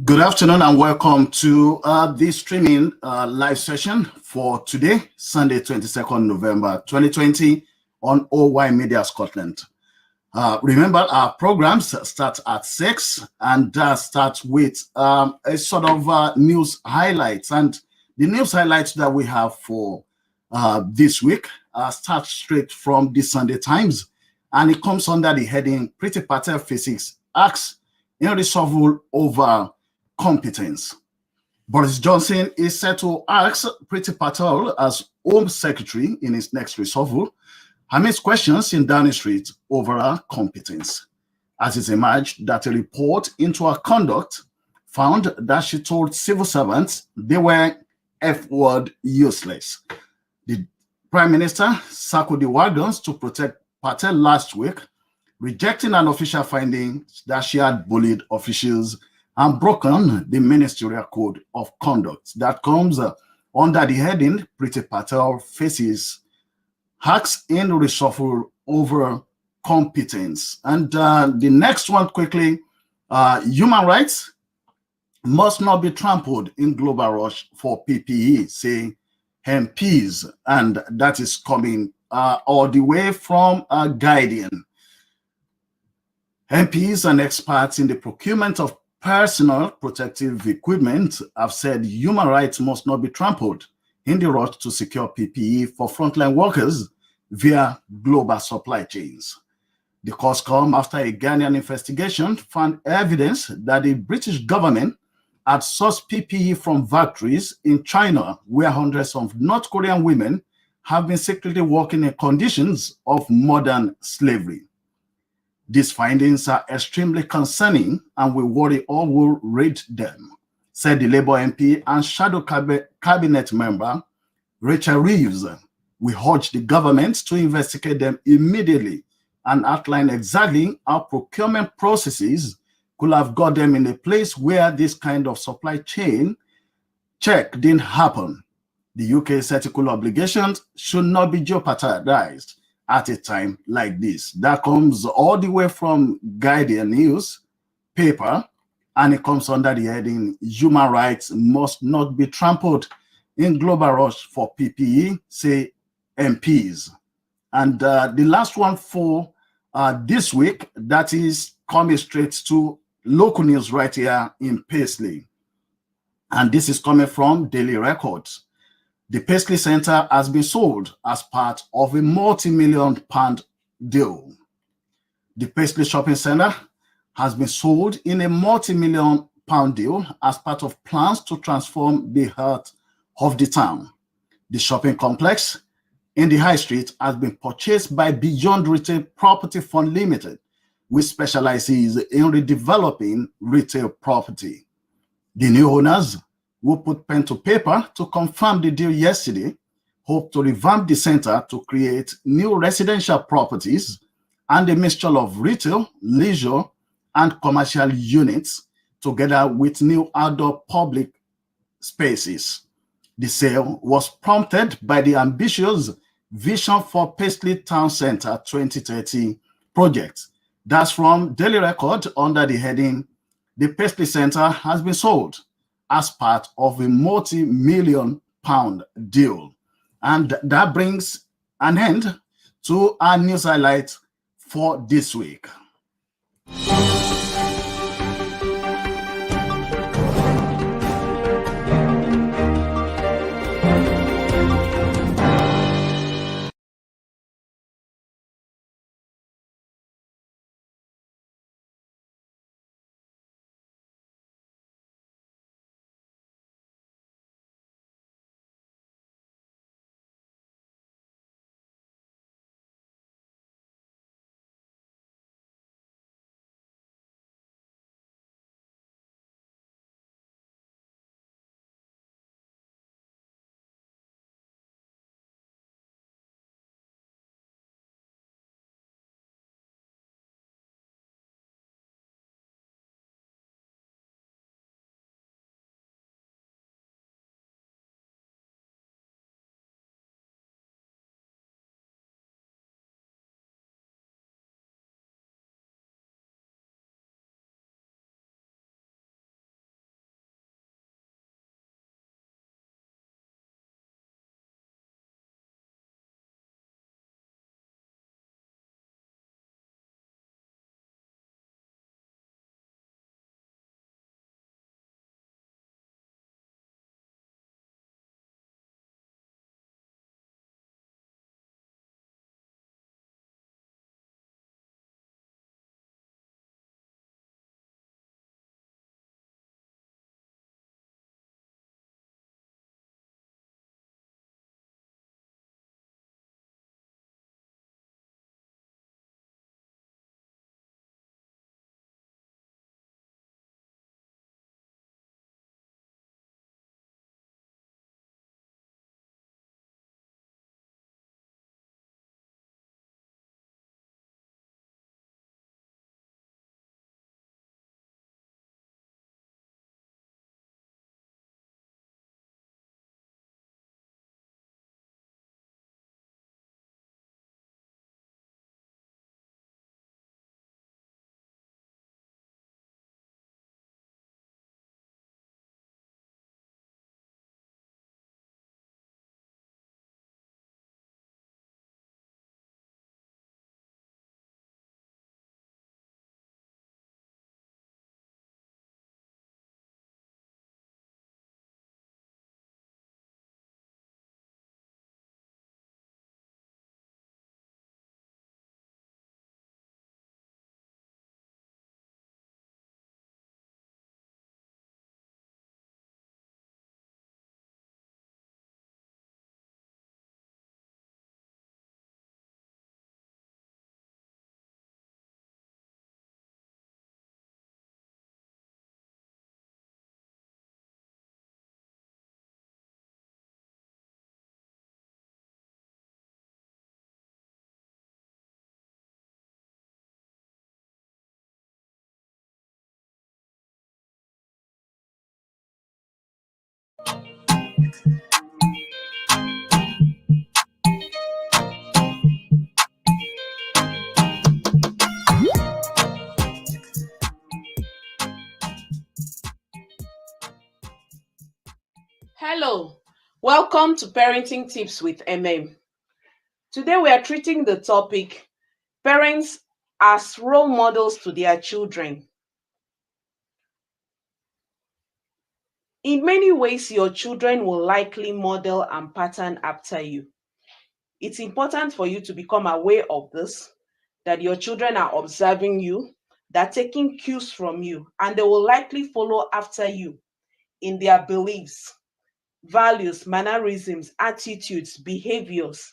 Good afternoon and welcome to this streaming live session for today, Sunday, 22nd November 2020 on OY Media Scotland. Remember, our programs start at 6 and start with a sort of news highlights. And the news highlights that we have for this week start straight from the Sunday Times, and it comes under the heading Priti Patel faces acts in reshuffle over competence. Boris Johnson is set to ask Priti Patel as Home Secretary in his next reshuffle amidst questions in Downing Street over her competence, as it emerged that a report into her conduct found that she told civil servants they were F-word useless. The Prime Minister circled the wagons to protect Patel last week, rejecting an official finding that she had bullied officials and broken the ministerial code of conduct. That comes under the heading Priti Patel faces hacks in reshuffle over competence. And the next one quickly, human rights must not be trampled in global rush for PPE, say MPs, and that is coming all the way from Guardian. MPs and experts in the procurement of personal protective equipment have said human rights must not be trampled in the rush to secure PPE for frontline workers via global supply chains. The calls come after a Ghanaian investigation found evidence that the British government had sourced PPE from factories in China, where hundreds of North Korean women have been secretly working in conditions of modern slavery. These findings are extremely concerning and we worry all will read them, said the Labour MP and shadow cabinet member Rachel Reeves. We urge the government to investigate them immediately and outline exactly how procurement processes could have got them in a place where this kind of supply chain check didn't happen. The UK's ethical obligations should not be jeopardized at a time like this. That comes all the way from Guardian News paper, and it comes under the heading Human Rights Must Not Be Trampled in Global Rush for PPE, say MPs. And the last one for this week, that is coming straight to local news right here in Paisley. And this is coming from Daily Records. The Paisley Centre has been sold as part of a multi-million-pound deal. The Paisley Shopping Centre has been sold in a multi-million-pound deal as part of plans to transform the heart of the town. The shopping complex in the High Street has been purchased by Beyond Retail Property Fund Limited, which specializes in redeveloping retail property. The new owners, who put pen to paper to confirm the deal yesterday, hope to revamp the center to create new residential properties and a mixture of retail, leisure, and commercial units, together with new outdoor public spaces. The sale was prompted by the ambitious Vision for Paisley Town Centre 2030 project. That's from Daily Record under the heading, The Paisley Centre has been sold as part of a multi-million-pound deal. And that brings an end to our news highlight for this week. Hello, welcome to Parenting Tips with Emem. Today we are treating the topic parents as role models to their children. In many ways, your children will likely model and pattern after you. It's important for you to become aware of this, that your children are observing you, they're taking cues from you, and they will likely follow after you in their beliefs, values, mannerisms, attitudes, behaviors.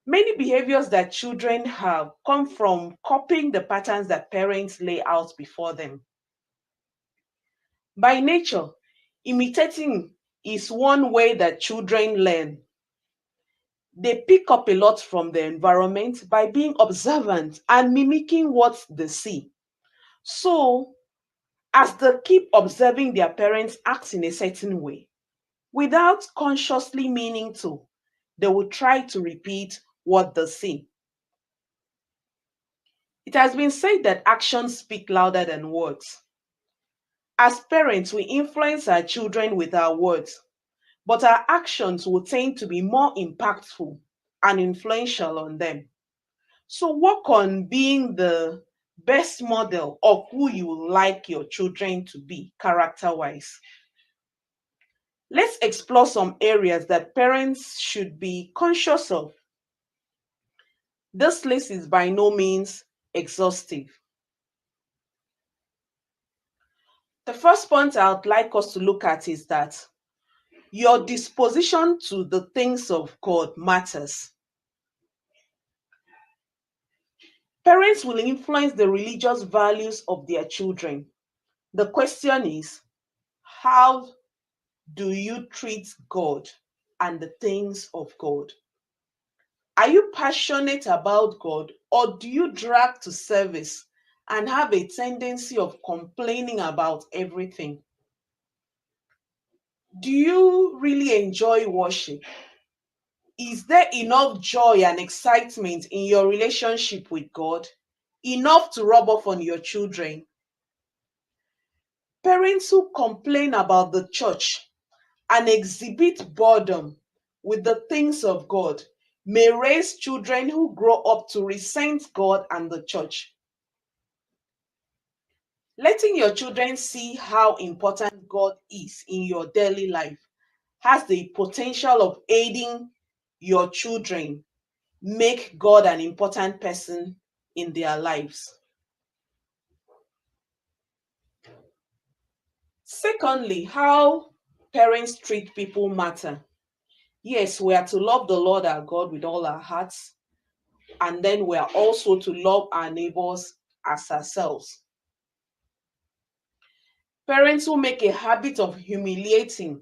Many behaviors that children have come from copying the patterns that parents lay out before them. By nature, imitating is one way that children learn. They pick up a lot from the environment by being observant and mimicking what they see. So, as they keep observing their parents act in a certain way, without consciously meaning to, they will try to repeat what they see. It has been said that actions speak louder than words. As parents, we influence our children with our words, but our actions will tend to be more impactful and influential on them. So, work on being the best model of who you would like your children to be character wise. Let's explore some areas that parents should be conscious of. This list is by no means exhaustive. The first point I would like us to look at is that your disposition to the things of God matters. Parents will influence the religious values of their children. The question is, how do you treat God and the things of God? Are you passionate about God, or do you drag to service and have a tendency of complaining about everything? Do you really enjoy worship? Is there enough joy and excitement in your relationship with God? Enough to rub off on your children? Parents who complain about the church and exhibit boredom with the things of God may raise children who grow up to resent God and the church. Letting your children see how important God is in your daily life has the potential of aiding your children make God an important person in their lives. Secondly, how parents treat people matter. Yes, we are to love the Lord our God with all our hearts, and then we are also to love our neighbors as ourselves. Parents who make a habit of humiliating,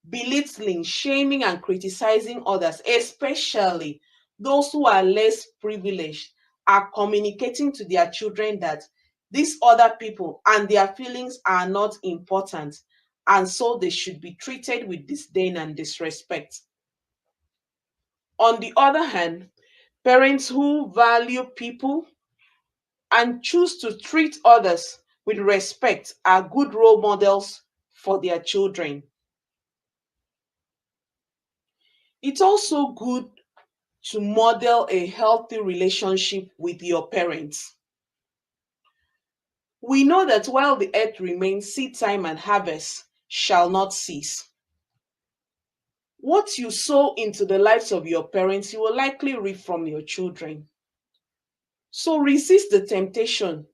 belittling, shaming, and criticizing others, especially those who are less privileged, are communicating to their children that these other people and their feelings are not important, and so they should be treated with disdain and disrespect. On the other hand, parents who value people and choose to treat others with respect are good role models for their children. It's also good to model a healthy relationship with your parents. We know that while the earth remains, seed time and harvest shall not cease. What you sow into the lives of your parents, you will likely reap from your children. So resist the temptation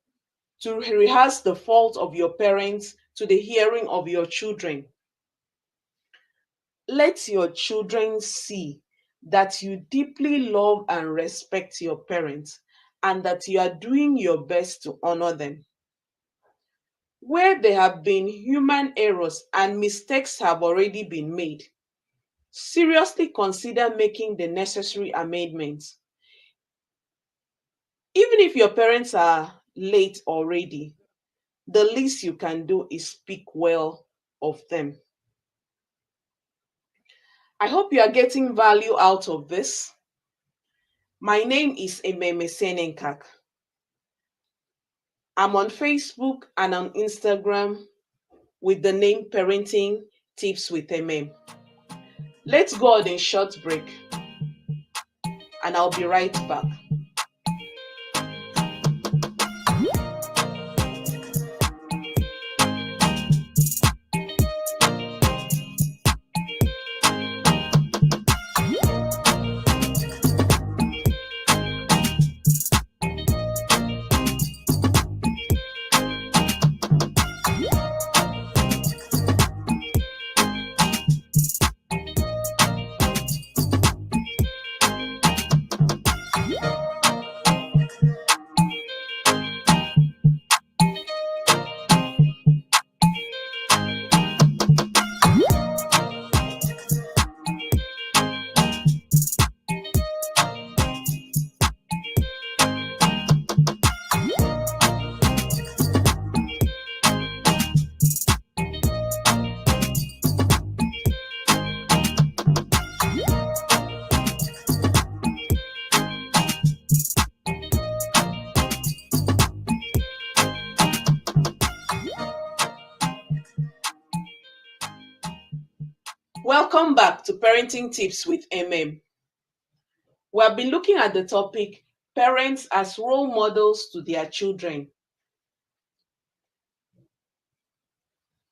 to rehearse the fault of your parents to the hearing of your children. Let your children see that you deeply love and respect your parents and that you are doing your best to honor them. Where there have been human errors and mistakes have already been made, seriously consider making the necessary amendments. Even if your parents are late already, the least you can do is speak well of them. I hope you are getting value out of this. My name is Emem. I'm on Facebook and on Instagram with the name Parenting Tips with Emem. Let's go on a short break and I'll be right back. Welcome back to Parenting Tips with Emem. We have been looking at the topic parents as role models to their children.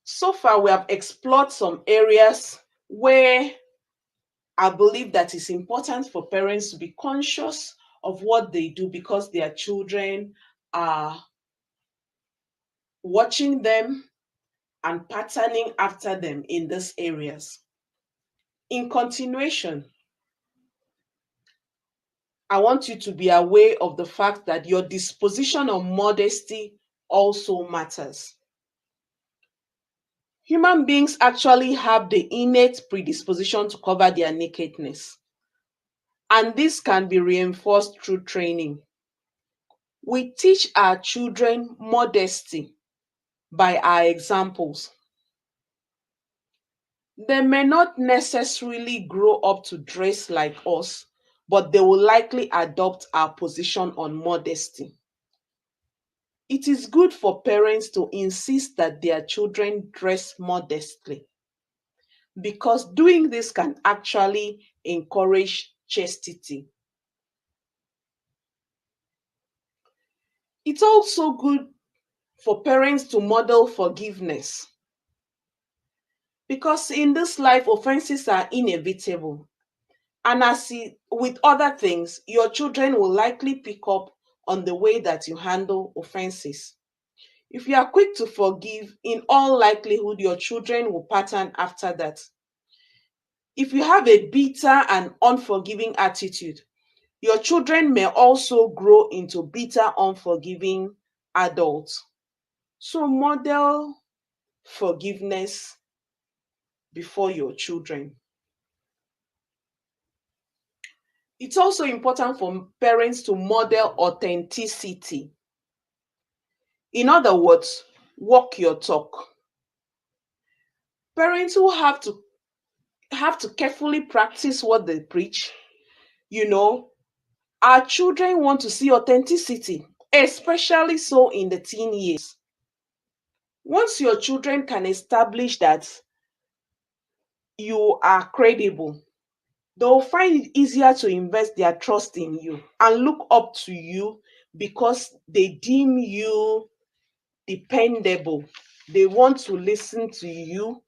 So far, we have explored some areas where I believe that it's important for parents to be conscious of what they do because their children are watching them and patterning after them in these areas. In continuation, I want you to be aware of the fact that your disposition of modesty also matters. Human beings actually have the innate predisposition to cover their nakedness, and this can be reinforced through training. We teach our children modesty by our examples. They may not necessarily grow up to dress like us, but they will likely adopt our position on modesty. It is good for parents to insist that their children dress modestly because doing this can actually encourage chastity. It's also good for parents to model forgiveness because in this life, offenses are inevitable. And with other things, your children will likely pick up on the way that you handle offenses. If you are quick to forgive, in all likelihood, your children will pattern after that. If you have a bitter and unforgiving attitude, your children may also grow into bitter, unforgiving adults. So model forgiveness before your children. It's also important for parents to model authenticity. In other words, walk your talk. Parents who have to carefully practice what they preach. Our children want to see authenticity, especially so in the teen years. Once your children can establish that you are credible, they'll find it easier to invest their trust in you and look up to you because they deem you dependable. They want to listen to you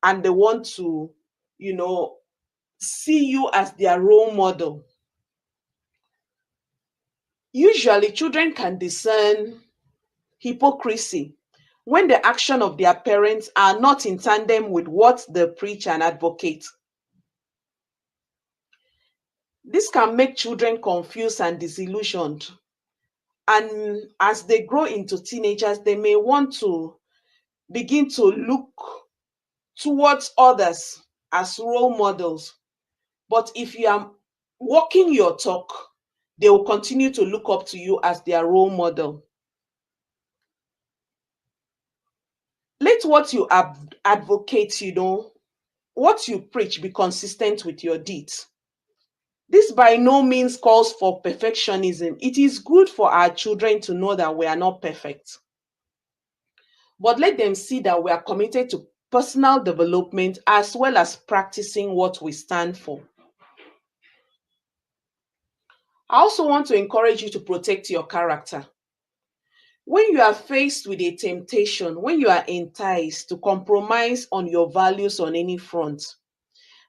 and they want to, see you as their role model. Usually, children can discern hypocrisy when the action of their parents are not in tandem with what they preach and advocate. This can make children confused and disillusioned. And as they grow into teenagers, they may want to begin to look towards others as role models. But if you are walking your talk, they will continue to look up to you as their role model. Let what you advocate, what you preach be consistent with your deeds. This by no means calls for perfectionism. It is good for our children to know that we are not perfect. But let them see that we are committed to personal development as well as practicing what we stand for. I also want to encourage you to protect your character. When you are faced with a temptation, when you are enticed to compromise on your values on any front,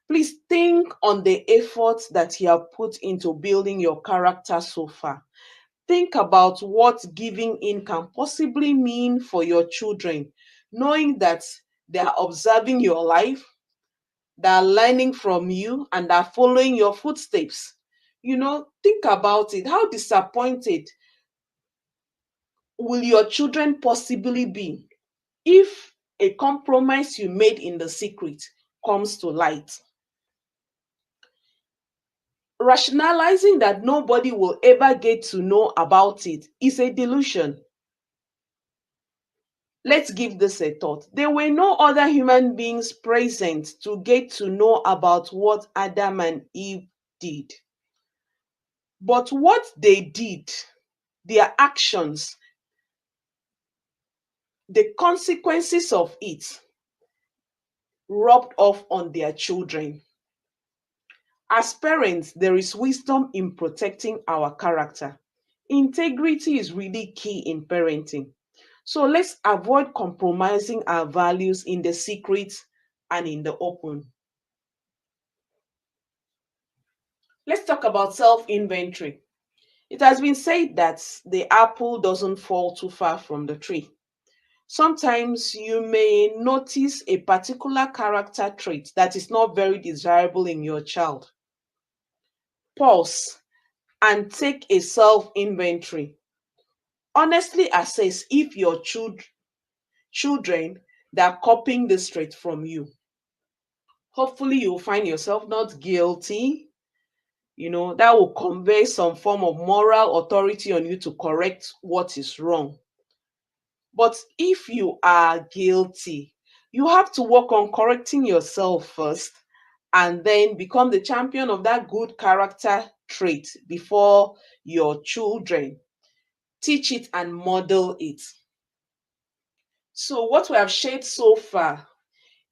please think on the efforts that you have put into building your character so far. Think about what giving in can possibly mean for your children, knowing that they are observing your life, they are learning from you, and are following your footsteps. Think about it. How disappointed will your children possibly be if a compromise you made in the secret comes to light? Rationalizing that nobody will ever get to know about it is a delusion. Let's give this a thought. There were no other human beings present to get to know about what Adam and Eve did. But what they did, their actions, the consequences of it, rubbed off on their children. As parents, there is wisdom in protecting our character. Integrity is really key in parenting. So let's avoid compromising our values in the secret and in the open. Let's talk about self-inventory. It has been said that the apple doesn't fall too far from the tree. Sometimes you may notice a particular character trait that is not very desirable in your child. Pause and take a self-inventory. Honestly assess if your children that are copying this trait from you. Hopefully you'll find yourself not guilty. That will convey some form of moral authority on you to correct what is wrong. But if you are guilty, you have to work on correcting yourself first and then become the champion of that good character trait before your children. Teach it and model it. So, what we have shared so far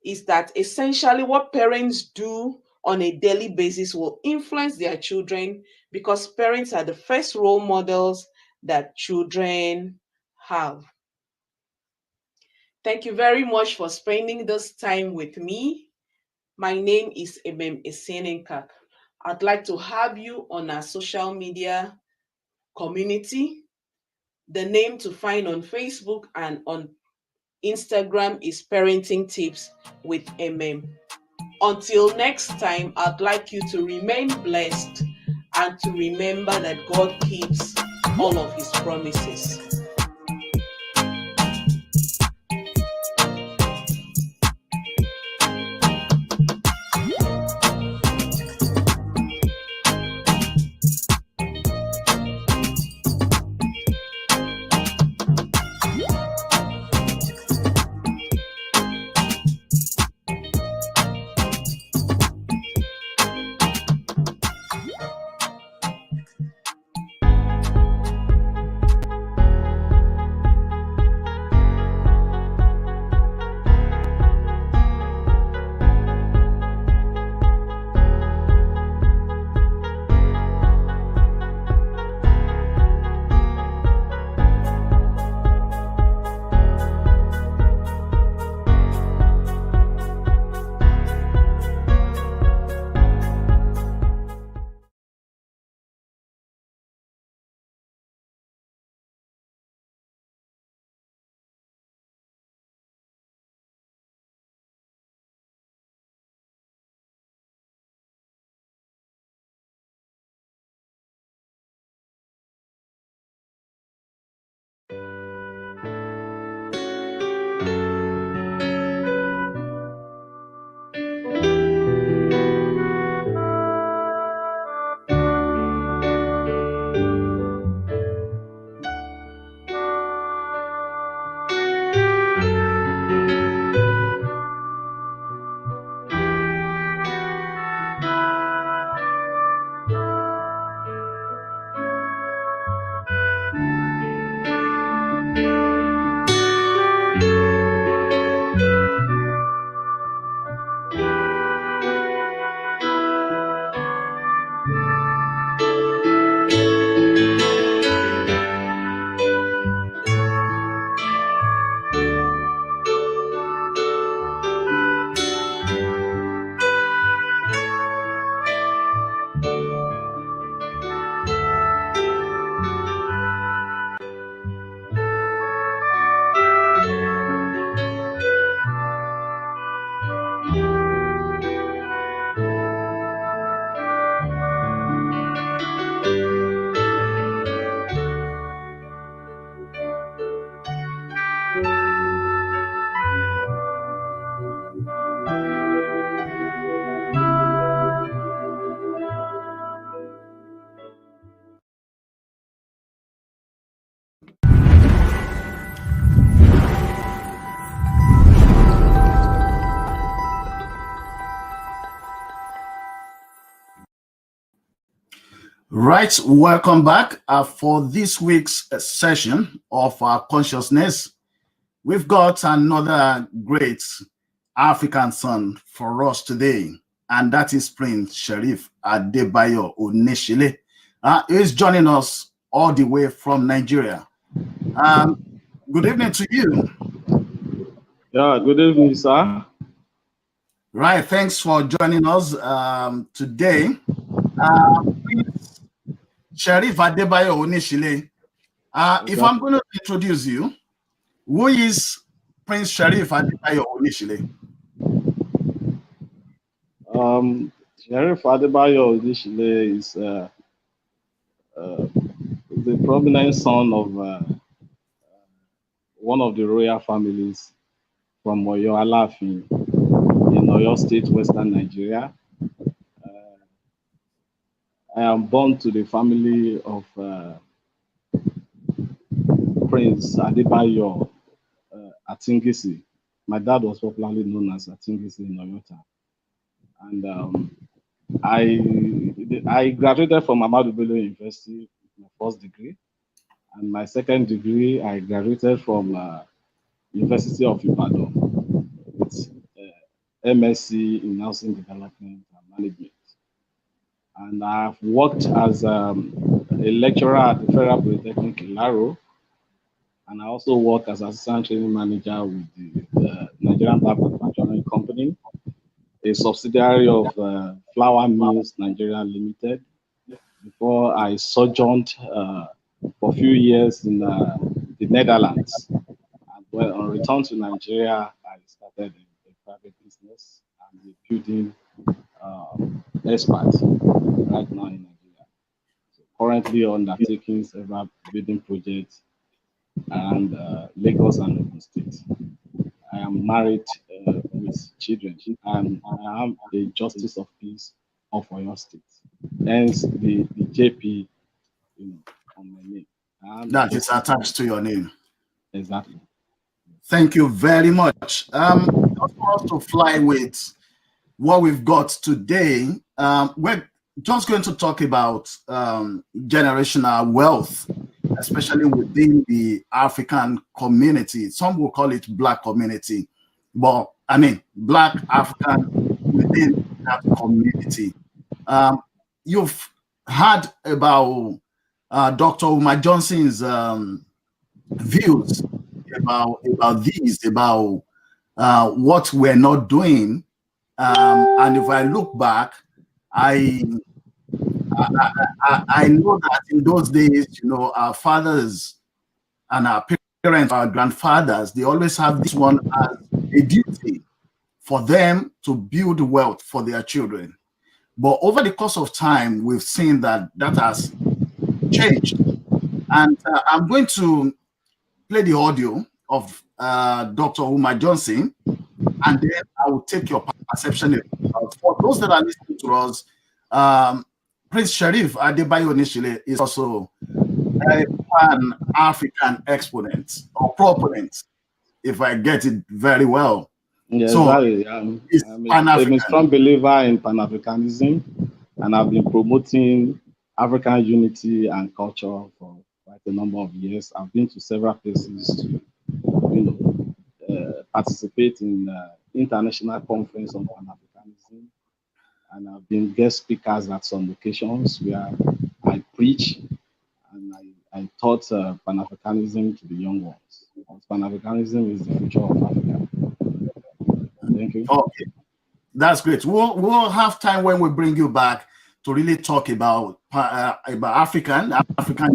is that essentially what parents do on a daily basis will influence their children because parents are the first role models that children have. Thank you very much for spending this time with me. My name is Emem. I'd like to have you on our social media community. The name to find on Facebook and on Instagram is Parenting Tips with Emem. Until next time, I'd like you to remain blessed and to remember that God keeps all of his promises. Right, welcome back for this week's session of Consciousness. We've got another great African son for us today, and that is Prince Sheriff Adebayo-Onisile. He's joining us all the way from Nigeria. Good evening to you. Yeah, good evening, sir. Right, thanks for joining us today. Prince Sheriff Adebayo-Onisile. If I'm going to introduce you, who is Prince Sheriff Adebayo-Onisile? Sheriff Adebayo-Onisile is the prominent son of one of the royal families from Oyo Alafin in Oyo State, Western Nigeria. I am born to the family of Prince Adebayo Atingisi. My dad was popularly known as Atingisi in Oyota. And I graduated from Ahmadu Bello University with my first degree. And my second degree, I graduated from University of Ibadan with MSc in Housing Development and Management. And I've worked as a lecturer at the Federal Polytechnic in Laro. And I also work as assistant training manager with the Nigerian Bar Manufacturing Company, a subsidiary of Flour Mills Nigeria Limited, before I sojourned for a few years in the Netherlands. And when on return to Nigeria, I started a private business and a building expert right now in Nigeria. So currently undertaking several building projects and Lagos and Ogun State. I am married with children, and I am a Justice of Peace of Oyo State. Hence the JP, on my name. That is attached to your name. Exactly. Thank you very much. Just for us to fly with what we've got today, we're just going to talk about generational wealth, especially within the African community. Some will call it Black community, but I mean Black African within that community. You've heard about Dr. Umar Johnson's views about what we're not doing. And if I look back, I know that in those days, our fathers and our parents, our grandfathers, they always have this one as a duty for them to build wealth for their children. But over the course of time, we've seen that has changed. And I'm going to play the audio of Dr. Umar Johnson, and then I will take your perception. For those that are listening to us, Prince Sheriff Adebayo-Onisile is also a Pan-African exponent or proponent, if I get it very well. Yes, so I'm a strong believer in Pan-Africanism, and I've been promoting African unity and culture for quite a number of years. I've been to several places to participate in international conference on Pan-Africanism, and I've been guest speakers at some occasions where I preach and I taught Pan-Africanism to the young ones. Because Pan-Africanism is the future of Africa. Thank you. Okay, that's great. We'll have time when we bring you back to really talk about African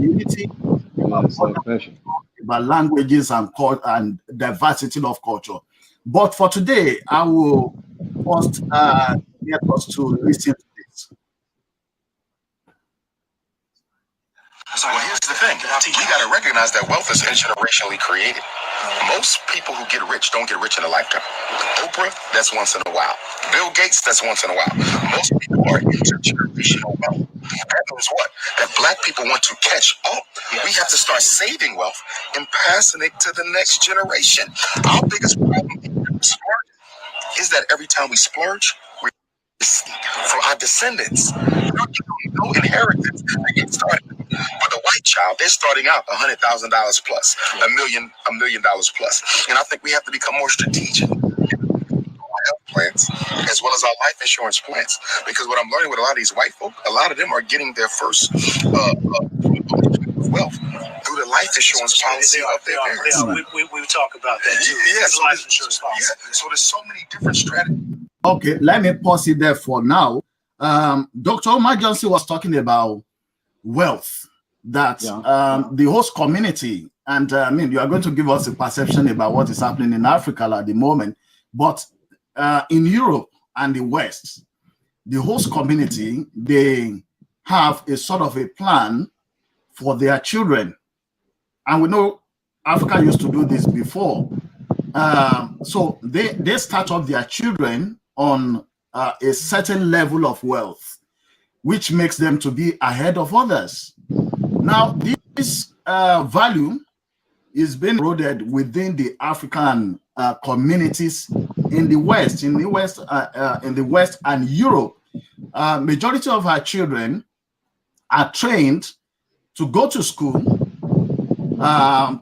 unity, about languages and diversity of culture. But for today, I will first get us to listen to this. Well, here's the thing. We got to recognize that wealth is intergenerationally created. Most people who get rich don't get rich in a lifetime. Oprah, that's once in a while. Bill Gates, that's once in a while. Most people are intergenerational wealth. That means what? That Black people want to catch up. We have to start saving wealth and passing it to the next generation. Our biggest problem is that every time we splurge, for our descendants. No inheritance. They get started. For the white child, they're starting out $100,000 plus, $1 million plus. And I think we have to become more strategic health plans as well as our life insurance plans, because what I'm learning with a lot of these white folk, a lot of them are getting their first wealth through the life insurance policy of their parents. We talk about that too. So life insurance policy. So there's so many different strategies. Okay, let me pause it there for now. Dr. Omar Johnson was talking about wealth, that the host community, and I mean, you are going to give us a perception about what is happening in Africa at the moment, but in Europe and the West, the host community, they have a sort of a plan for their children. And we know Africa used to do this before. So they start off their children on a certain level of wealth, which makes them to be ahead of others. Now, this value is being eroded within the African communities in the West, in the West and Europe. Majority of our children are trained to go to school,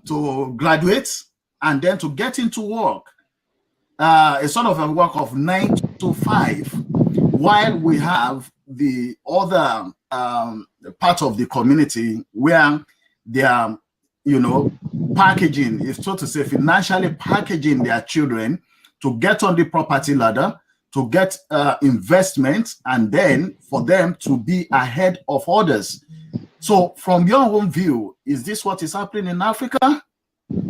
to graduate, and then to get into work. A sort of a work of 9 to 5, while we have the other part of the community where they are, packaging, if so to say, financially packaging their children to get on the property ladder, to get investment, and then for them to be ahead of others. So from your own view, is this what is happening in Africa?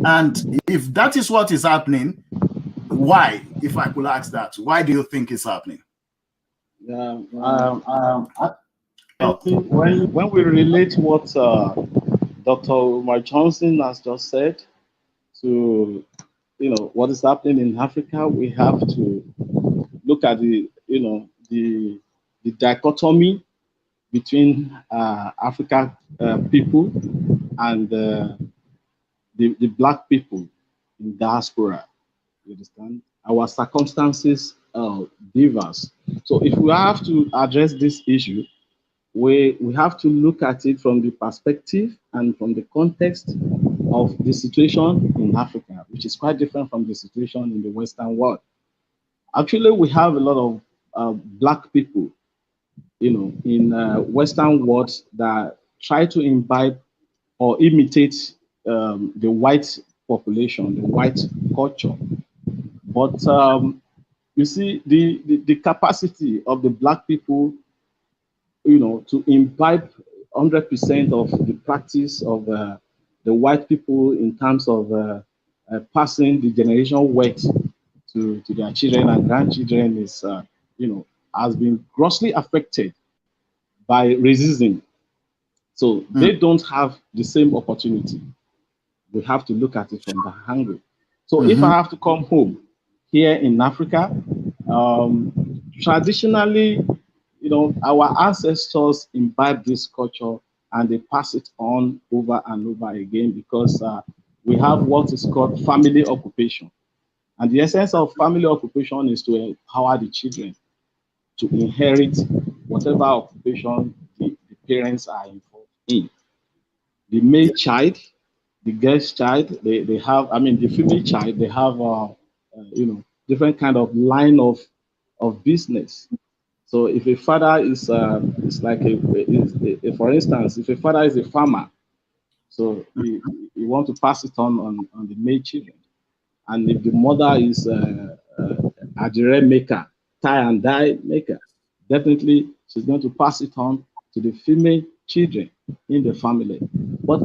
And if that is what is happening, why, if I could ask that, why do you think it's happening? I think when we relate what Dr. Omar Johnson has just said to what is happening in Africa, we have to look at the dichotomy between African people and the black people in diaspora. You understand? Our circumstances diverse. So if we have to address this issue, we have to look at it from the perspective and from the context of the situation in Africa, which is quite different from the situation in the Western world. Actually, we have a lot of black people, in Western world that try to imbibe or imitate the white population, the white culture. But you see, the capacity of the black people, to imbibe 100% of the practice of the white people in terms of passing the generation weight to their children and grandchildren is, has been grossly affected by racism. So they don't have the same opportunity. We have to look at it from that angle. So if I have to come home here in Africa, traditionally, our ancestors imbibe this culture and they pass it on over and over again because we have what is called family occupation. And the essence of family occupation is to empower the children to inherit whatever occupation the parents are involved in. The male child, the girl's child, they have, the female child, they have, different kind of line of business. So if a father is, it's like for instance, if a father is a farmer, so he want to pass it on the male children. And if the mother is a adire maker, tie and dye maker, definitely she's going to pass it on to the female children in the family. But,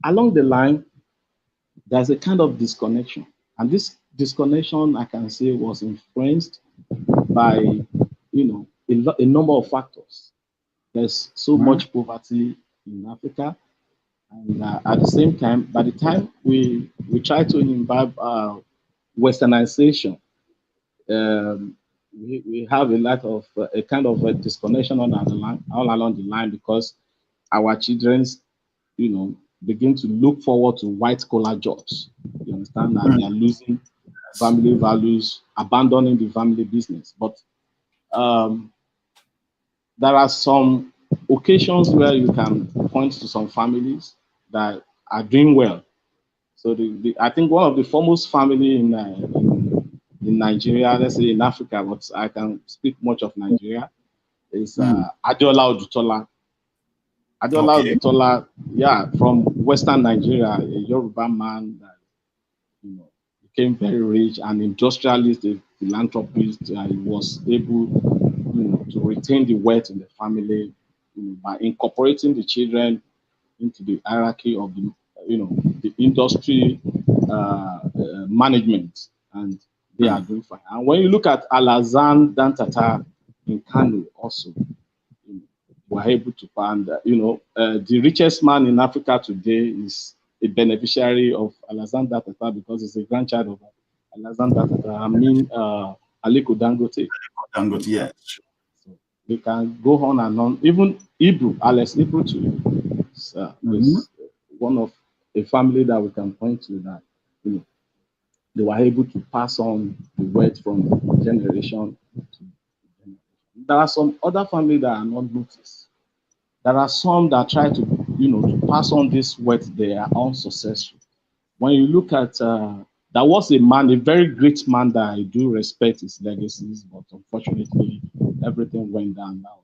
along the line, there's a kind of disconnection. And this disconnection, I can say, was influenced by, a number of factors. There's so much poverty in Africa. And at the same time, by the time we try to imbibe westernization, we have a lot of a kind of a disconnection all along the line because our children, begin to look forward to white collar jobs. You understand that they are losing family values, abandoning the family business. But there are some occasions where you can point to some families that are doing well. So I think one of the foremost family in Nigeria, let's say in Africa, but I can speak much of Nigeria, is Adeola Odutola. Adeola Odutola, yeah, from Western Nigeria, a Yoruba man that became very rich, an industrialist, a philanthropist. He was able, to retain the wealth in the family, by incorporating the children into the hierarchy of the industry management, and they are doing fine. And when you look at Alazan Dantata in Kano, also, were able to find, the richest man in Africa today is a beneficiary of Alazan Dantata because he's a grandchild of Alazan Dantata. I mean, Aliko Dangote. Dangote, yes. So we can go on and on. Even Ibru, Alex Ibru too, is one of a family that we can point to that, they were able to pass on the wealth from generation to generation. There are some other families that are not noticed. There are some that try to, to pass on this wealth. They are unsuccessful. When you look at, there was a man, a very great man that I do respect his legacies, but unfortunately, everything went down now.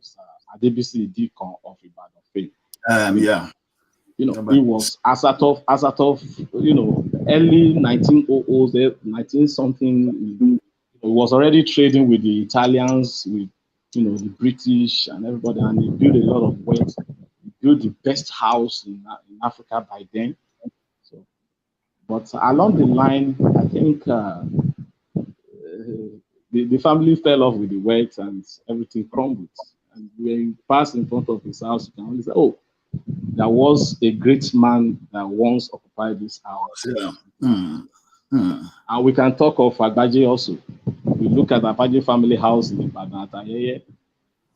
Adebisi Dikon of Ibadan fame. Yeah. It was as out of early 1900s, 19 something. It was already trading with the Italians, with the British and everybody, and he built a lot of wealth. He built the best house in Africa by then. So, but along the line, I think the family fell off with the wealth and everything crumbled. And when you pass in front of his house, you can only say, "Oh, there was a great man that once occupied this house." Yeah. And we can talk of Agbaje also. We look at Agbaje family house in Ibadan.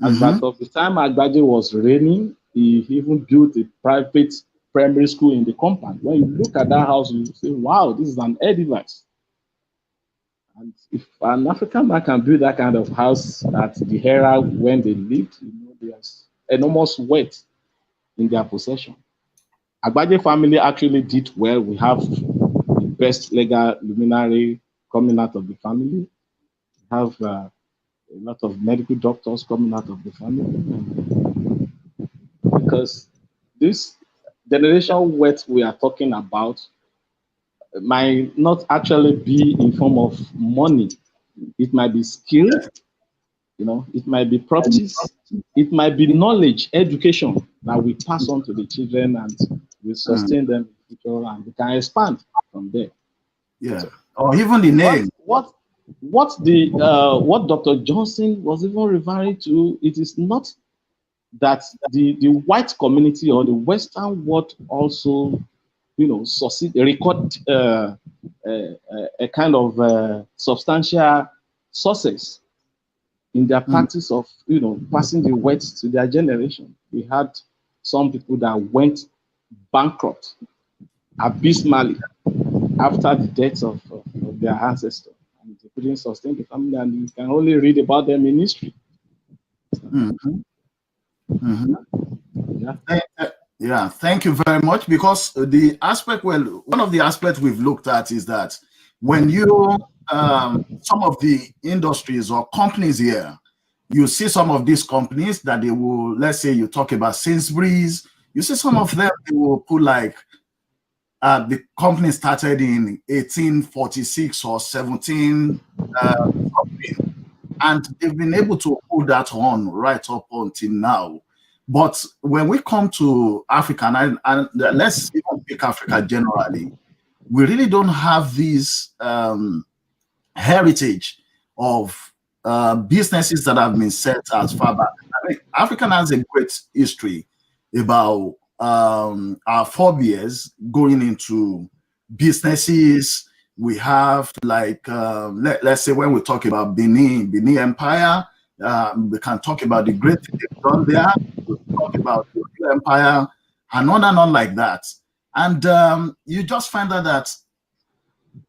As part of the time Agbaje was reigning, he even built a private primary school in the compound. When you look at that house, you say, "Wow, this is an air device." And if an African man can build that kind of house at the era when they lived, there's enormous wealth in their possession. Agbaje family actually did well. We have the best legal luminary coming out of the family. We have a lot of medical doctors coming out of the family. Because this generational wealth we are talking about might not actually be in form of money. It might be skill, it might be properties, it might be knowledge, education that we pass on to the children and we sustain them in the future, and we can expand from there. Yeah, or even the name. What Dr. Johnson was even referring to, it is not that the white community or the Western world also, record a kind of substantial success in their practice of, passing the wealth to their generation. We had some people that went bankrupt abysmally after the death of their ancestors, and they couldn't sustain the family, and you can only read about them in history. Yeah, thank you very much. Because the aspect, one of the aspects we've looked at is that when you, some of the industries or companies here, you see some of these companies that they will, let's say you talk about Sainsbury's, you see some of them, they will put like, the company started in 1846 or 17, and they've been able to hold that on right up until now. But when we come to Africa, and let's even pick Africa generally, we really don't have this heritage of businesses that have been set as far back. I mean, Africa has a great history about our forebears going into businesses. We have like, let's say when we talk about Benin Empire, we can talk about the great thing they've done there. We talk about the Empire and on like that. And you just find out that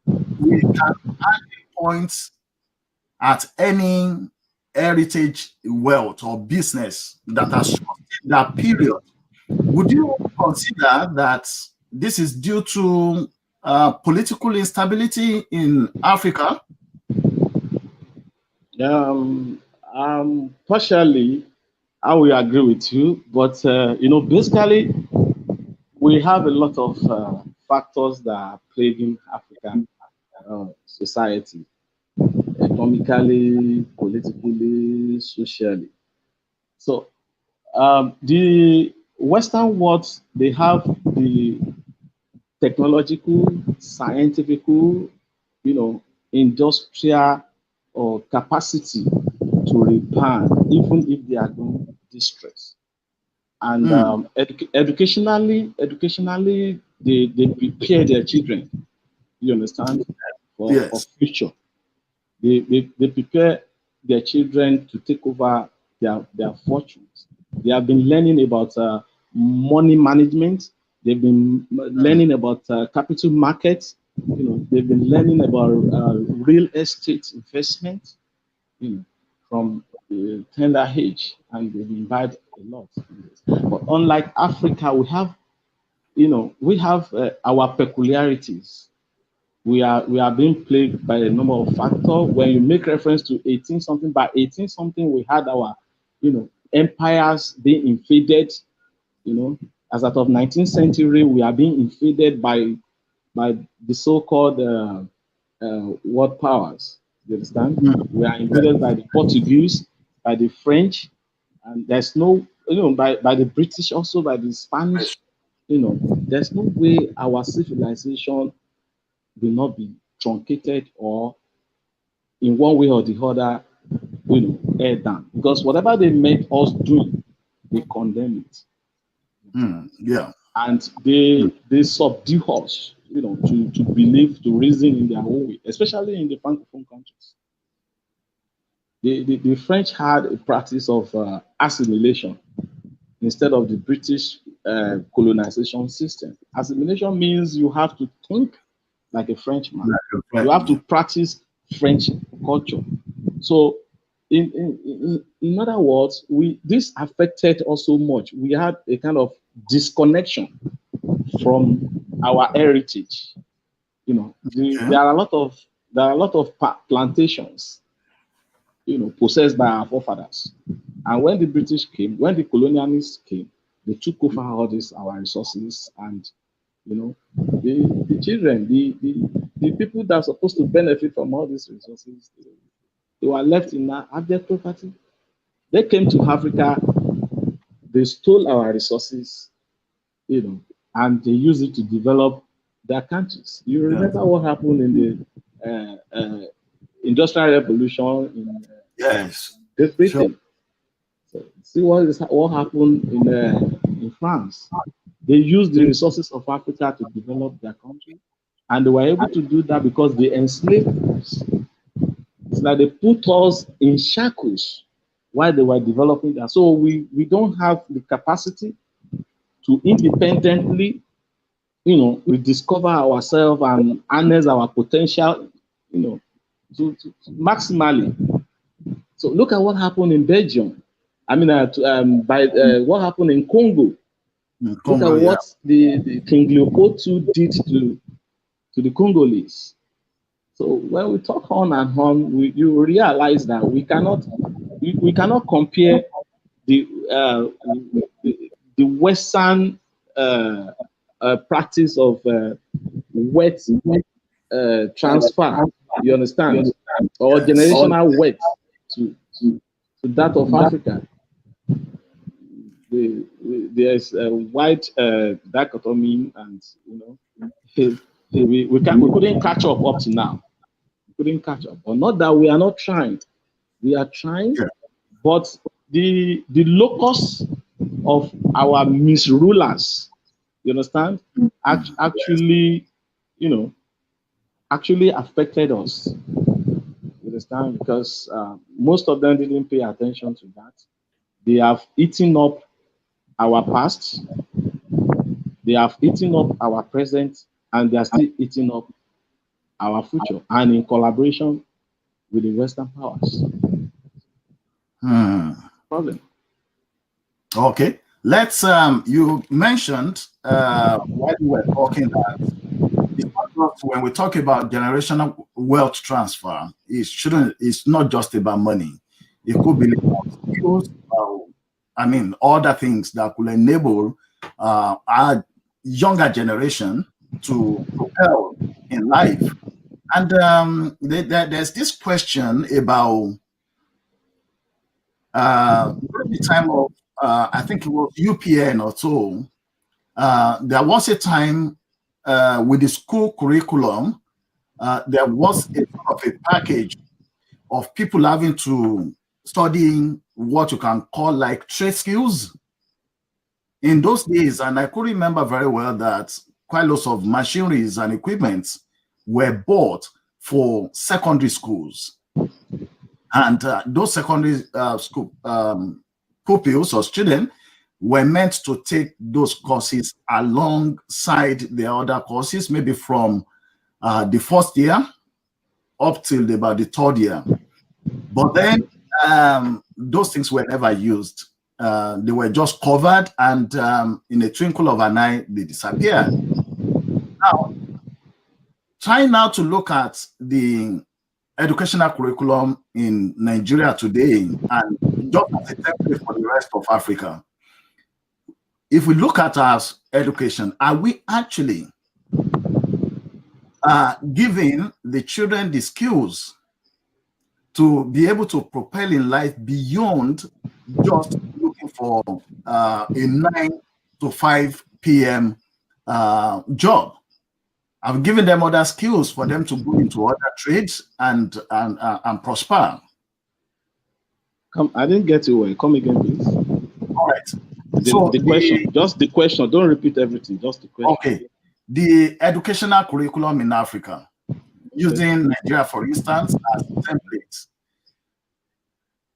we can hardly point at any heritage wealth or business that has sustained that period. Would you consider that this is due to political instability in Africa? Partially, I will agree with you, but basically, we have a lot of factors that are plaguing African society, economically, politically, socially. So the Western world, they have the technological, scientific, industrial or capacity to repair, even if they are going distress. And educationally, they prepare their children. You understand for Yes. future. They prepare their children to take over their fortunes. They have been learning about money management. They've been learning about capital markets. They've been learning about real estate investment. From the tender age, and they've imbibed a lot. But unlike Africa, we have our peculiarities. We are being plagued by a number of factors. When you make reference to 18 something, by 18 something, we had our, empires being invaded. As out of 19th century, we are being invaded by the so-called world powers. You understand? We are invaded by the Portuguese, by the French, and there's no, by the British, also by the Spanish. There's no way our civilization will not be truncated or in one way or the other, aired down. Because whatever they make us do, they condemn it. Yeah. And they subdue us, to believe, to reason in their own way, especially in the Francophone countries. The French had a practice of assimilation instead of the British colonization system. Assimilation means you have to think like a Frenchman. You have to practice French culture. So, in other words, this affected us so much. We had a kind of disconnection from our heritage. There are a lot of plantations, possessed by our forefathers. And when the British came, when the colonialists came, they took over all these our resources, and the children, the people that are supposed to benefit from all these resources, they were left in abject poverty. They came to Africa, they stole our resources, and they used it to develop their countries. You remember what happened in the Industrial Revolution in Great Britain? So, see what happened in France. They used the resources of Africa to develop their country, and they were able to do that because they enslaved us. It's like they put us in shackles while they were developing that. So we don't have the capacity to independently, rediscover ourselves and harness our potential, to maximally. So look at what happened in Belgium. I mean, what happened in Congo. Look at what the King Leopold II did to the Congolese. So when we talk on and on, you realize that we cannot compare the Western practice of wealth transfer. You understand, or generational wealth to that of Africa. There's a wide dichotomy, and we couldn't catch up to now. We couldn't catch up, but not that we are not trying. We are trying, but the locus of our misrulers, you understand, actually affected us. You understand, because most of them didn't pay attention to that. They have eaten up our past, they have eaten up our present, and they are still eating up our future, and in collaboration with the Western powers. Problem. Okay. Let's you mentioned while you were talking that it's not just when we talk about generational wealth transfer, it's not just about money. It could be about skills, other things that could enable our younger generation to propel in life. And there's this question about during the time of I think it was UPN or so. There was a time with the school curriculum, there was a sort of a package of people having to studying what you can call like trade skills in those days. And I could remember very well that quite lots of machineries and equipment were bought for secondary schools. And those secondary school pupils or students were meant to take those courses alongside the other courses, maybe from the first year up till about the third year. But then those things were never used. They were just covered, and in a twinkle of an eye, they disappeared. Now, trying now to look at the educational curriculum in Nigeria today, and just as a template for the rest of Africa, if we look at our education, are we actually giving the children the skills to be able to propel in life beyond just looking for a 9 to 5 p.m. Job? I've given them other skills for them to go into other trades and prosper. I didn't get you well. Come again, please. All right. The question, just the question. Don't repeat everything. Just the question. Okay. The educational curriculum in Africa, using Nigeria, for instance, as templates.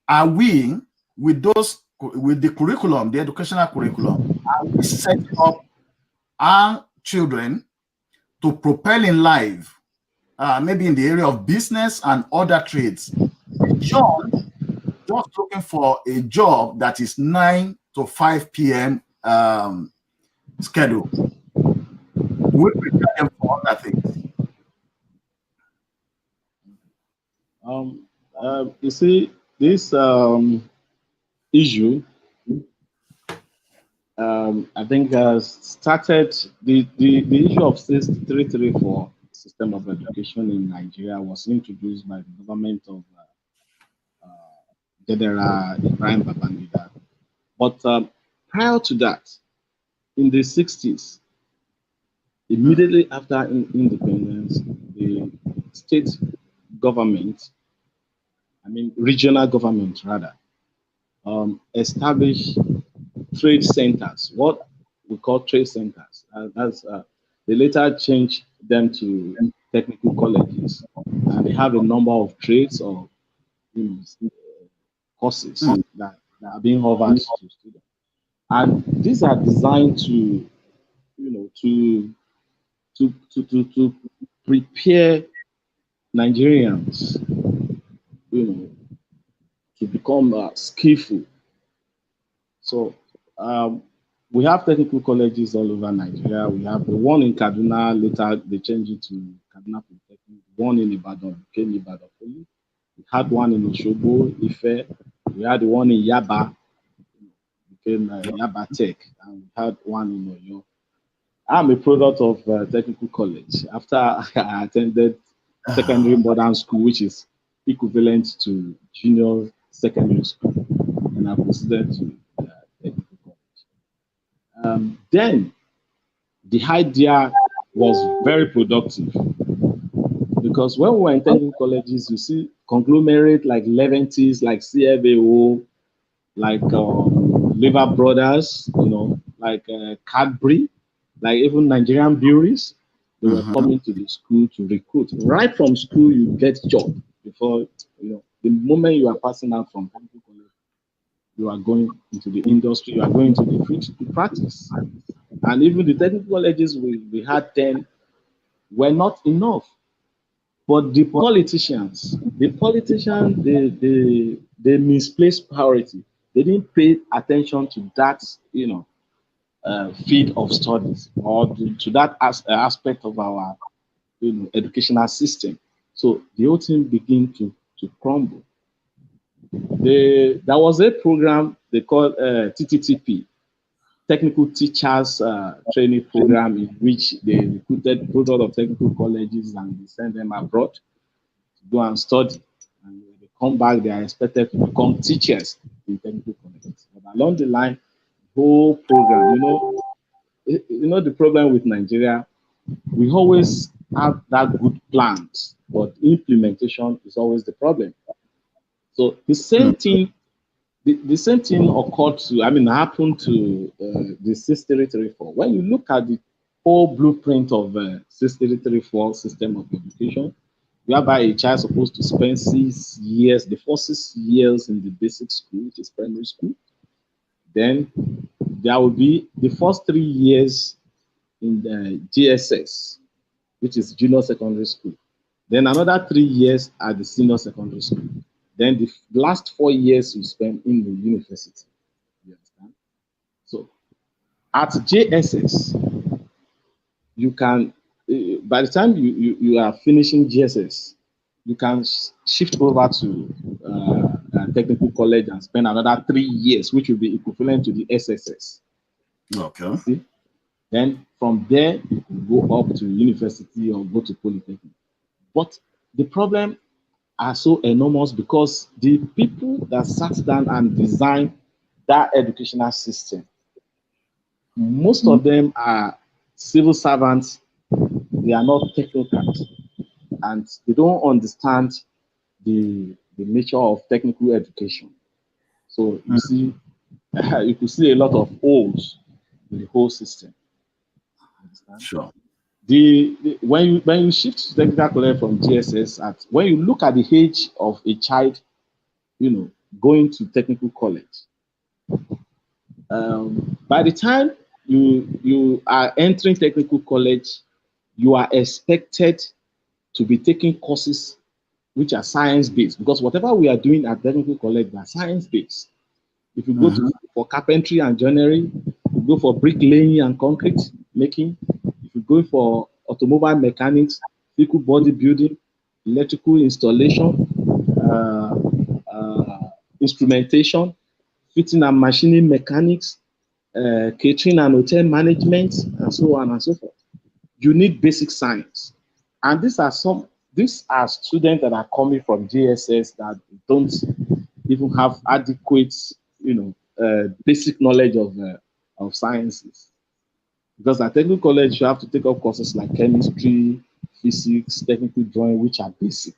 Are we, with the curriculum, the educational curriculum, are we setting up our children to propel in life, maybe in the area of business and other trades, beyond just looking for a job that is 9 to 5 p.m. schedule? We prepare them for other things. You see, this issue, I think, started the issue of 6334 system of education in Nigeria was introduced by the government of General Ibrahim Babangida. But prior to that, in the 60s, immediately after independence, the state government, regional government rather, established trade centers, what we call trade centers. They later changed them to technical colleges, and they have a number of trades or courses that are being offered to students. And these are designed to, to prepare Nigerians, to become skillful. So we have technical colleges all over Nigeria. We have the one in Kaduna. Later they changed it to Kaduna Polytechnic. One in Ibadan became Ibadan Poly. We had one in Osogbo, Ife. We had one in Yaba, became Yaba Tech, and we had one in Oyo. I'm a product of technical college. After I attended secondary modern school, which is equivalent to junior secondary school, and I proceeded to technical college. Then the idea was very productive, because when we were in technical colleges, you see conglomerate like Leventis, like CFAO, like Lever Brothers, like Cadbury, like even Nigerian breweries. They were coming to the school to recruit. Right from school, you get job before, the moment you are passing out from technical college, you are going into the industry, you are going to the field to practice. And even the technical colleges we had then were not enough. But the politicians, they they misplaced priority. They didn't pay attention to that, field of studies or to that aspect of our educational system. So the whole thing began to crumble. There was a program they called TTTP, Technical Teachers Training Program, in which they recruited product of technical colleges and they sent them abroad to go and study. And when they come back, they are expected to become teachers in technical colleges. But along the line, the whole program, the problem with Nigeria, we always have that good plans, but implementation is always the problem. So the same thing, the same thing occurred to, happened to the 6334. When you look at the whole blueprint of 6334 system of education, whereby a child is supposed to spend 6 years, the first 6 years in the basic school, which is primary school, then there will be the first 3 years in the GSS, which is junior secondary school. Then another 3 years at the senior secondary school. Then the last 4 years you spend in the university. You understand? So at JSS, you can, by the time you are finishing GSS, you can shift over to technical college and spend another 3 years, which will be equivalent to the SSS. Okay. See? Then from there, you can go up to university or go to polytechnic. But the problem are so enormous because the people that sat down and designed that educational system, most of them are civil servants. They are not technocrats, and they don't understand the nature of technical education. So you see, you could see a lot of holes in the whole system. Understand? Sure. When you shift to technical college from GSS, when you look at the age of a child, going to technical college, by the time you are entering technical college, you are expected to be taking courses which are science-based, because whatever we are doing at technical college are science-based. If you go for carpentry and joinery, you go for bricklaying and concrete making, if you go for automobile mechanics, vehicle body building, electrical installation, instrumentation, fitting and machining mechanics, catering and hotel management, and so on and so forth. You need basic science. And these are students that are coming from JSS that don't even have adequate, basic knowledge of sciences. Because at technical college, you have to take up courses like chemistry, physics, technical drawing, which are basic.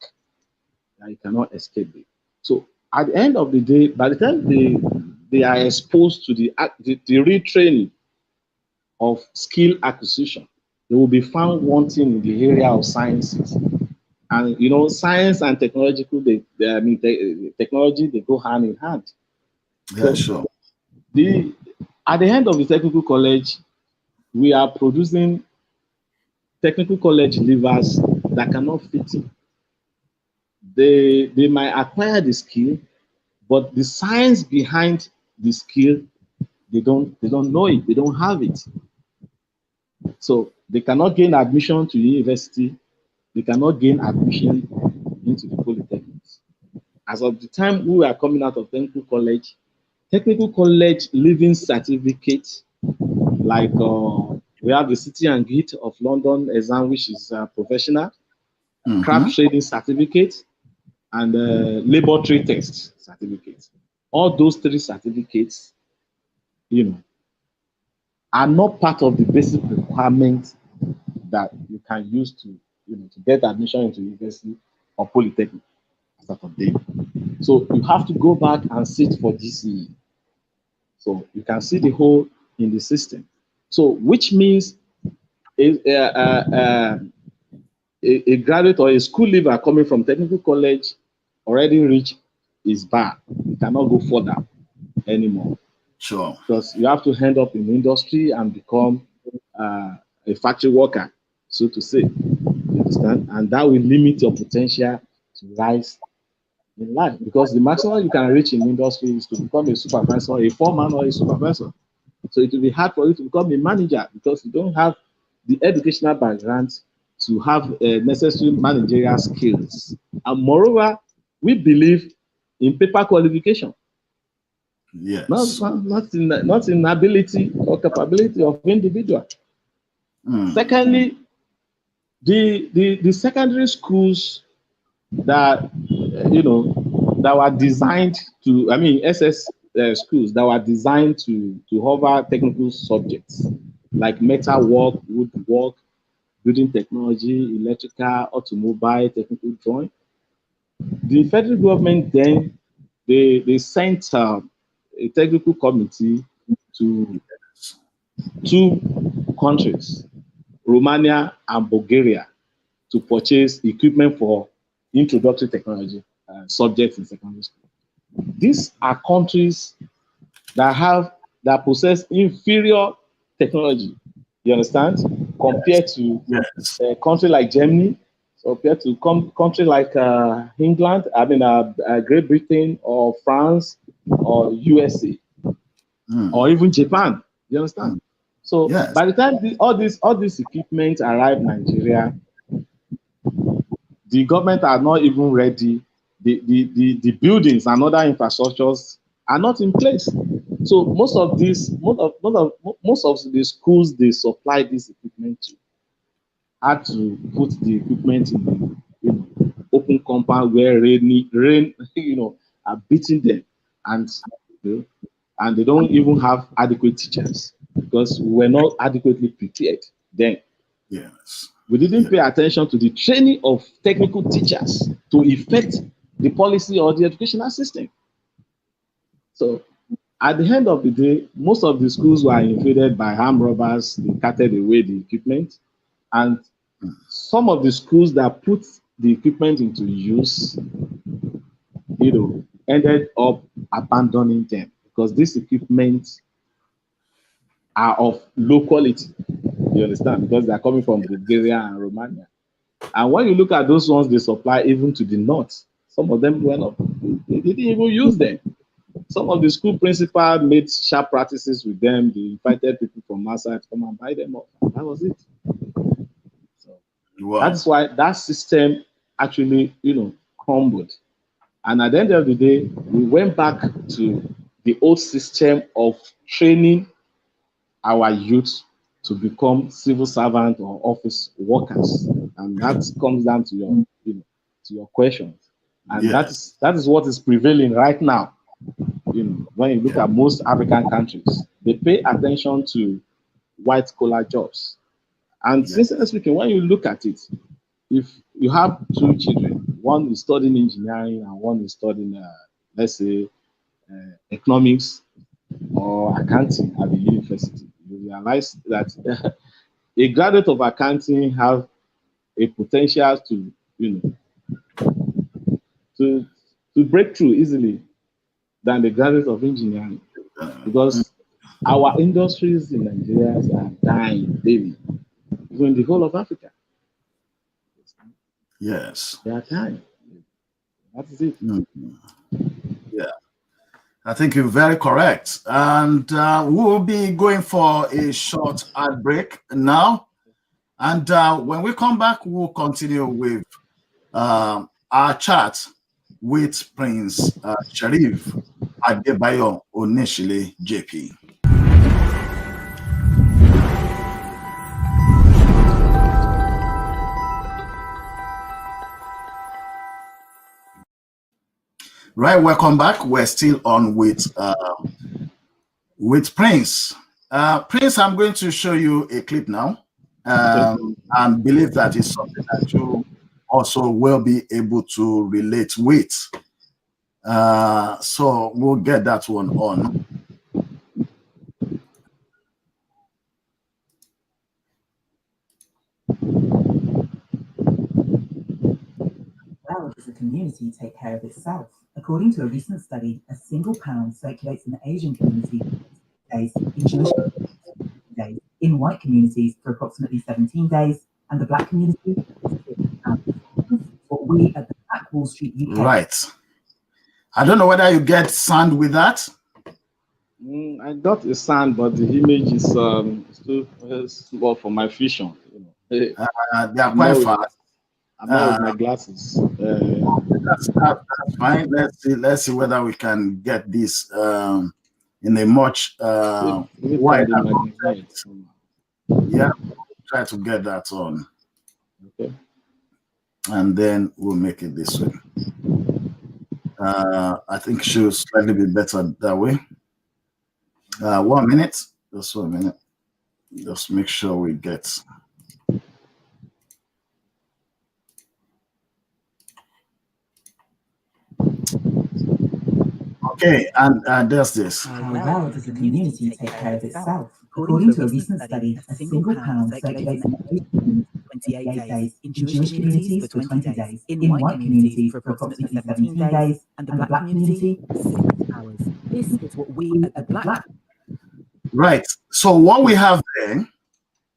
And you cannot escape it. So at the end of the day, by the time they are exposed to the retraining of skill acquisition, they will be found wanting in the area of sciences. And science and technological, technology, they go hand in hand. Yeah, so sure. At the end of the technical college, we are producing technical college leavers that cannot fit in. They might acquire the skill, but the science behind the skill, they don't know it, they don't have it. So they cannot gain admission to university, they cannot gain admission into the polytechnics. As of the time we are coming out of technical college leaving certificate, like we have the City and Guild of London exam, which is professional, craft trading certificate, and laboratory test certificate. All those 3 certificates, are not part of the basic requirements that you can use to get admission into university or polytechnic as of today. So you have to go back and sit for GCE. So you can see the hole in the system. So which means a graduate or a school leaver coming from technical college already reached his bar. You cannot go further anymore. Sure. Because you have to end up in industry and become a factory worker, so to say. You understand? And that will limit your potential to rise in life, because the maximum you can reach in industry is to become a supervisor, a foreman, or a supervisor. So it will be hard for you to become a manager because you don't have the educational background to have necessary managerial skills. And moreover, we believe in paper qualification. Yes. Not in ability or capability of individual. Secondly, the secondary schools that that were designed to, I mean, SS schools that were designed to cover technical subjects like metal work, woodwork, building technology, electrical, automobile, technical drawing. The federal government then they sent a technical committee to 2 countries, Romania and Bulgaria, to purchase equipment for introductory technology subjects in secondary school. These are countries that possess inferior technology. You understand? Compared to a country like Germany, compared to country like England, I mean Great Britain or France or USA or even Japan. You understand? So by the time all these equipment arrive in Nigeria, the government are not even ready. The buildings and other infrastructures are not in place. So most of the schools they supply this equipment to had to put the equipment in the open compound where rain are beating them, and they don't even have adequate teachers because we were not adequately prepared then. Yes. We didn't pay attention to the training of technical teachers to effect the policy or the educational system. So at the end of the day, most of the schools were invaded by armed robbers. They carted away the equipment. And some of the schools that put the equipment into use, ended up abandoning them because these equipment are of low quality. You understand? Because they are coming from Bulgaria and Romania. And when you look at those ones they supply even to the north, some of them they didn't even use them. Some of the school principals made sharp practices with them. They invited people from outside to come and buy them up. That was it. So that's why that system actually, crumbled. And at the end of the day, we went back to the old system of training our youth to become civil servant or office workers, and that comes down to your, to your questions, and that is what is prevailing right now. When you look at most African countries, they pay attention to white collar jobs, and sincerely speaking, when you look at it, if you have 2 children, one is studying engineering and one is studying, let's say, economics or accounting at the university, you realize that a graduate of accounting have a potential to, to break through easily than the graduate of engineering, because our industries in Nigeria are dying daily, even the whole of Africa. Yes, they are dying. That is it. Yeah, I think you're very correct. And we'll be going for a short ad break now. And when we come back, we'll continue with our chat with Prince Sheriff Adebayo-Onisile JP. Right, welcome back. We're still on with Prince. Prince, I'm going to show you a clip now, and believe that is something that you also will be able to relate with. So we'll get that one on. How does the community take care of itself? According to a recent study, a single pound circulates in the Asian community days, in Jewish days, in white communities for approximately 17 days, and the black community, £6. What we at the Black Wall Street UK. Right. I don't know whether you get sound with that. I got a sound, but the image is too small for my vision. They are I'm quite not with, fast. I'm not with my glasses. That's fine. Let's see whether we can get this in a much wider context. Yeah, try to get that on. Okay. And then we'll make it this way. I think it should slightly be better that way. 1 minute, just 1 minute. Just make sure we get. Okay, and there's this. How well does the community take care of itself? According to a recent study, a single pound circulates in the Asian community for 28 days, in Jewish communities for 20 days, in white community for approximately 17 days, and the black community 6 hours. This is what we at the black. Right. So what we have there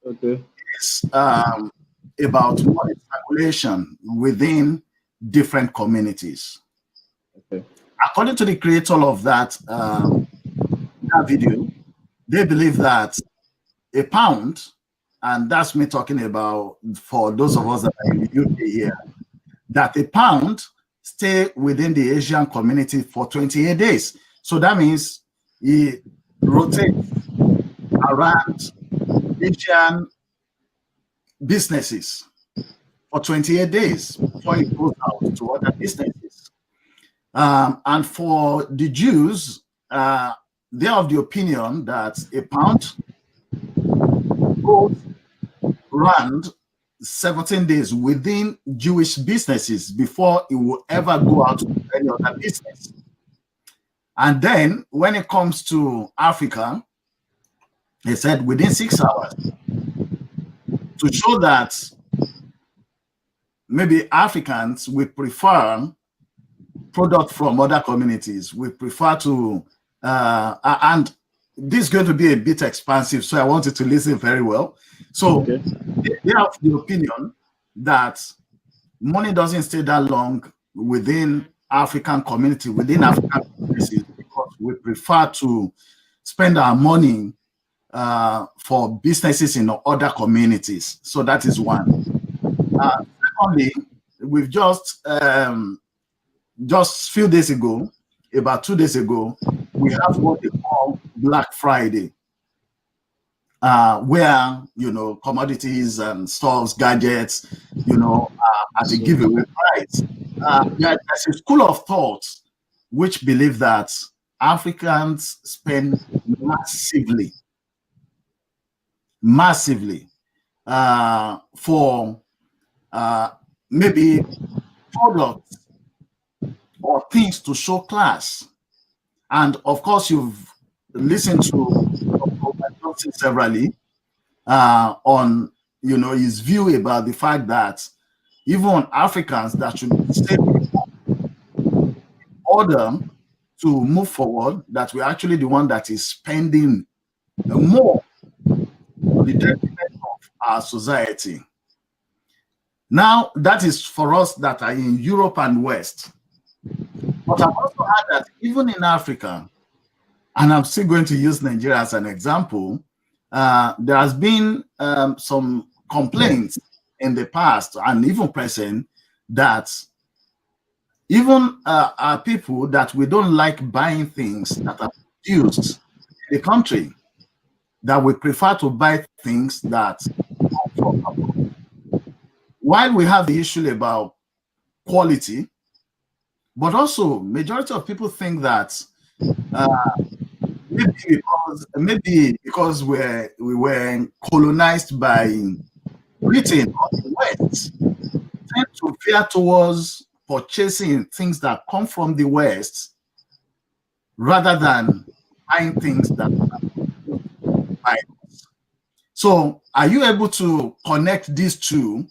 is about money circulation within different communities. Okay. According to the creator of that video, they believe that a pound, and that's me talking about for those of us that are in the UK here, that a pound stay within the Asian community for 28 days. So that means it rotates around Asian businesses for 28 days before it goes out to other businesses. And for the Jews, they're of the opinion that a pound goes around 17 days within Jewish businesses before it will ever go out to any other business. And then when it comes to Africa, they said within 6 hours, to show that maybe Africans will prefer product from other communities. We prefer to, and this is going to be a bit expansive, so I want you to listen very well. So they have the opinion that money doesn't stay that long within African community, within African businesses, because we prefer to spend our money for businesses in other communities. So that is one. Secondly, we've just few days ago, about 2 days ago, we have what they call Black Friday, where, you know, commodities and stores, gadgets, you know, at a giveaway price. There's a school of thought which believe that Africans spend massively for maybe products or things to show class. And of course, you've listened to Johnson severally on, you know, his view about the fact that even Africans that should stay in order to move forward, that we're actually the one that is spending more to the detriment of our society. Now, that is for us that are in Europe and West. But I've also heard that even in Africa, and I'm still going to use Nigeria as an example, there has been some complaints in the past and even present that even our people that we don't like buying things that are produced in the country, that we prefer to buy things that come from abroad. While we have the issue about quality, but also majority of people think that maybe because we were colonized by Britain or the West, tend to veer towards purchasing things that come from the West rather than buying things that are by us. So are you able to connect these two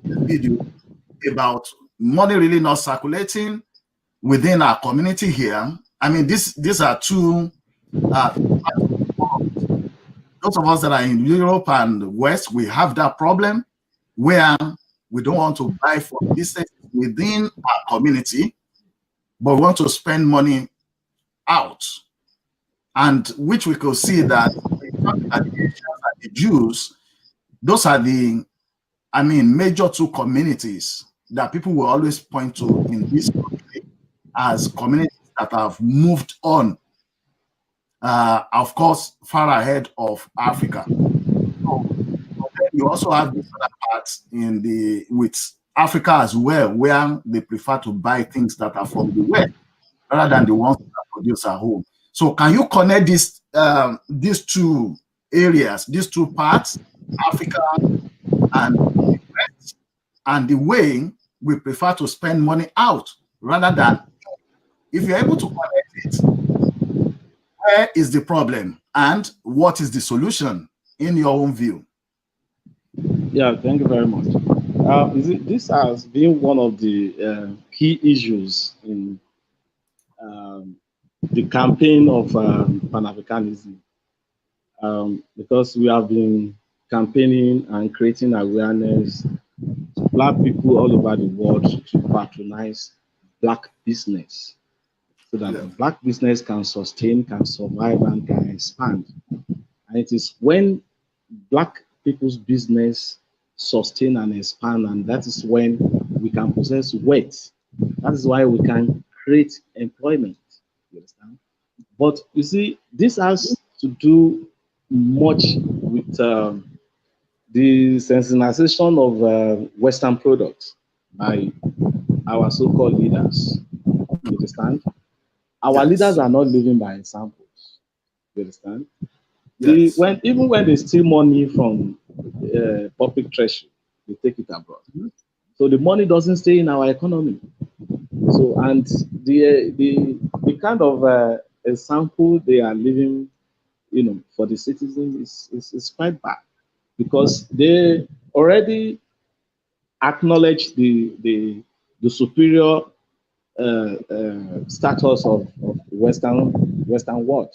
video about money really not circulating within our community here? I mean, these are two those of us that are in Europe and West, we have that problem where we don't want to buy from businesses within our community but we want to spend money out. And which we could see that the Asians and the Jews, those are the, I mean, major two communities that people will always point to in this country as communities that have moved on, of course, far ahead of Africa. So, you also have these other parts in the with Africa as well, where they prefer to buy things that are from the West rather than the ones that are produced at home. So, can you connect these two areas, these two parts, Africa and the West, and the way we prefer to spend money out rather than, if you're able to connect it, where is the problem and what is the solution in your own view? Yeah, thank you very much. This has been one of the key issues in the campaign of Pan-Africanism, because we have been campaigning and creating awareness to Black people all over the world to patronize Black business, so that the Black business can sustain, can survive, and can expand. And it is when Black people's business sustain and expand, and that is when we can possess wealth. That is why we can create employment. You understand? But you see, this has to do much with the sensitization of Western products by our so-called leaders. You understand? Our leaders are not living by examples. You understand? Yes. Even when they steal money from public treasury, they take it abroad. So the money doesn't stay in our economy. So, and the kind of example they are living, for the citizens is quite bad, because they already acknowledge the superior status of Western world.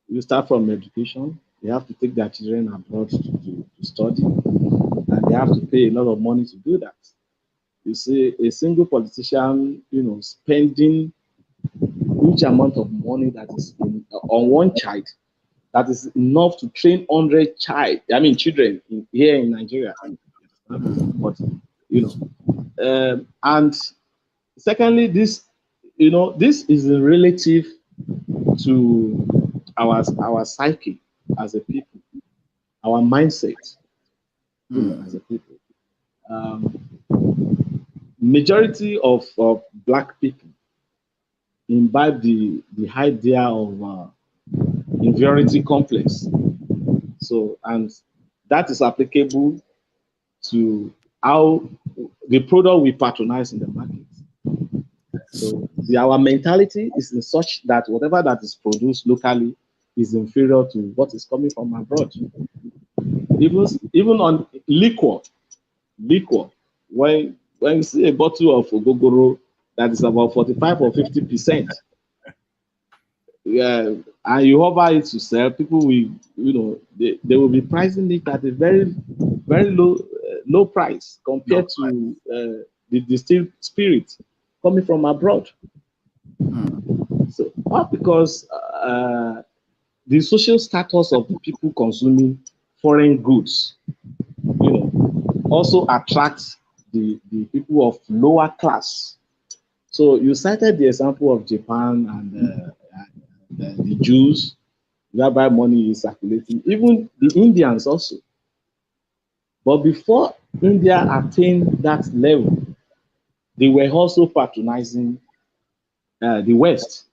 You start from education. They have to take their children abroad to study, and they have to pay a lot of money to do that. You see, a single politician, spending huge amount of money that is on one child, that is enough to train 100 children here in Nigeria. But and secondly, this is relative to our psyche as a people, our mindset, as a people. Majority of Black people imbibe the idea of inferiority complex. So, and that is applicable to how the product we patronize in the market. So our mentality is in such that whatever that is produced locally is inferior to what is coming from abroad. Even on liquor, when you see a bottle of ogogoro that is about 45 or 50%, and you offer it to sell, people will, they will be pricing it at a very, very low price compared to the distilled spirit coming from abroad. So, not because the social status of the people consuming foreign goods, also attracts the people of lower class. So you cited the example of Japan and the Jews, whereby money is circulating, even the Indians also. But before India attained that level, they were also patronizing the West,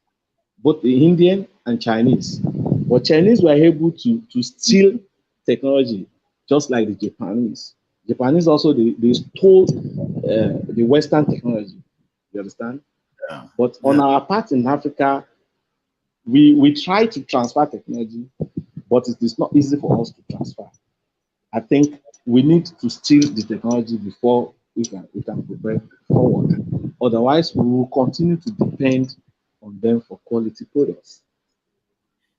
both the Indian and Chinese. But Chinese were able to steal technology, just like the Japanese. Japanese also, they stole the Western technology. You understand? Yeah. But on our part in Africa, we try to transfer technology, but it is not easy for us to transfer. I think we need to steal the technology before we can progress forward. Otherwise, we will continue to depend on them for quality products.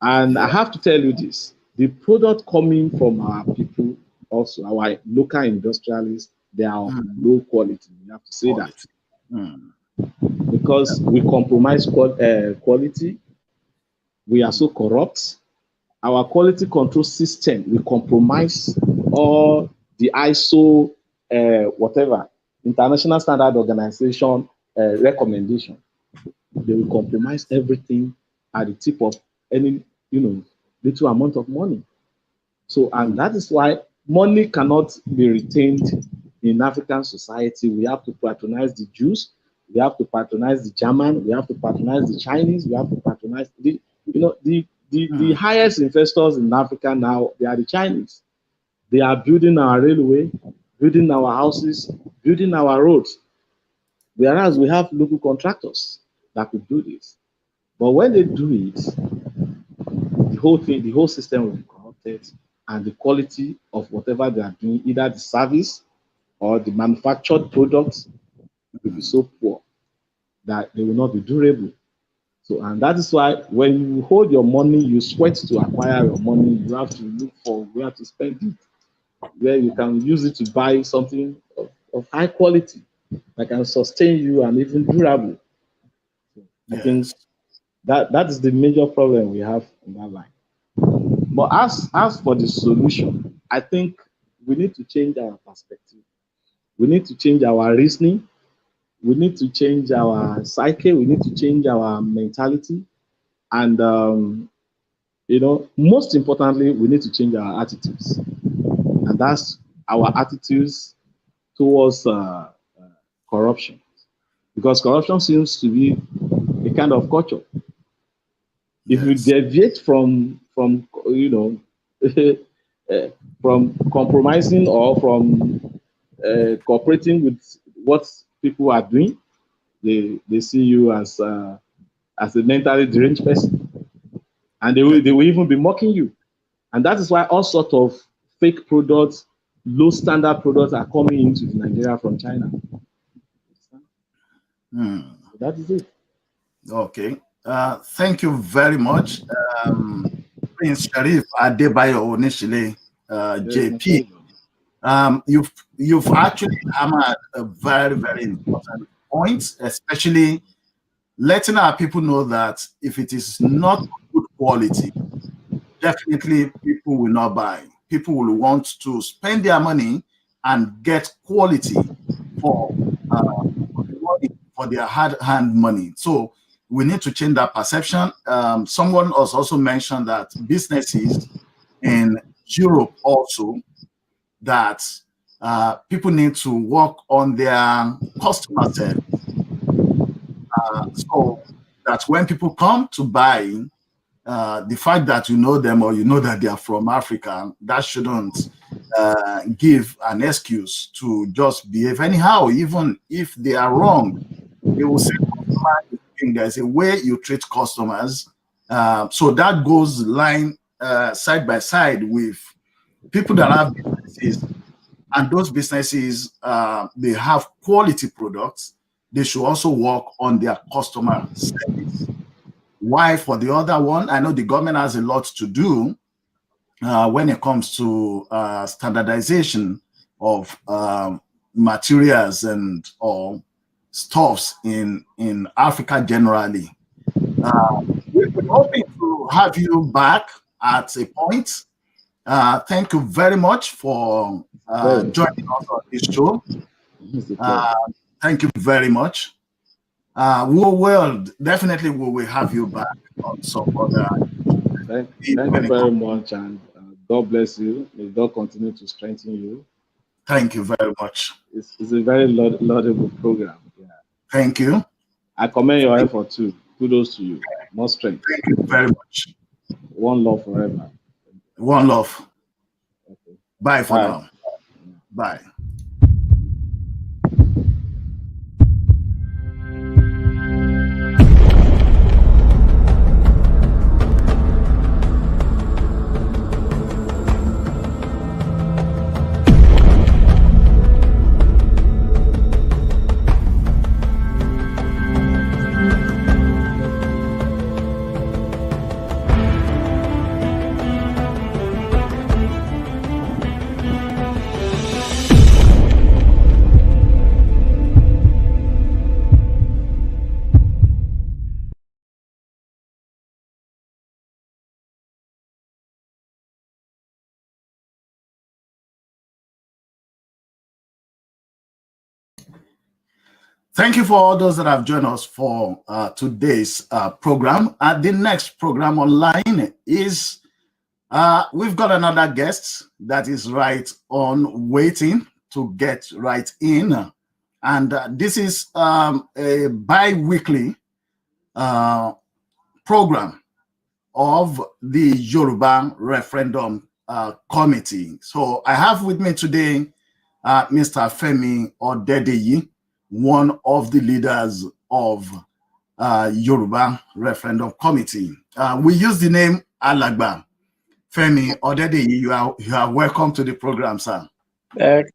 And I have to tell you this, the product coming from our people, also our local industrialists, they are of low quality. We have to say that. because we compromise quality. We are so corrupt. Our quality control system, we compromise all the ISO, whatever, International Standard Organization recommendation. They will compromise everything at the tip of any, little amount of money. So, and that is why money cannot be retained in African society. We have to patronize the Jews. We have to patronize the German. We have to patronize the Chinese. We have to patronize the highest investors in Africa now. They are the Chinese. They are building our railway, building our houses, building our roads. Whereas we have local contractors that could do this. But when they do it, the whole system will be corrupted, and the quality of whatever they are doing, either the service or the manufactured products, will be so poor that they will not be durable. So, and that is why when you hold your money, you sweat to acquire your money. You have to look for where to spend it, where you can use it to buy something of high quality that can sustain you and even durable. So I think that is the major problem we have in that line. But as for the solution, I think we need to change our perspective. We need to change our reasoning. We need to change our psyche. We need to change our mentality. And, most importantly, we need to change our attitudes. And that's our attitudes towards corruption. Because corruption seems to be a kind of culture. If you deviate from from compromising or from cooperating with what people are doing, they see you as a mentally deranged person, and they will even be mocking you. And that is why all sorts of fake products, low standard products are coming into Nigeria from China. So that is it. Okay. Thank you very much, Prince Sheriff Adebayo-Onisile JP. You've actually hammered a very, very important point, especially letting our people know that if it is not good quality, definitely people will not buy. People will want to spend their money and get quality for their hard-earned money. So we need to change that perception. Someone has also mentioned that businesses in Europe also, that people need to work on their customer service, so that when people come to buy, the fact that you know them or you know that they are from Africa, that shouldn't give an excuse to just behave anyhow. Even if they are wrong, they will say there's a way you treat customers. So that goes side by side with people that have businesses, and those businesses, they have quality products. They should also work on their customer service. Why for the other one? I know the government has a lot to do when it comes to standardization of materials and or stuffs in Africa generally. We're hoping to have you back at a point. Thank you very much for joining us on this show. Thank you very much. We will definitely have you back on some other. Thank you very much, and God bless you. May God continue to strengthen you. Thank you very much. It's a very laudable program. Yeah. Thank you. I commend your effort too. Kudos to you. More strength. Thank you very much. One love forever. One love. Okay. Bye for now. Bye. Thank you for all those that have joined us for today's program. The next program online is, we've got another guest that is right on waiting to get right in. And this is a bi-weekly program of the Yoruba Referendum Committee. So I have with me today Mr. Femi Odedeyi, one of the leaders of Yoruba Referendum Committee. We use the name Alagba. Femi Odedeyi, you are welcome to the program, sir. And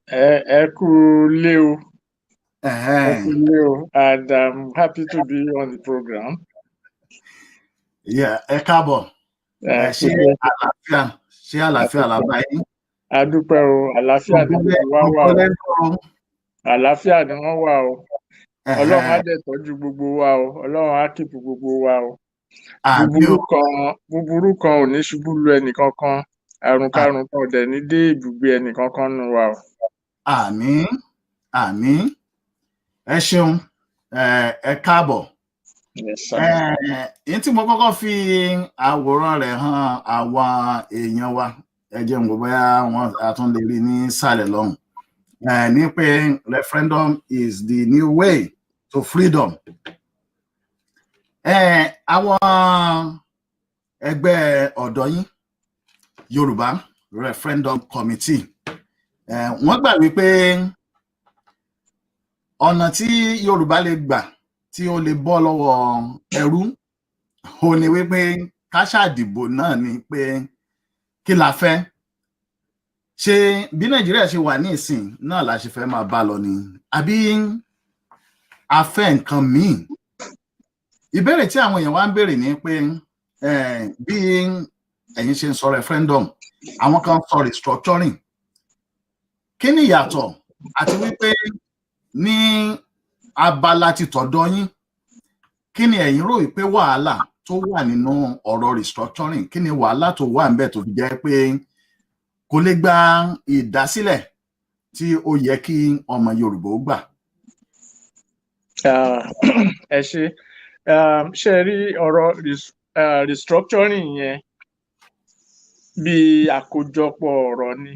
I'm happy to be on the program. Yeah, Ekabo. Ṣé àlàáfíà làbá yín? A dúpẹ́ o, àlàáfíà ni gbogbo wa wà o. Àlàáfíà ni wọ́n wà o. Ọlọ́run á dẹ̀ tọ́jú gbogbo wa o. Ọlọ́run á kíìpù gbogbo wa o. Búburú kan ò ní ṣubú lu ẹnìkankan. Àrùn karùn kan ò dẹ̀ ní dé ibùgbé ẹnìkankan nù wa o. Àmín, àmín. Ẹ ṣeun, ẹ káàbọ̀. Èyí tí mo kọ́kọ́ fi àwòrán rẹ̀ hàn àwọn èèyàn wa, ẹ jẹ́ n wò bóyá wọ́n àtún lè rí ní sàlẹ̀ lọ́hùn. Ní pé referendum is the new way to freedom. Àwọn ẹgbẹ́ ọ̀dọ́ yín, Yorùbá Referendum Committee, wọ́n gbà wípé ọ̀nà tí Yorùbá lè gbà tí ó lè bọ́ lọ́wọ́ ẹrú ó ní wípé ká ṣàdìbò náà ni pé kí la fẹ́. Ṣé bí Nàìjíríà ṣe wà ní ìsìn náà la ṣe fẹ́ máa bá lọ ni àbí a fẹ́ nǹkan míì? Ìbéèrè tí àwọn èèyàn wá ń béèrè ni pé bí ẹ̀yin ṣe ń sọ referendum, àwọn kan sọ restructuring. Kí ni ìyàtọ̀ àti wípé ní abala ti tọ̀dọ̀ yín, kí ni ẹ̀yin rò wípé wàhálà tó wà nínú ọ̀rọ̀ restructuring, kí ni wàhálà tó wà ńbẹ̀ tó fi jẹ́ pé kò lè gba ìdásílẹ̀ tí ó yẹ kí ọmọ Yorùbá ó gbà? Ẹ ṣe rí ọ̀rọ̀ restructuring yẹn bí àkójọpọ̀ ọ̀rọ̀ ni,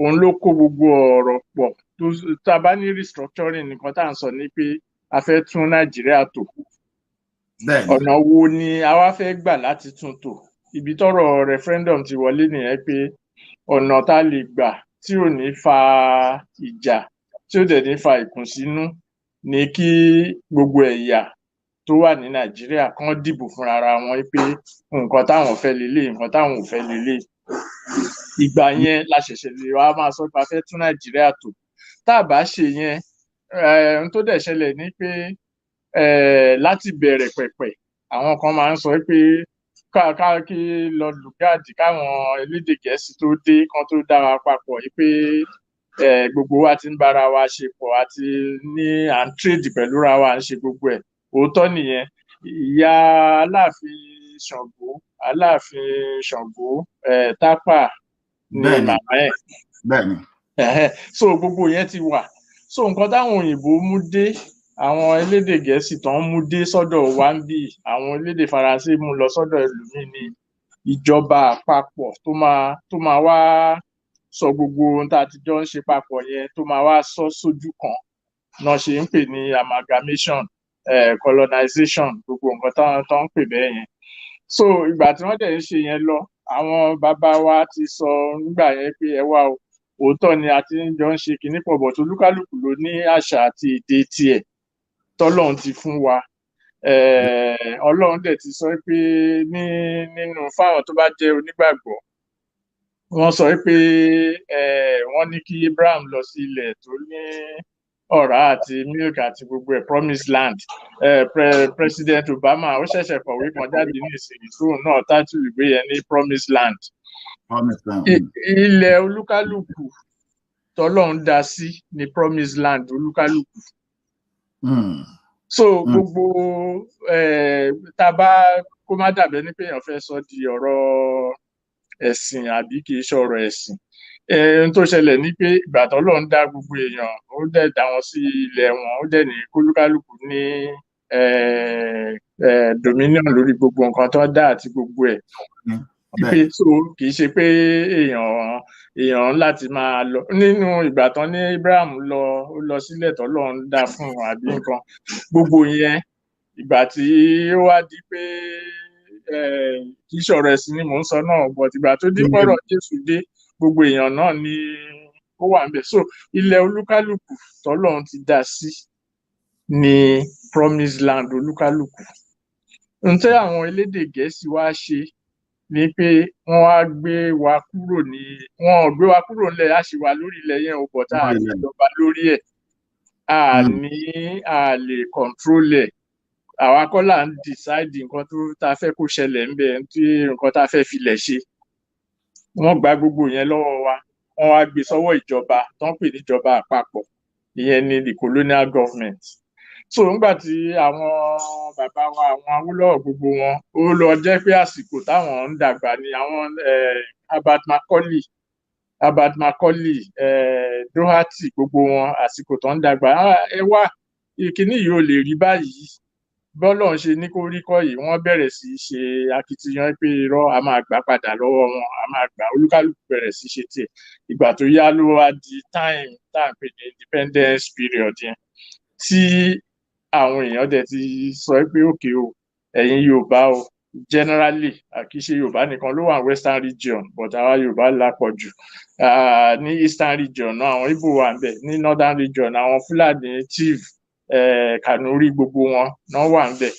òun ló kó gbogbo ọ̀rọ̀ pọ̀. Tá a bá ní restructuring, nǹkan tá à ń sọ ni pé a fẹ́ tún Nàìjíríà tò. Ọ̀nà wo ni a wá fẹ́ gbà láti tún tò? Ibi tọ́rọ̀ referendum ti wọlé nìyẹn, pé ọ̀nà tá a lè gbà tí ò ní fa ìjà, tí ò dẹ̀ ní fa ìkùnsínú, ni kí gbogbo ẹ̀yà tó wà ní Nàìjíríà kán dìbò fúnra ra wọn pé nǹkan táwọn fẹ́ lélẹ̀, nǹkan táwọn ò fẹ́ lélẹ̀. Ìgbà yẹn la ṣẹ̀ṣẹ̀ lè wá máa sọ pé a fẹ́ tún Nàìjíríà tò. Tá a bá ṣe yẹn, ohun tó dẹ̀ ṣẹlẹ̀ ni pé láti bẹ̀rẹ̀ pẹ̀pẹ̀, àwọn kan máa ń sọ pé kí lọ lùgádì káwọn elédè Gẹ̀ẹ́sì tó dé, kán tó dá wa papọ̀, pé gbogbo wa ti ń bára wa ṣe pọ̀, àti ní à ń trade pẹ̀lú ra wa, à ń ṣe gbogbo ẹ̀. Òótọ́ nìyẹn. Ìyá Aláàfin Ṣàngó, Tápà ni màmá ẹ̀. So gbogbo yẹn ti wà. So nǹkan táwọn òyìnbó mú dé, àwọn elédè Gẹ̀ẹ́sì tán mú dé sọ́dọ̀ wa ń bì, àwọn elédè Faransé mú lọ sọ́dọ̀ ẹlòmíì, ní ìjọba àpapọ̀ tó máa wá sọ gbogbo ohun tá a ti jọ ń ṣe papọ̀ yẹn, tó máa wá sọ sójú kan, náà ṣe ń pè ní amalgamation, colonization, gbogbo nǹkan tó ń pè bẹ́ẹ̀ yẹn. So ìgbà tí wọ́n dẹ̀ ń ṣe yẹn lọ, àwọn bàbá wa ti sọ nígbà yẹn pé ẹ wá o, òótọ́ ni a ti ń jọ ń ṣe kinní pọ̀, bọ̀ tó olúkálùkù ló ní àṣà àti èdè tiẹ̀ tọ́lọ́run ti fún wa. Ọlọ́run dẹ̀ ti sọ pé nínú fáwọn tó bá jẹ́ onígbàgbọ́, wọ́n sọ pé wọ́n ní kí Abraham lọ sí ilẹ̀ tó ní ọ̀rá àti milk àti gbogbo ẹ̀, promised land. President Obama ó ṣẹ̀ṣẹ̀ kọ̀wé kan jáde ní ìsìn tóun náà táìtù ìwé yẹn ní promised land. Ilẹ̀ olúkálùkù tọ́lọ́run dá sí ní promised land olúkálùkù. So gbogbo tá a bá, kó má dàbẹ́ ní pé èèyàn fẹ́ sọ di ọ̀rọ̀ ẹ̀sìn àbí kì í ṣe ọ̀rọ̀ ẹ̀sìn. ohun tó ṣẹlẹ̀ ní pé ìgbà t'Ọlọ́run dá gbogbo èèyàn ó dẹ̀ dá wọn sí ilẹ̀ wọn ó dẹ̀ ní kólúkálùkù ní dominion lórí gbogbo nǹkan tó dá àti gbogbo ẹ̀ pé so kì í ṣe pé èèyàn láti máa lọ nínú ìgbà tán ní Abraham lọ sílẹ̀ t'Ọlọ́run dá fún wọn àbí nǹkan gbogbo yẹn ìgbà tí ó wá di pé kì í ṣọ̀rọ̀ ẹ̀sìn ni mò ń sọ náà but ìgbà tó dé pọ̀rọ̀ Jésù dé gbogbo èèyàn náà ni ó wà níbẹ̀ so ilẹ̀ olúkálùkù t'Ọlọ́run ti dá sí ní promised land olúkálùkù ohun tí àwọn elédè Gẹ̀ẹ́sì wá ṣe ni pé wọ́n wá gbé wa kúrò nílẹ̀ a ṣì wà lórí ilẹ̀ yẹn ò bọ̀ tá a lè jọba lórí ẹ̀ a lè control ẹ̀ àwa kọ́ là ń decide nǹkan tá a fẹ́ kó ṣẹlẹ̀ ńbẹ̀ tí nǹkan tá a fẹ́ filẹ̀ ṣe wọ́n gba gbogbo yẹn lọ́wọ́ wa wọ́n wá gbé sọ́wọ́ ìjọba tó ń pè níjọba àpapọ̀ ìyẹn ni the colonial government so nígbà tí àwọn bàbá wa àwọn Awólọ́wọ̀ gbogbo wọn ó lọ jẹ́ pé àsìkò táwọn ń dàgbà ni àwọn Herbert Macaulay Doherty gbogbo wọn àsìkò tó ń dàgbà ẹ wá ìkíní yìí ò lè rí báyìí bọ́lọ́run ṣe ní kó rí kọ́ yìí wọ́n bẹ̀rẹ̀ sí í ṣe akitiyan pé irọ́ a máa gbà padà lọ́wọ́ wọn a máa gbà olúkálùkù bẹ̀rẹ̀ sí í ṣe tiẹ̀ ìgbà tó yá ló wá di time tá à ń pè ní independence period yẹn tí àwọn èèyàn dẹ̀ ti sọ pé òkè o ẹ̀yin Yorùbá o generally kì í ṣe Yorùbá nìkan ló wà ní western region but àwa Yorùbá lápọ̀ jù ní eastern region náà àwọn Ìgbò wà níbẹ̀ ní northern region àwọn Fúlàní Chibs Kànúrí gbogbo wọn náà wà ń bẹ̀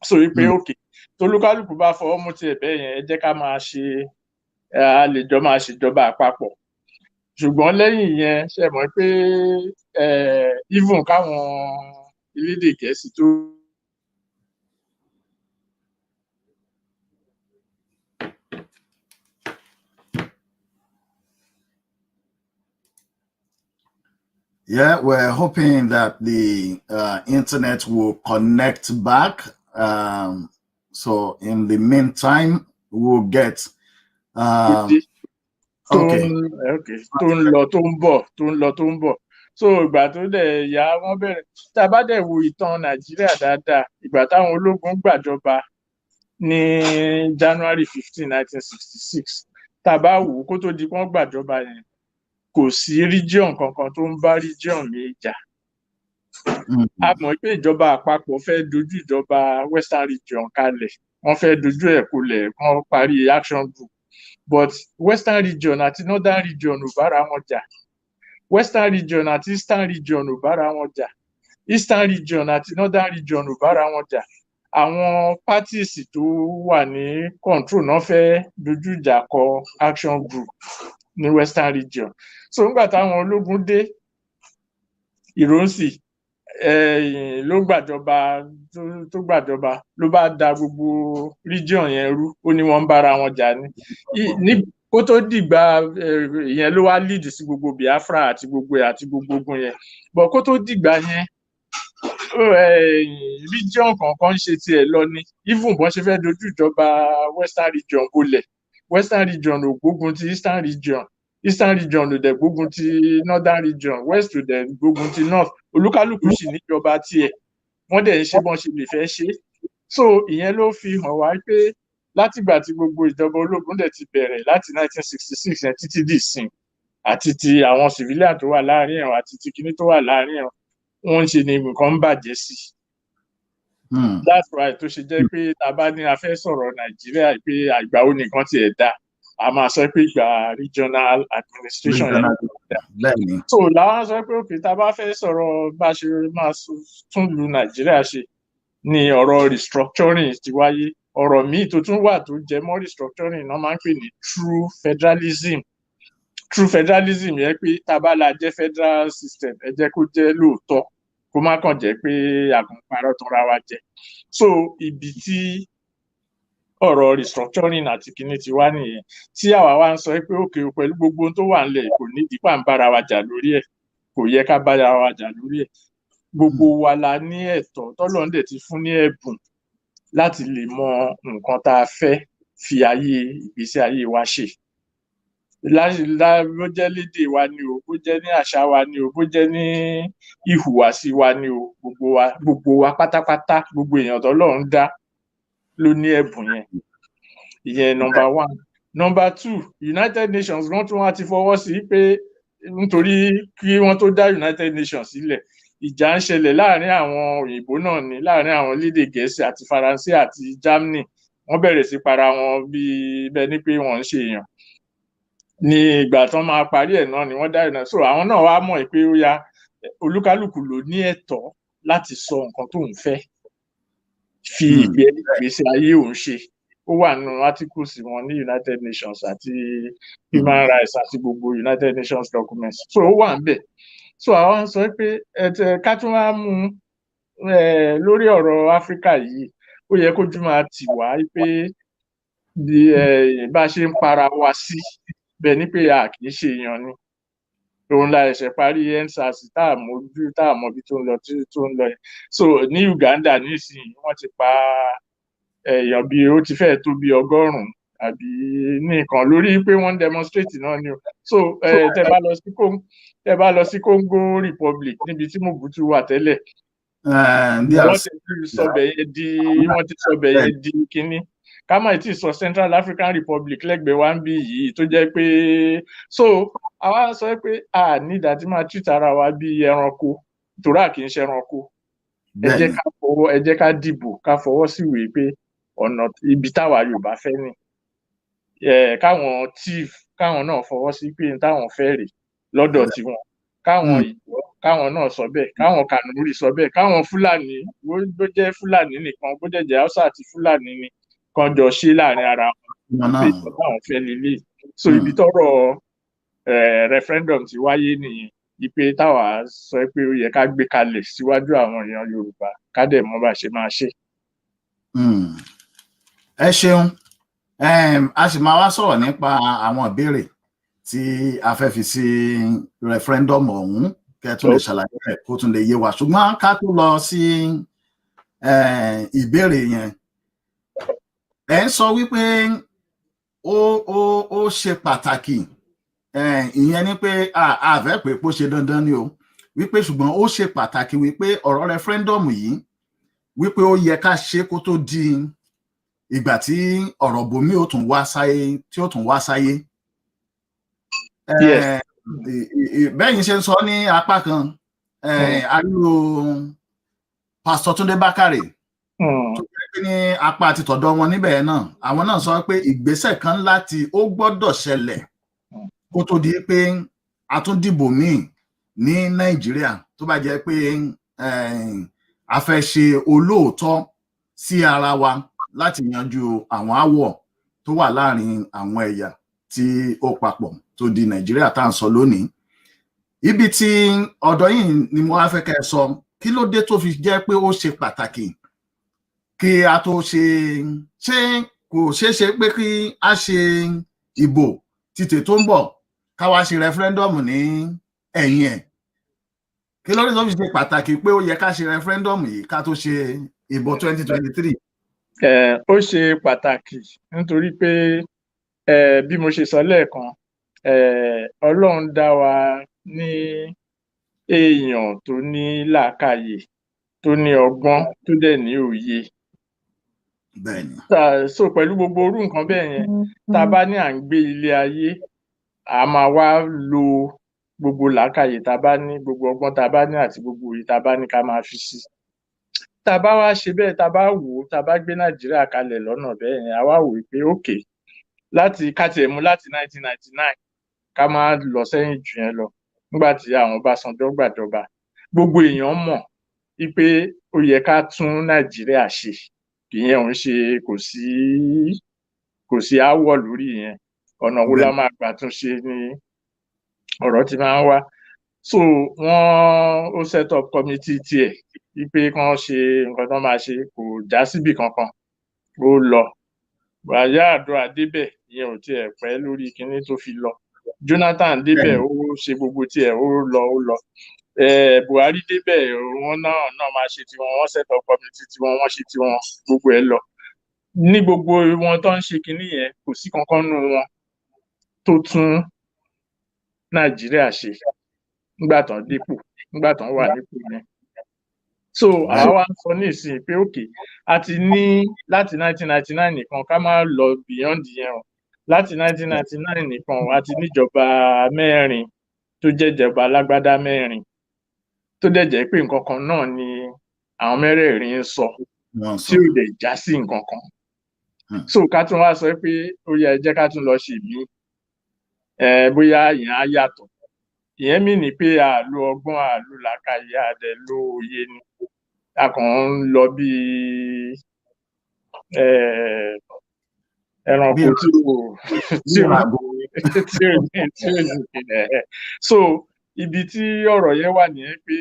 so wípé òkè tolúkálùkù bá fọwọ́ mú tiẹ̀ bẹ́ẹ̀ yẹn ẹ jẹ́ ká máa ṣe a lè jọ máa ṣèjọba àpapọ̀ ṣùgbọ́n lẹ́yìn yẹn ṣe mọ̀ pé even káwọn elédè Gẹ̀ẹ́sì tó Yeah, we're hoping that the internet will connect back. So in the meantime, we'll get okay. tó ń lọ tó ń bọ̀ so ìgbà tó dẹ̀ yá wọ́n bẹ̀rẹ̀ tá a bá dẹ̀ wo ìtàn Nàìjíríà dáadáa ìgbà táwọn ológun gbàjọba ní January 15, 1966 tá a bá wò ó kó tó di wọ́n gbàjọba yẹn kò sí region kankan tó ń bá region mi jà a mọ̀ pé ìjọba àpapọ̀ fẹ́ dojú ìjọba western region kalẹ̀ wọ́n fẹ́ dojú ẹ̀ kolẹ̀ wọ́n parí action group but western region àti northern region ò bára wọn jà western region àti eastern region ò bára wọn jà eastern region àti northern region ò bára wọn jà àwọn parties tó wà ní control náà fẹ́ dojú ìjà kọ action group ní western region so nígbà táwọn ológun dé Ìrọ̀nsì ló gbàjọba tó gbàjọba ló bá da gbogbo region yẹn rú ó ní wọ́n ń bára wọn jà ní kó tó dìgbà ìyẹn ló wá lead sí gbogbo Biafra àti gbogbo ogun yẹn but kó tó dìgbà yẹn region kankan ń ṣe tiẹ̀ lọ ní even bọ́n ṣe fẹ́ dojú ìjọba western region bolẹ̀ western region ò gbógun ti eastern region ò dẹ̀ gbógun ti northern region west ò dẹ̀ gbógun ti north olúkálùkù sì níjọba tiẹ̀ wọ́n dẹ̀ ń ṣe bọ́n ṣe lè fẹ́ ṣe so ìyẹn ló fi hàn wá pé látìgbà tí gbogbo ìjọba ológun dẹ̀ ti bẹ̀rẹ̀ láti 1966 yẹn títí dìsìn àti ti àwọn civilian tó wà láàrin ẹ̀ àti ti kinní tó wà láàrin ẹ̀ wọ́n ń ṣe ni nǹkan ń bàjẹ́ sí that's right tó ṣe jẹ́ pé tá a bá ní a fẹ́ sọ̀rọ̀ Nàìjíríà pé àgbà ó nìkan tiẹ̀ dá a máa sọ pé ìgbà regional administration yẹn so làwọn sọ pé òkè tá a bá fẹ́ sọ̀rọ̀ bá ṣe máa tún lu Nàìjíríà ṣe ni ọ̀rọ̀ restructuring ti wáyé ọ̀rọ̀ míì tó tún wà tó jẹ mọ́ restructuring náà máa ń pè ní true federalism yẹn pé tá a bá la jẹ́ federal system ẹ jẹ́ kó jẹ́ lóòótọ́ kó má kàn jẹ́ pé àgùnparọ́ tó ra wa jẹ so ibi tí ọ̀rọ̀ restructuring àti kinní ti wá nìyẹn tí àwa wá ń sọ pé òkè pẹ̀lú gbogbo tó wà nílẹ̀ kò ní dípà ń bára wa jà lórí ẹ̀ kò yẹ ká bára wa jà lórí ẹ̀ gbogbo wa la ní ẹ̀tọ́ tọ́lọ́run dẹ̀ ti fún ní ẹ̀bùn láti lè mọ nǹkan tá a fẹ́ fi ìgbésí ayé wa ṣe bó jẹ́ lédè wa ni o, bó jẹ́ ní àṣà wa ni o, bó jẹ́ ní ìhùwàsí wa ni o, gbogbo wa pátápátá, gbogbo èèyàn t'Ọlọ́run dá ló ní ẹ̀bùn yẹn. Ìyẹn number 1. Number 2, United Nations wọ́n tún wá ti fọwọ́ sí pé nítorí kí wọ́n tó dá United Nations sílẹ̀, ìjà ń ṣẹlẹ̀ láàrin àwọn òyìnbó náà ni, láàrin àwọn lédè Gẹ̀ẹ́sì àti Faransé àti Germany. Wọ́n bẹ̀rẹ̀ sí para wọn bẹ́ẹ̀ ni pé wọ́n ń ṣe èèyàn. Ní ìgbà tán máa parí ẹ̀ náà ni wọ́n dá United. So àwọn náà wá mọ̀ pé ó yá olúkálùkù ló ní ẹ̀tọ́ láti sọ nǹkan tó ń fẹ́, fi ìgbésí ayé òun ṣe. Ó wà nínú articles wọn ní United Nations àti human rights àti gbogbo United Nations documents. So ó wà níbẹ̀. So àwọn sọ pé ká tún wá mú lórí ọ̀rọ̀ Áfíríkà yìí, ó yẹ kójú máa tì wá pé bá ṣe ń para wa sí bẹ́ẹ̀ ni pé a kì í ṣe èèyàn ni. Òun la ẹ̀ṣẹ̀ parí EndSARS tá mọ ibi tó ń lọ yẹn. So ní Uganda nísìnyí wọ́n ti pa èèyàn bí ó ti fẹ́ tó bí 100 àbí nìkan lórí pé wọ́n demonstrate náà ni o. So tẹ́ bá lọ sí Congo Republic níbi tí Mobutu wà tẹ́lẹ̀, wọ́n ti sọ bẹ̀ yẹn di kínní. Ká má tí sọ Central African Republic lẹ́gbẹ̀ẹ́ wa ń bí yìí tó jẹ́ pé so àwa sọ pé a ní ìdájí máa treat ara wa bí ẹranko, torí a kì í ṣe ẹranko. Ẹ jẹ́ ká dìbò ká fọwọ́ síwèé pé ọ̀nà ibi táwa Yorùbá fẹ́ ni. Káwọn chief káwọn náà fọwọ́ sí pé táwọn fẹ́ rè lọ́dọ̀ tiwọn. Káwọn Ìgbò káwọn náà sọ bẹ́ẹ̀, káwọn Kànúrì sọ bẹ́ẹ̀, káwọn Fúlàní bó jẹ́ Fúlàní nìkan, bó jẹ́ Haúsá àti Fúlàní ni kan jọ ṣe láàrin ara wọn pé táwọn fẹ́ lélẹ̀. So ibi tọ́rọ̀ referendum ti wáyé nìyẹn, ipe táwa sọ pé ó yẹ ká gbé kalẹ̀ síwájú àwọn èèyàn Yorùbá ká dẹ̀ mọ̀ bá ṣe máa ṣe. Ẹ ṣeun. A sì máa wá sọ̀rọ̀ nípa àwọn ìbéèrè tí a fẹ́ fi sí referendum ọ̀hún kẹ́ tún lè ṣàlàyé rẹ̀ kó tún lè yé wa. Ṣùgbọ́n ká tó lọ sí ìbéèrè yẹn, ẹ ń sọ wípé ó ṣe pàtàkì, ìyẹn ni pé a fẹ́ pé kó ṣe dandan ni o, wípé ṣùgbọ́n ó ṣe pàtàkì wípé ọ̀rọ̀ referendum yìí wípé ó yẹ ká ṣe kó tó di ìgbà tí ọ̀rọ̀ bòmí ó tún wá sáyé. Bẹ́yìn ṣe ń sọ ní apá kan, àríwó Pastor Túndé Bákàrè tó jẹ́ pé ní apá àti tọ̀dọ̀ wọn níbẹ̀ náà, àwọn náà sọ pé ìgbésẹ̀ kan láti ó gbọ́dọ̀ ṣẹlẹ̀ kó tó di pé a tún dìbò míì ní Nàìjíríà tó bá jẹ́ pé a fẹ́ ṣe olóòótọ́ sí ara wa láti yanjú àwọn aáwọ̀ tó wà láàrin àwọn ẹ̀yà tí ó papọ̀ tó di Nàìjíríà tá à ń sọ lónìí. Ibi tí ọ̀dọ̀ yìí ni mo wá fẹ́ kẹ́ ẹ sọ, kí ló dé tó fi jẹ́ pé ó ṣe pàtàkì kí a tó ṣe kò ṣeé ṣe pé kí a ṣe ìbò títè tó ń bọ̀ ká wá ṣe referendum ní ẹ̀yìn ẹ̀? Kí ló dé tó fi ṣe pàtàkì pé ó yẹ ká ṣe referendum yìí ká tó ṣe ìbò 2023? Ó ṣe pàtàkì nítorí pé bí mo ṣe sọ lẹ́ẹ̀kan, Ọlọ́run dá wa ní èèyàn tó ní làákàyè, tó ní ọgbọ́n, tó dẹ̀ ní òye. Bẹ́ẹ̀ni. So pẹ̀lú gbogbo orú nǹkan bẹ́ẹ̀ yẹn, tá a bá ní à ń gbé ilé ayé, a máa wá lo gbogbo làákàyè tá a bá ní, gbogbo ọgbọ́n tá a bá ní àti gbogbo òye tá a bá ní ká máa fi sí. Tá a bá wá ṣe bẹ́ẹ̀, tá a bá wò ó, tá a bá gbé Nàìjíríà kalẹ̀ lọ́nà bẹ́ẹ̀ yẹn, a wá wò pé okay, ká tiẹ̀ mú láti 1999 ká máa lọ sẹ́yìn jù yẹn lọ, nígbà tí àwọn Ọbásanjọ́ gbàjọba, gbogbo èèyàn mọ̀ wípé ó yẹ ká tún Nàìjíríà ṣe. Ìyẹn òun ṣe kò sí aáwọ̀ lórí ìyẹn. Ọ̀nà wo la máa gbà tún ṣe ni ọ̀rọ̀ ti máa ń wá. So wọ́n ó set up committee tiẹ̀ wípé kán ṣe nǹkan tó máa ṣe, kò já síbì kankan, ó lọ. Yar'Adua débẹ̀, ìyẹn ò tiẹ̀ pẹ́ lórí kinní tó fi lọ. Jonathan débẹ̀, ó ṣe gbogbo tiẹ̀, ó lọ. Buhari débẹ̀, wọn náà máa ṣe tiwọn, wọ́n set up committee tiwọn, wọ́n ṣe tiwọn, gbogbo ẹ̀ lọ. Ní gbogbo wọn tó ń ṣe kinní yẹn, kò sí kankan nù wọn tó tún Nàìjíríà ṣe nígbà tán dépò, nígbà tán wà nípò yẹn. So àwa wá ń sọ ní ìsìn pé òkè a ti ní láti 1999 nìkan, ká má lọ beyond yẹn o, láti 1999 nìkan a ti níjọba mẹ́rin tó jẹ́ ìjọba alágbádá mẹ́rin tó dẹ̀ jẹ́ pé nǹkan kan náà ni àwọn mẹ́rẹ̀ẹ̀rin ń sọ tí ò dẹ̀ já sí nǹkan kan. So ká tún wá sọ pé ó yẹ jẹ́ ká tún lọ ṣe mí bóyá ìyẹn á yàtọ̀. Ìyẹn mì ní pé a lo ọgbọ́n, a lo làákàyè, a dẹ̀ lo òye ni, a kàn ń lọ bí ẹranko tí ò so ibi tí ọ̀rọ̀ yẹn wà nìyẹn pé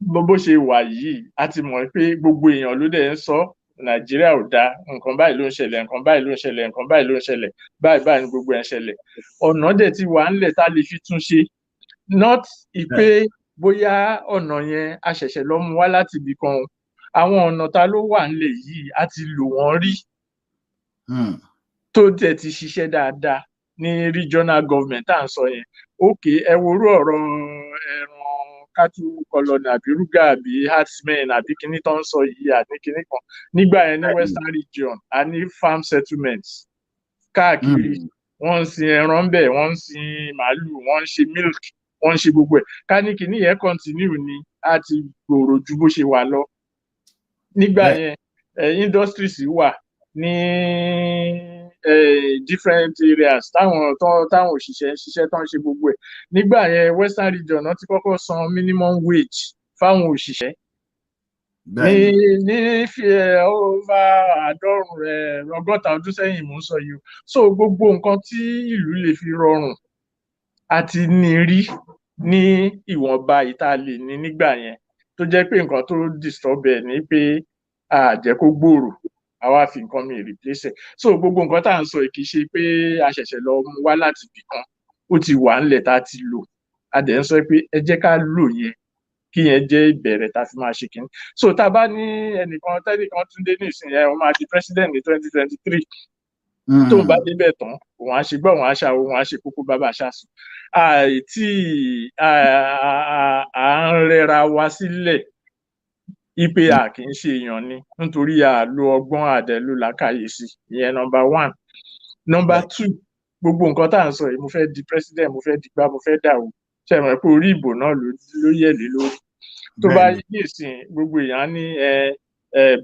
bó ṣe wà yìí a ti mọ̀ pé gbogbo èèyàn ló dẹ̀ ń sọ Nàìjíríà ò dáa, nǹkan báyìí ló ń ṣẹlẹ̀, nǹkan báyìí ló ń ṣẹlẹ̀, nǹkan báyìí ló ń ṣẹlẹ̀, báyìí báyìí ni gbogbo ẹ̀ ń ṣẹlẹ̀. Ọ̀nà dẹ̀ ti wà ńlẹ̀ tá a lè fi tún ṣe, not ìpè bóyá ọ̀nà yẹn a ṣẹ̀ṣẹ̀ lọ mú wá láti ibì kan. Àwọn ọ̀nà ta ló wà ńlẹ̀ yìí a ti lò wọ́n rí tó dẹ̀ ti ṣiṣẹ́ dáadáa ní regional government tá à ń sọ yẹn. Okay, ẹ worú ọ̀rọ̀ ẹran cattle colony àbí rúgà àbí herdsmen àbí kíní tó ń sọ yìí àbí kíní kan. Nígbà yẹn ní western region a ní farm settlements káàkiri, wọ́n ń sin ẹran bẹ́ẹ̀, wọ́n ń sin màálù, wọ́n ń ṣe milk, wọ́n ń ṣe gbogbo ẹ̀. Ká ní kíní yẹn continue ni a ti gbòòrò ju bó ṣe wà lọ. Nígbà yẹn industries wà ní different areas táwọn òṣìṣẹ́ ń ṣiṣẹ́ tó ń ṣe gbogbo ẹ̀. Nígbà yẹn western region náà ti kọ́kọ́ san minimum wage fáwọn òṣìṣẹ́ ní over 150 ọdún sẹ́yìn mò ń sọ yìí. So gbogbo nǹkan tí ìlú lè fi rọrùn àti ní rí ní ìwọ̀nba ìta lè ní nígbà yẹn, tó jẹ́ pé nǹkan tó disturb ẹ̀ ní pé a jẹ́ kó gbòòrò, a wá fi nǹkan mi replace ẹ̀. So gbogbo nǹkan tá à ń sọ kì í ṣe pé a ṣẹ̀ṣẹ̀ lọ mú wá láti ibì kan, ó ti wà ńlẹ̀ tá a ti lò. A dẹ̀ ń sọ pé ẹ jẹ́ ká lò yẹn kí yẹn jẹ́ ìbẹ̀rẹ̀ tá a fi máa ṣe kíní. So tá a bá ní ẹnìkan tẹ́nìkan tún dé nísìnyí ó máa di president ní 2023 tó ń bá débẹ̀ tán òun á ṣe gbọ́, òun á ṣàwọ̀, òun á ṣe kókó bàbá ṣàṣù. Àìtí à ń rẹra wa sílẹ̀ ipe a kì í ṣe èèyàn ni nítorí a lo ọgbọ́n àdẹ̀lú làákàyè sí. Ìyẹn number 1. Number 2, gbogbo nǹkan tá à ń sọ yìí, mo fẹ́ di president, mo fẹ́ di gbá, mo fẹ́ dàwó, ṣe mọ̀ pé orí ìbò náà ló yẹ̀ lé lórí. Tó bá yí ìsìn gbogbo èèyàn ní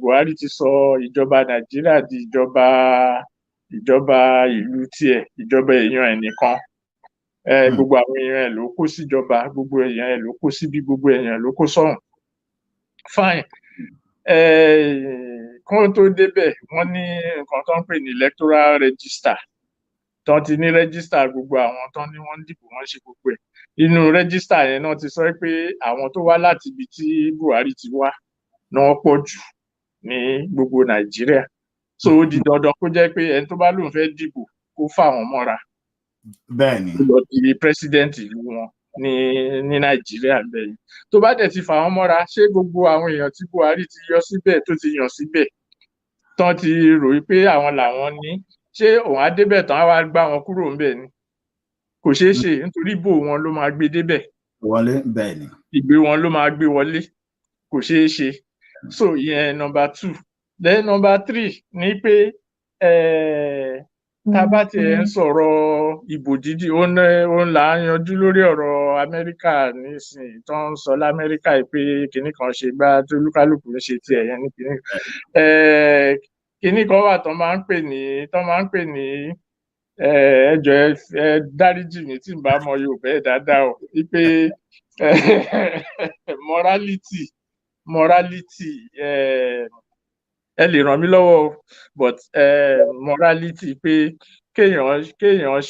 Buhari ti sọ ìjọba Nàìjíríà di ìjọba ìlú tiẹ̀, ìjọba èèyàn ẹ̀ nìkan. Gbogbo àwọn èèyàn ẹ̀ ló kó síjọba, gbogbo èèyàn ẹ̀ ló kó síbi, gbogbo èèyàn ló kó sọ́hùn. Fine. Kán tó débẹ̀ wọ́n ní nǹkan tó ń pè ní electoral register, tán ti ní register gbogbo àwọn tán ní wọ́n dìbò, wọ́n ṣe gbogbo ẹ̀. Inú register yẹn náà ti sọ pé àwọn tó wá láti ibi tí Buhari ti wá náà pọ̀ jù ní gbogbo Nàìjíríà. So ó di dandan kó jẹ́ pé ẹni tó bá lóun fẹ́ dìbò kó fà wọ́n mọ́ra. Bẹ́ẹ̀ni. Ó lọ di president ìlú wọn ní Nàìjíríà bẹ́ẹ̀. Tó bá dẹ̀ ti fà wọ́n mọ́ra, ṣé gbogbo àwọn èèyàn tí Buhari ti yọ síbẹ̀ tó ti yàn síbẹ̀ tán ti rò pé àwọn làwọn ní, ṣé òun á débẹ̀ tán á wá gbá wọn kúrò ńbẹ̀ ni? Kò ṣeé ṣe, nítorí ìbò wọn ló máa gbé débẹ̀. Wọlé, bẹ́ẹ̀ni. Ìgbé wọn ló máa gbé wọlé, kò ṣeé ṣe. So ìyẹn number 2. Then number 3 ni pé tá a bá tiẹ̀ ń sọ̀rọ̀ ìbò dídì, òun là ń yanjú lórí ọ̀rọ̀ Amẹ́ríkà nísìnyí tó ń sọ l'Amẹ́ríkà pé kinní kan ṣe gbá tó olúkálùkù ń ṣe tiẹ̀ yẹn ní kinní. Kinní kan wà tán máa ń pè ní ẹ jọ̀ọ́ ẹ dáríjì mí tí n bá mọ Yorùbá ẹ̀ dáadáa o, wípé morality ẹ lè ràn mí lọ́wọ́ o, but morality pé kéèyàn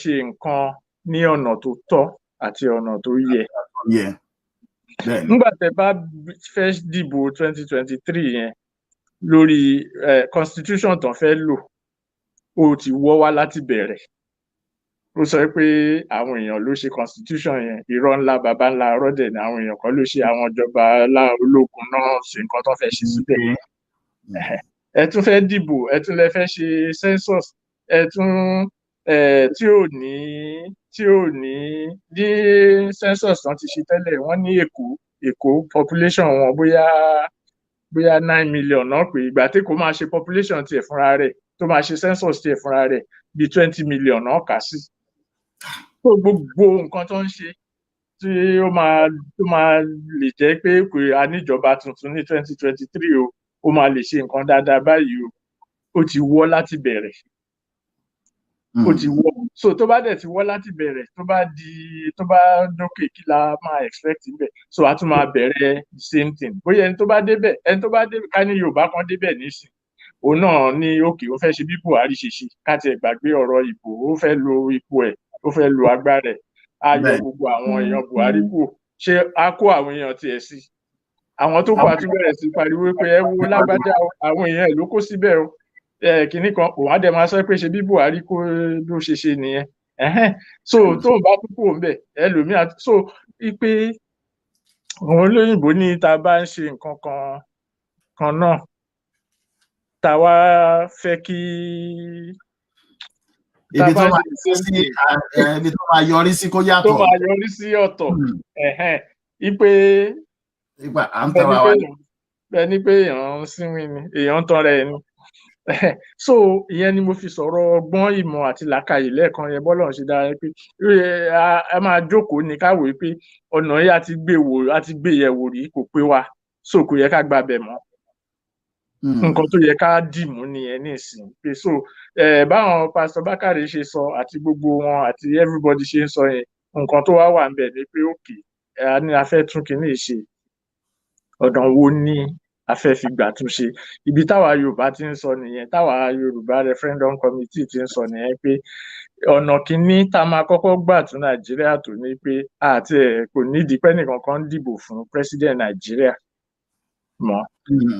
ṣe nǹkan ní ọ̀nà tó tọ́ àti ọ̀nà tó yẹ. Nígbà tẹ́ bá fẹ́ dìbò 2023 yẹn lórí constitution tán fẹ́ lò, ó ti wọ́ wá láti bẹ̀rẹ̀. Ó sọ pé àwọn èèyàn ló ṣe constitution yẹn, irọ́ ńlá baba ńlá rọ́dẹ̀ ni, àwọn èèyàn kan ló ṣe, àwọn ìjọba ológun náà ṣe nǹkan tó fẹ́ ṣe síbẹ̀. Ẹ tún fẹ́ dìbò, ẹ tún lè fẹ́ ṣe census, ẹ tún tí ò ní ní census tán ti ṣe tẹ́lẹ̀ wọ́n ní Èkó population wọn bóyá 9 million náà pé ìgbà tí kò máa ṣe population tiẹ̀ fúnra rẹ̀ tó máa ṣe census tiẹ̀ fúnra rẹ̀ bí 20 million náà kà sí. tó gbogbo nǹkan tó ń ṣe tí ó máa lè jẹ́ pé a níjọba tuntun ní 2023 ó máa lè ṣe nǹkan dáadáa báyìí ó ti wọ́ láti bẹ̀rẹ̀. Ó ti wọ́ so tó bá dẹ̀ ti wọ́ láti bẹ̀rẹ̀ tó bá dókè kí la máa expect níbẹ̀ so a tún máa bẹ̀rẹ̀ the same thing bóyá ẹni tó bá débẹ̀ ká ní Yorùbá kan débẹ̀ nísìn òun náà ní òkè ó fẹ́ ṣe bí Buhari ṣe ṣe ká tiẹ̀ gbàgbé ọ̀rọ̀ ìbò ó fẹ́ lo ipò ẹ̀ ó fẹ́ lo agbára ẹ̀ á yọ gbogbo àwọn èèyàn Buhari kù ṣé á kó àwọn èèyàn tiẹ̀ sí àwọn tó kọ àtúbẹ̀rẹ̀ sí pariwo pé ẹ wo lágbájá àwọn èèyàn ẹ̀ ló kó síbẹ̀ o kìíní kan òun á dẹ̀ máa sọ pé ṣe bí Buhari kó ló ṣe ṣe nìyẹn so tó ń bá púpọ̀ ń bẹ̀ ẹlòmíà so pé àwọn olóyìnbó ní tá a bá ń ṣe nǹkan kan náà tá a wá fẹ́ kí ibi tó máa yọrí sí kó yàtọ̀ tó máa yọrí sí ọ̀tọ̀ ipe à ń tọrọ àwọn bẹ́ẹ̀ ni pé èèyàn ń sínwín ni èèyàn ń tanra ẹ̀ ni so ìyẹn ni mo fi sọ̀rọ̀ ọgbọ́n ìmọ̀ àti làákàyè lẹ́ẹ̀kan yẹn bọ́lọ̀ ṣe dára pé a máa jókòó ní káwòó pé ọ̀nà yìí a ti gbé yẹ̀wò rí kò pé wa so kò yẹ ká gbàbẹ̀ mọ́ nǹkan tó yẹ ká dìmú nìyẹn nísìnyí pé so báwọn Pastor Bakare ṣe sọ àti gbogbo wọn àti everybody ṣe ń sọ yẹn nǹkan tó wá wà ń bẹ̀ ni pé òkè a ní a fẹ́ tún kinní ṣe ọ̀nà wo ni a fẹ́ fi gbà tún ṣe ibi táwa Yorùbá ti ń sọ nìyẹn táwa Yorùbá referendum committee ti ń sọ nìyẹn pé ọ̀nà kìíní tá a máa kọ́kọ́ gbà tún Nàìjíríà tó ní pé àti kò nídìí pé nìkan kan ń dìbò fún president Nàìjíríà mọ́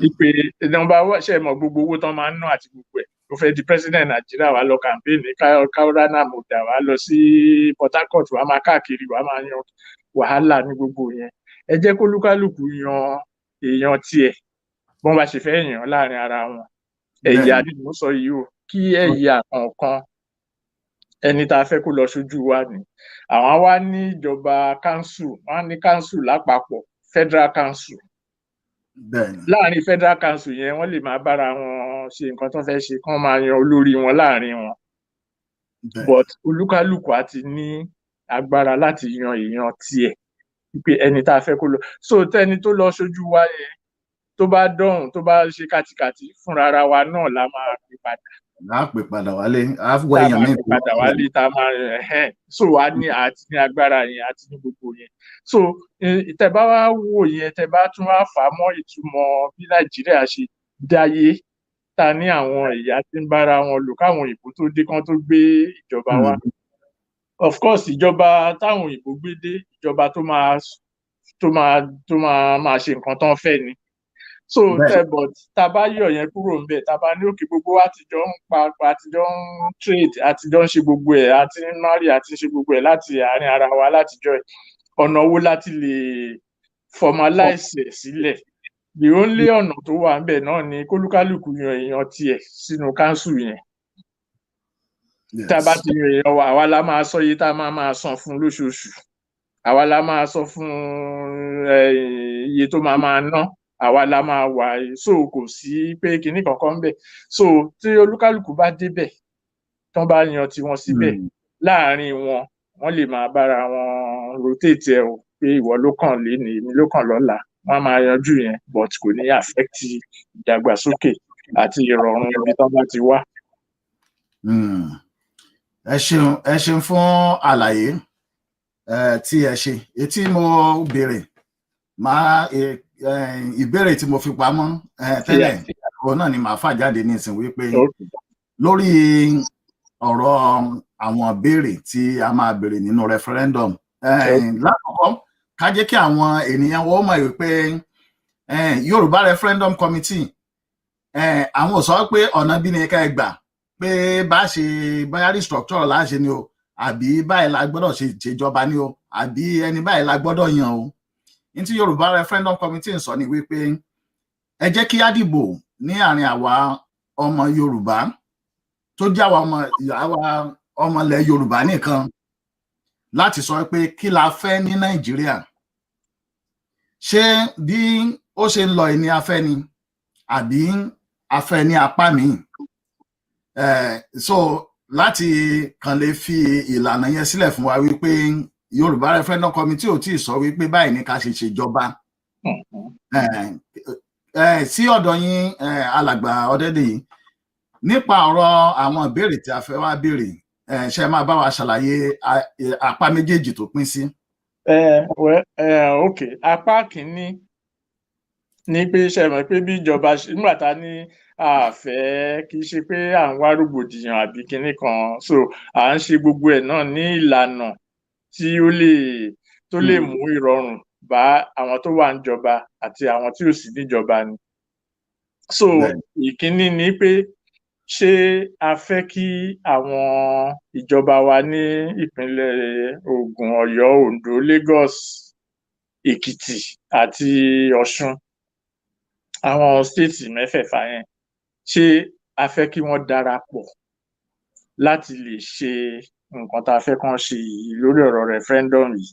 ìpè nọ́mbà ṣe mọ̀ gbogbo owó tán máa ń ná àti gbogbo ẹ̀ ó fẹ́ di president Nàìjíríà wá lọ campaign ní Kaurana Moda wá lọ sí Port Harcourt wá máa káàkiri wá máa yan wàhálà ní gbogbo yẹn ẹ jẹ́ kó lúkálùkù yan èèyàn tiẹ̀ bọ́n bá ṣe fẹ́ yàn láàrin ara wọn ẹ̀yà ni mo sọ yìí o kí ẹ̀yà kọ̀ọ̀kan ẹni tá a fẹ́ kó lọ ṣojú wa ni àwọn wá ní ìjọba council wọn ní council lápapọ̀ federal council láàrin federal council yẹn wọ́n lè máa bára wọn ṣe nǹkan tó fẹ́ ṣe kán máa yan olórí wọn láàrin wọn but olúkálùkù àti ní agbára láti yan èèyàn tiẹ̀ pé ẹni tá a fẹ́ kó lọ so tẹ́ni tó lọ ṣojú wa yẹn tó bá dọ̀hùn tó bá ṣe kàtìkàtì fúnra ara wa náà la máa pè padà. láàpè padà wálé àfọ èèyàn mi padà wálé tá a máa so a ní àti ní agbára yẹn àti ní gbogbo yẹn so tẹ́ bá wá wò yẹn tẹ́ bá tún wá fà á mọ́ ìtumọ̀ bí Nàìjíríà ṣe dáyé ta ní àwọn ẹ̀yà tí ń bára wọn lò káwọn òyìnbó tó dé kán tó gbé ìjọba wa of course ìjọba táwọn òyìnbó gbé dé ìjọba tó máa ṣe nǹkan tán fẹ́ ni so but tá bá yọ yẹn kúrò ńbẹ tá bá ní òkè gbogbo àtijọ́ ń pa àtijọ́ ń trade àtijọ́ ń ṣe gbogbo ẹ̀ àti ń marry àti ń ṣe gbogbo ẹ̀ láti àárín ara wa látijọ́ ẹ̀ ọ̀nà wo láti lè formalize ẹ̀ sílẹ̀ the only ọ̀nà tó wà ńbẹ náà ni kólúkálùkù yan èèyàn tiẹ̀ sínú council yẹn tá bá ti yan èèyàn wa àwa la máa sọ iye tá a máa san fún lóṣooṣù àwa la máa sọ fún iye tó máa ná àwa la máa wà so kò sí pé kinní kankan bẹ́ẹ̀ so tí olúkálùkù bá débẹ̀ tán bá yan tiwọn síbẹ̀ láàrin wọn lè máa bára wọn rotate ẹ o pé ìwọ ló kàn lénìí èmi ló kàn lọ́la wọn máa yanjú yẹn but kò ní affect ìdàgbàsókè àti ìrọ̀rùn ibi tán bá ti wá. ẹ ṣeun fún àlàyé tí ẹ ṣe etí mo béèrè máa ìbéèrè tí mo fi pamọ́ tẹ́lẹ̀ òun náà ni màá fà jáde nísìn wípé lórí ọ̀rọ̀ àwọn béèrè tí a máa béèrè nínú referendum lákọ̀ọ́kọ́ ká jẹ́ kí àwọn ènìyàn wọ́n mọ̀ wípé Yorùbá referendum committee àwọn ò sọ pé ọ̀nà bí ni ká ẹ gbà pé bá ṣe báyà restructure láṣẹ ni o àbí báyìí la gbọ́dọ̀ ṣèjọba ni o àbí ẹni báyìí la gbọ́dọ̀ yan o ní tí Yorùbá referendum committee ń sọ ni wípé ẹ jẹ́ kí á dìbò ní àárín àwa ọmọ Yorùbá tó jẹ́ àwa ọmọ ilẹ̀ Yorùbá nìkan láti sọ pé kí la fẹ́ ní Nàìjíríà, ṣé bí ó ṣe ń lọ ní afẹ́ ni àbí afẹ́ ní apá míì. So láti kàn lè fi ìlànà yẹn sílẹ̀ fún wa wípé Yorùbá Referendum Committee ò tí ì sọ wípé báyìí ní ká ṣe ṣèjọba. Sí ọ̀dọ̀ yín alàgbà Ọdẹ́dèyí, nípa ọ̀rọ̀ àwọn ìbéèrè tí a fẹ́ wá béèrè, ṣe máa bá wa ṣàlàyé apá méjèèjì tó pín sí. Ok, apá kìíní ní pé ṣe mọ̀ pé bí ìjọba nígbà tá ní àfẹ́ kì í ṣe pé à ń wá rògbòdìyàn àbí kinní kan, so à ń ṣe gbogbo ẹ̀ náà ní ìlànà tí ó lè mú ìrọ̀rùn bá àwọn tó wà níjọba àti àwọn tí ò sí níjọba ni. So ìkíní ni pé ṣé a fẹ́ kí àwọn ìjọba wa ní ìpínlẹ̀ Ògùn, Ọ̀yọ́, Oǹdó, Lagos, Èkìtì àti Ọ̀ṣun, àwọn stéètì mẹ́fẹ̀ẹ̀fà yẹn, ṣé a fẹ́ kí wọ́n darapọ̀ láti lè ṣe nǹkan tá a fẹ́ kán ṣe yìí lórí ọ̀rọ̀ referendum yìí?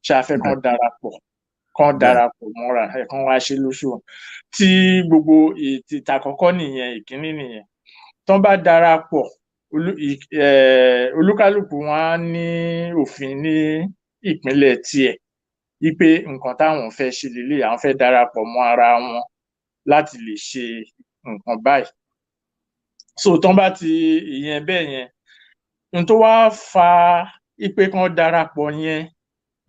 Ṣé a fẹ́ kán darapọ̀ mọ́ra kán wá ṣe lóṣù? Tí gbogbo ètò àkọ́kọ́ nìyẹn, ìkíní nìyẹn. Tán bá darapọ̀, olúkálùkù wọn á ní òfin ní ìpínlẹ̀ tiẹ̀ wípé nǹkan táwọn fẹ́ ṣe lélẹ̀, àwọn fẹ́ darapọ̀ mọ́ ara wọn láti lè ṣe nǹkan báyìí. So tán bá ti ìyẹn bẹ́ẹ̀ yẹn, n tó wá fa ipe kan darapọ̀ yẹn,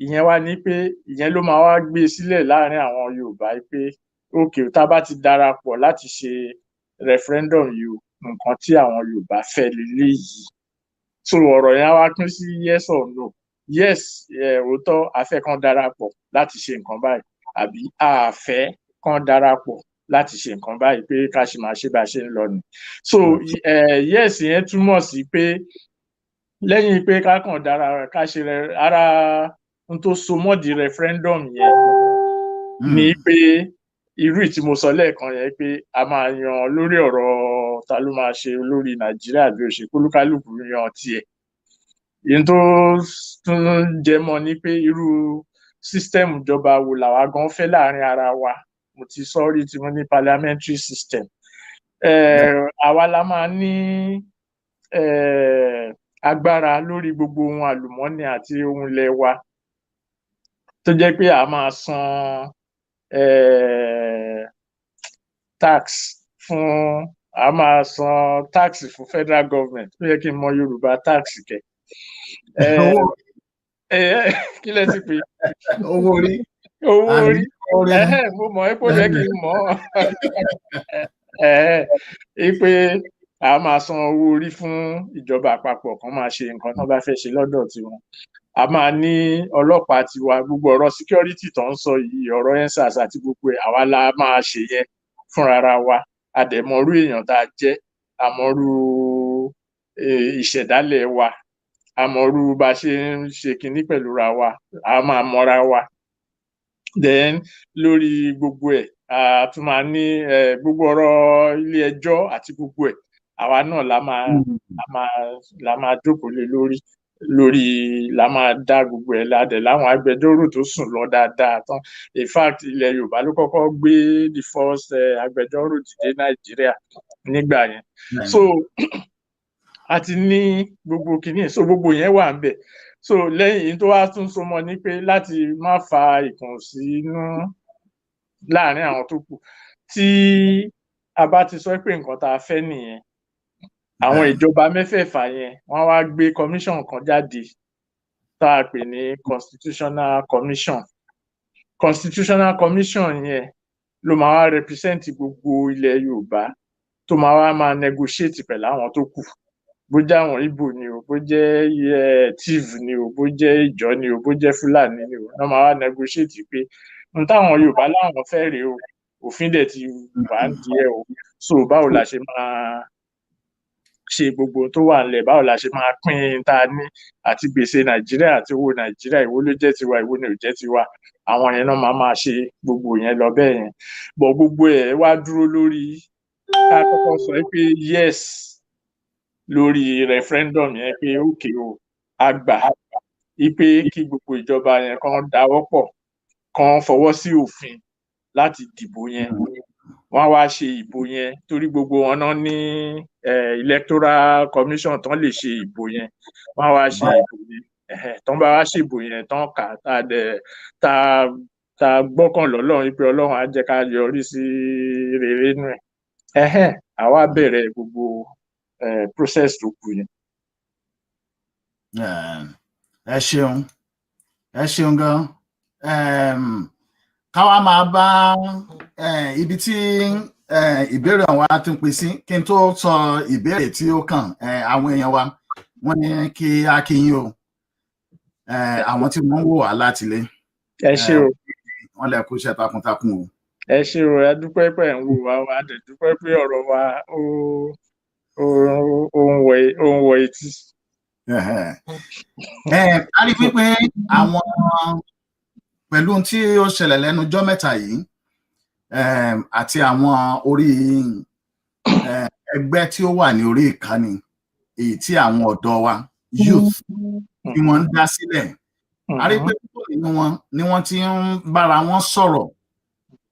ìyẹn wá ní pé ìyẹn ló máa wá gbé sílẹ̀ láàrin àwọn Yorùbá pé okay, tá bá ti darapọ̀ láti ṣe referendum yìí, nǹkan tí àwọn Yorùbá fẹ́ leléyìí. So ọ̀rọ̀ yẹn wá pín sí yes or no. Yes, òótọ́ a fẹ́ kán darapọ̀ láti ṣe nǹkan báyìí, àbí a fẹ́ kán darapọ̀ láti ṣe nǹkan báyìí pé ká ṣe máa ṣe bá ṣe ń lọ ni. So yes yẹn túmọ̀ sí pé lẹ́yìn pé ká kàn ká ṣe ara n tó so mọ́ di referendum yẹn ni pé irú tí mo sọ lẹ́ẹ̀kan yẹn pé a máa yan lórí ọ̀rọ̀ ta ló máa ṣe olórí Nàìjíríà bí ó ṣe kólúkálùkù yan tiẹ̀. Èyí tó tún jẹ mọ́ ni pé irú sísítẹ́ẹ̀mù ìjọba wo làwa gan fẹ́ láàrin ara wa. Mo ti sọ rí tí mo ní parliamentary system. Àwa la máa ní agbára lórí gbogbo ohun àlùmọ́ọ́nì àti ohun ilẹ̀ wa, tó jẹ́ pé a máa san tax fún federal government. Ó yẹ kí n mọ Yorùbá tax kẹ. Kí lẹ ti pè? Owó orí. Mo mọ̀ pé ó yẹ kí n mọ̀ pé a máa san owó orí fún ìjọba àpapọ̀ kan máa ṣe nǹkan tán bá fẹ́ ṣe lọ́dọ̀ tiwọn. A máa ní ọlọ́pàá tiwa, gbogbo ọ̀rọ̀ security tó ń sọ yìí, ọ̀rọ̀ EndSARS àti gbogbo ẹ̀, àwa la máa ṣe yẹn fúnra wa. Àdẹ̀mọ̀rú èèyàn tá a jẹ́, àmọ̀rú ìṣẹ̀dálẹ̀ wa, àmọ̀rú bá ṣe ń ṣe kinní pẹ̀lú ra wa, a máa mọ́ra wa. Then lórí gbogbo ẹ̀, a tún máa ní gbogbo ọ̀rọ̀ ilé ẹjọ́ àti gbogbo ẹ̀, àwa náà la máa jókòó lé lórí la máa dá gbogbo ẹ̀ ládẹ̀ láwọn agbẹjọ́rò tó sùn lọ dáadáa tán. In fact, ilẹ̀ Yorùbá ló kọ́kọ́ gbé the first agbẹjọ́rò dìde Nàìjíríà nígbà yẹn. So a ti ní gbogbo kìíní, so gbogbo yẹn wà ń bẹ̀. So lẹ́yìn tó wá tún so mọ́ ni pé láti má fa ìkùnsínú láàrin àwọn tó kù, tí a bá ti sọ pé nǹkan tá a fẹ́ nìyẹn, àwọn ìjọba mẹ́fẹ̀ẹ̀fà yẹn wọ́n wá gbé commission kan jáde tá a pè ní constitutional commission. Constitutional commission yẹn ló máa wá represent gbogbo ilẹ̀ Yorùbá, tó máa wá negotiate pẹ̀lú àwọn tó kù, bó jẹ́ àwọn Ìgbò ni o, bó jẹ́ Tiv ni o, bó jẹ́ Ìjọ ni o, bó jẹ́ Fúlàní ni o, wọ́n máa wá negotiate pé n táwọn Yorùbá láwọn fẹ́ rèé o, òfin dẹ̀ ti wà ń di ẹ̀ o, so báwo la ṣe máa ṣe gbogbo tó wà nílẹ̀, báwo la ṣe máa pín tá a ní, àti gbèsè Nàìjíríà àti owó Nàìjíríà, èwo ló jẹ́ tiwa, èwo ni ò jẹ́ tiwa. Àwọn yẹn náà máa ṣe gbogbo yẹn lọ bẹ́ẹ̀ yẹn. Bọ̀ gbogbo ẹ̀ wá dúró lórí ká kọ́kọ́ sọ pé yes, lórí referendum yẹn pé òkè o àgbà ipe kí gbogbo ìjọba yẹn kan dáwọ́ pọ̀ kan fọwọ́ sí òfin láti dìbò yẹn wọ́n wá ṣe ìbò yẹn torí gbogbo wọn náà ní electoral commission tán lè ṣe ìbò yẹn wọ́n wá ṣe ìbò yẹn tán bá wá ṣe ìbò yẹn tán kà tá gbọ́kàn lọ́lọ́run pé Ọlọ́run á jẹ́ ká yọrí sí rere nù ẹ̀ àwa bẹ̀rẹ̀ gbogbo process tó kù yẹn. ẹ ṣeun gan káwa máa bá ibi tí ìbéèrè àwọn wa tún pín sí kí n tó sọ ìbéèrè tí ó kàn àwọn èèyàn wa wọ́n ní kí á kí yín o àwọn tí wọ́n ń wò wá láti ilé ẹ ṣé o wọ́n lè kú iṣẹ́ takuntakun o. ẹ ṣé o ẹ dúpẹ́ pé ń wò wá wá dẹ̀ dúpẹ́ pé ọ̀rọ̀ wa ó ń wọ etí. a rí wípé àwọn pẹ̀lú tí ó ṣẹlẹ̀ lẹ́nu ọjọ́ mẹ́ta yìí àti àwọn orí ẹgbẹ́ tí ó wà ní orí ìkànnì èyí tí àwọn ọ̀dọ́ wa youth tí wọ́n ń dá sílẹ̀ a rí pé púpọ̀ nínú wọn ni wọ́n ti ń bára wọn sọ̀rọ̀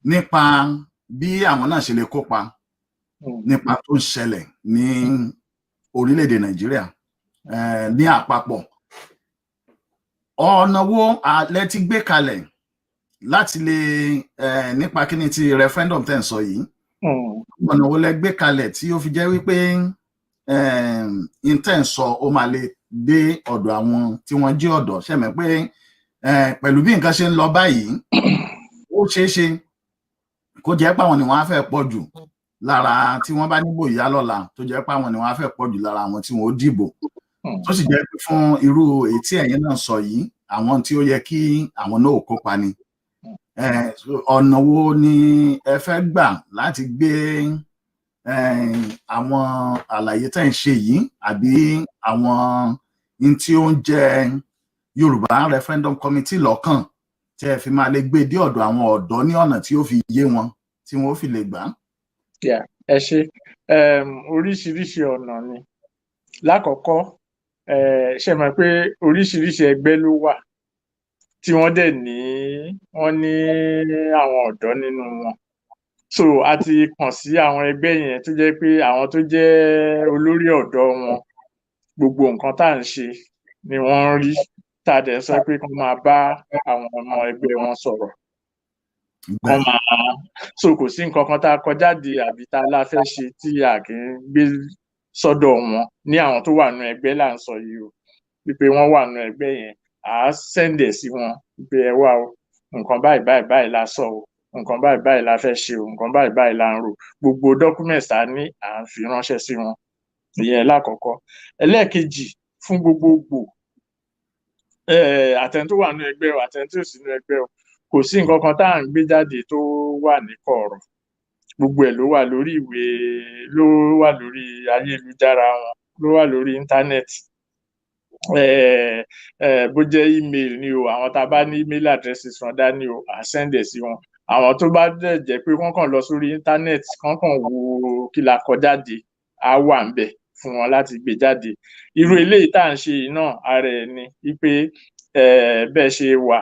nípa bí àwọn náà ṣe lè kópa nípa tó ń ṣẹlẹ̀ ní orílẹ̀-èdè Nàìjíríà ní àpapọ̀. Ọ̀nà wo lẹ ti gbé kalẹ̀ láti lè nípa kíni ti referendum tẹ́ ń sọ yìí ọ̀nà wo lẹ gbé kalẹ̀ tí ó fi jẹ́ wípé tẹ́ ń sọ ó máa lè dé ọ̀dọ̀ àwọn tí wọ́n jẹ́ ọ̀dọ́ ṣẹ̀mẹ̀ pé pẹ̀lú bí nǹkan ṣe ń lọ báyìí ó ṣeé ṣe kó jẹ́ pé àwọn ni wọ́n á fẹ́ pọ̀ jù lára tí wọ́n bá níbò yá lọ́la tó jẹ́ pé àwọn ni wọ́n á fẹ́ pọ̀ jù lára àwọn tí wọ́n ó dìbò tó sì jẹ́ pé fún irú èyí tí ẹ̀yin náà sọ yìí àwọn tí ó yẹ kí àwọn náà ò kópa ni ọ̀nà wo ni ẹ fẹ́ gbà láti gbé àwọn àlàyé tẹ́ ń ṣe yìí àbí àwọn tí ó ń jẹ́ Yorùbá Referendum Committee lọ́kàn tí ẹ fi máa lè gbé dé ọ̀dọ̀ àwọn ọ̀dọ́ ní ọ̀nà tí ó fi yé wọn tí wọ́n fi lè gbà. ẹ ṣé oríṣiríṣi ọ̀nà ni lákọ̀ọ́kọ́ ṣe mọ̀ pé oríṣiríṣi ẹgbẹ́ ló wà tí wọ́n dẹ̀ ní àwọn ọ̀dọ́ nínú wọn so a ti kàn sí àwọn ẹgbẹ́ yẹn tó jẹ́ pé àwọn tó jẹ́ olórí ọ̀dọ́ wọn gbogbo nǹkan tá à ń ṣe ni wọ́n ń rí tá a dẹ̀ sọ pé kí wọ́n máa bá àwọn ọmọ ẹgbẹ́ wọn sọ̀rọ̀ wọ́n máa so kò sí nǹkan kan tá a kọ jáde àbí tá a la fẹ́ ṣe tí a kì í gbé sọ́dọ̀ wọn ní àwọn tó wà nínú ẹgbẹ́ là ń sọ yìí o wípé wọ́n wà nínú ẹgbẹ́ yẹn à á sẹ́ndẹ̀ sí wọn wípé ẹ wá o nǹkan báyìí báyìí báyìí la sọ o nǹkan báyìí báyìí la fẹ́ ṣe o nǹkan báyìí báyìí la ń rò gbogbo documents tá a ní à ń fi ránṣẹ́ sí wọn ìyẹn lákọ̀ọ́kọ́ ẹlẹ́ẹ̀kejì fún gbogbogbò àtẹni tó wà nínú ẹgbẹ́ o àtẹni tí ò sí nínú ẹgbẹ́ o kò sí nǹkan kan tá à ń gbé jáde tó wà ní kọ̀ọ̀rọ̀ gbogbo ẹ̀ ló wà lórí ìwé ló wà lórí ayélujára wọn ló wà lórí íńtánẹ́ẹ̀tì bó jẹ́ email ni o àwọn tá a bá ní email addresses wọn dání o à send ẹ̀ sí wọn àwọn tó bá dẹ̀ jẹ́ pé wọ́n kàn lọ sórí íńtánẹ́ẹ̀tì kàn wo kí la kọ jáde á wà ń bẹ̀ fún wọn láti gbé jáde irú eléyìí tá à ń ṣe yìí náà ara ẹ̀ ni wípé bẹ́ẹ̀ ṣe wà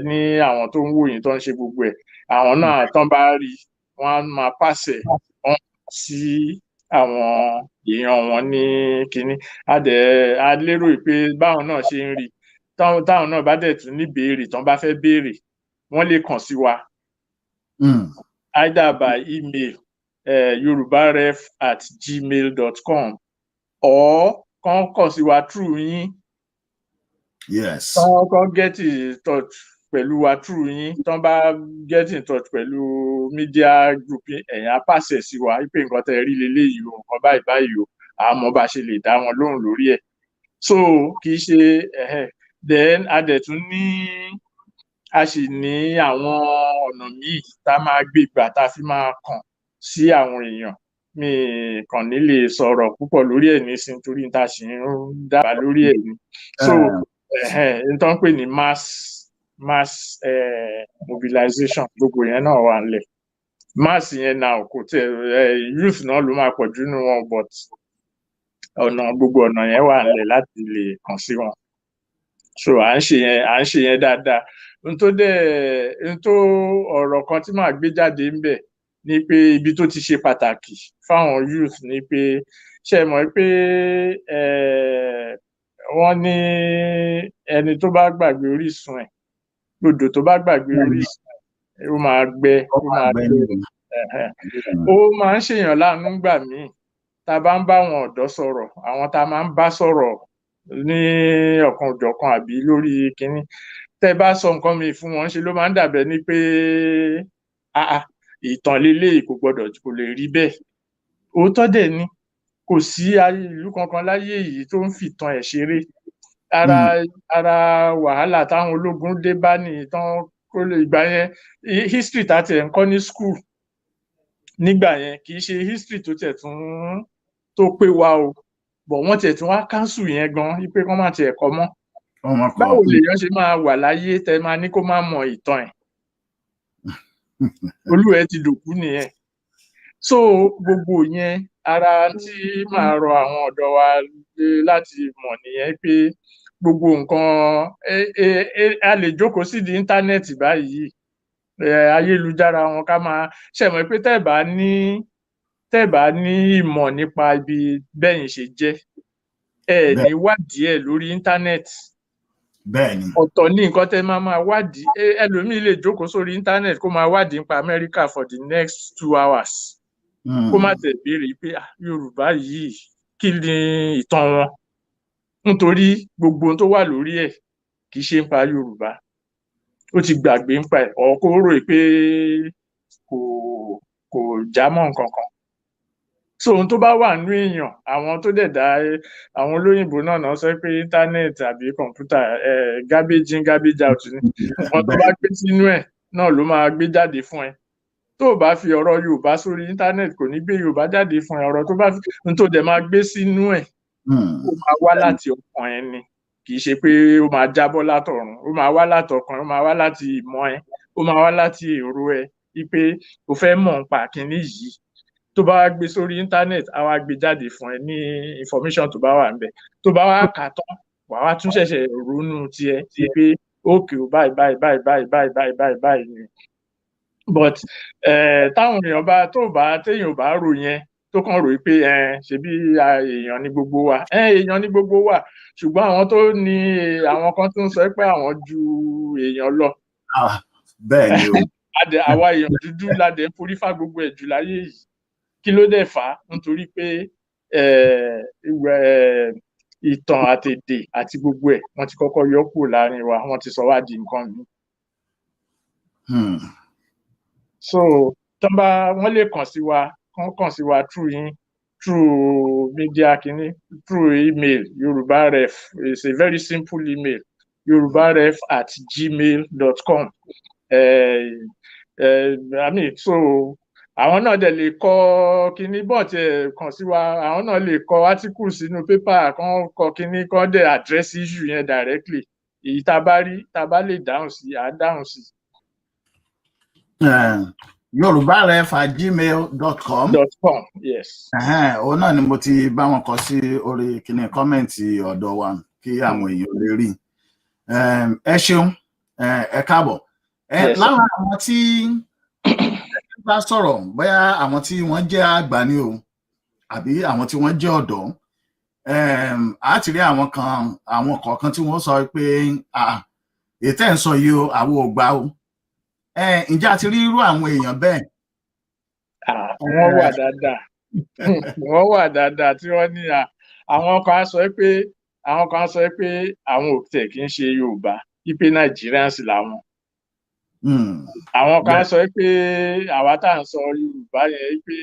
ní àwọn tó ń wò yín tó ń ṣe gbogbo ẹ̀ àwọn náà tán bá rí wọ́n á máa pàṣẹ wọn sí àwọn èèyàn wọn ní kínní a lérò pé báwọn náà ṣe ń rí táwọn náà bá dẹ̀ tún ní béèrè tán bá fẹ́ béèrè wọ́n lè kàn sí wa either by email yorubaref@gmail.com or kàn sí wa through yín kàn get in touch pẹ̀lú wa through yín tán bá get in touch pẹ̀lú media group ẹ̀yin á pàṣẹ sí wa pé nǹkan tẹ́ rí leléyìí o nǹkan báyìí báyìí o àmọ́ bá ṣe lè dá wọn lóhùn lórí ẹ̀ so kì í ṣe then a dẹ̀ tún ní a sì ní àwọn ọ̀nà míì tá a máa gbé gbà tá a fi máa kàn sí àwọn èèyàn mi kàn ní lè sọ̀rọ̀ púpọ̀ lórí ẹ̀ nísìnyí torí tá a sì ń dábàá lórí ẹ̀ ni so n tó ń pè ní mass mobilization gbogbo yẹn náà wà nílẹ̀ mass yẹn náà kò tẹ youth náà ló máa pọ̀ jù nínú wọn but gbogbo ọ̀nà yẹn wà nílẹ̀ láti lè kàn sí wọn. So à ń ṣe yẹn dáadáa. N tó ọ̀rọ̀ kan tí màá gbé jáde ń bẹ̀ ni pé ibi tó ti ṣe pàtàkì fáwọn youth ni pé ṣe mọ̀ pé wọ́n ní ẹni tó bá gbàgbé orísun ẹ̀, odò tó bá gbàgbé orísun ẹ̀, ó máa gbẹ. Ó máa ń ṣèyàn láàánú gbà míì tá a bá ń bá àwọn ọ̀dọ́ sọ̀rọ̀, àwọn tá a máa ń bá sọ̀rọ̀ ní ọ̀kan òjọ̀kan àbí lórí kínní, tẹ́ bá sọ nǹkan mi fún wọn ṣe ló máa ń dàbẹ̀ ni pé ìtàn leléyìí kò lè rí bẹ́ẹ̀. Òótọ́ dẹ̀ ni, kò sí ìlú kankan láyé yìí tó ń fìtàn ẹ̀ ṣeré. Ara wàhálà táwọn ológun dé bá ní ìtàn kó lè ìgbà yẹn history tá tiẹ̀ ń kọ́ ní school nígbà yẹn kì í ṣe history tó tiẹ̀ tún tó pé wa o, bọ̀ wọ́n tiẹ̀ tún wá cancel yẹn gan wípé kán má tiẹ̀ kọ́ mọ́. Báwo lèèyàn ṣe máa wà láyé tẹ máa ní kó má mọ ìtàn ẹ̀? Olúwẹ̀ ti dòkú nìyẹn. So gbogbo yẹn ara tí màá rọ àwọn ọ̀dọ́ wa láti mọ̀ nìyẹn pé gbogbo nǹkan a lè jókòó sí di íńtánẹ́ẹ̀tì báyìí, ayélujára wọn ká máa ṣẹ̀mọ̀ pé tẹ́ bá ní ìmọ̀ nípa ibi bẹ́yìn ṣe jẹ́ ní wádìí ẹ̀ lórí íńtánẹ́ẹ̀tì. Bẹ́ẹ̀ni. Ọ̀tọ̀ ní nǹkan tẹ́ máa wádìí. Ẹlòmíì lè jókòó sórí íńtánẹ́ẹ̀tì kó máa wádìí nípa Amẹ́ríkà for the next 2 hours. Kó má tẹ̀ béèrè pé Yorùbá yìí kí ni ìtàn wọn, nítorí gbogbo ohun tó wà lórí ẹ̀ kì í ṣe nípa Yorùbá. Ó ti gbàgbé nípa ẹ̀ kó rò pé kò jámọ́ nǹkan kan. So ohun tó bá wà nínú èèyàn, àwọn tó dẹ̀ dá àwọn olóyìnbó náà sọ pé íńtánẹ́ẹ̀tì àbí kọ̀ǹpútà garbage in garbage out ni. Wọ́n tó bá gbé sínú ẹ̀ náà ló máa gbé jáde fún ẹ. Tó o bá fi ọ̀rọ̀ Yorùbá sórí íńtánẹ́ẹ̀tì kò ní gbé Yorùbá jáde fún ẹ. Ọ̀rọ̀ tó bá ohun tó dẹ̀ máa gbé sínú ẹ̀ ó máa wá láti ọkàn ẹ ni, kì í ṣe pé ó máa jábọ́ látọ̀run. Ó máa wá látọkàn, ó máa wá láti ìmọ̀ ẹ, ó máa wá láti èrò ẹ wípé o fẹ́ mọ̀ nípa kínní yìí. Tó bá wá gbé sórí íńtánẹ́ẹ̀tì á wá gbé jáde fún ẹ ní information tó bá wà ńbẹ̀. Tó bá wá kà á tán wà wá tún ṣẹ̀ṣẹ̀ ronú tiẹ̀ wípé ókè o báyìí ni. But táwọn èèyàn téèyàn ò bá rò yẹn tó kàn rò pé ṣebí èèyàn ní gbogbo wa, èèyàn ní gbogbo wa, ṣùgbọ́n àwọn kan tó ń sọ pé àwọn ju èèyàn lọ. Bẹ́ẹ̀ ni o. Àwa èèyàn dúdú la dẹ̀ ń forí fá gbogbo ẹ̀ jù láyé yìí. Kí ló dẹ̀ fà á? Nítorí pé ìtàn àtèdè àti gbogbo ẹ̀ wọ́n ti kọ́kọ́ yọ kúrò láàrin wa, wọ́n ti sọ wá di nǹkan mi. So wọ́n lè kàn sí wa through media kìíní, through email. Yorubaref is a very simple email, yorubaref@gmail.com. So àwọn náà dẹ̀ lè kọ kínní bọ́ọ̀tì kàn sí wa, àwọn náà lè kọ article sínú pépà kan kọ kínní kan dẹ̀ address issue yẹn directly. Èyí tá a bá lè dáhùn sí á dáhùn sí. yorubaref@gmail.com. Yes. Òun náà ni mo ti bá wọn kọ sí orí kíní kọ́mẹ̀ntì ọ̀dọ̀ wa kí àwọn èèyàn lè rí. Ẹ ṣeun, ẹ káàbọ̀. Lára àwọn tí bá sọ̀rọ̀, bóyá àwọn tí wọ́n jẹ́ àgbà ni o àbí àwọn tí wọ́n jẹ́ ọ̀dọ́, a ti rí àwọn kọ̀ọ̀kan tí wọ́n sọ pé ètò ẹ̀ ń sọ yìí o, àwọn ò gbà o. Ǹjẹ́ a ti rí irú àwọn èèyàn bẹ́ẹ̀? Wọ́n wà dáadáa tí wọ́n ní àwọn kan sọ pé àwọn ò tẹ̀ kí ń ṣe Yorùbá, wípé Nigerians làwọn. Àwọn kan sọ pé àwa tá à ń sọ Yorùbá yẹn pé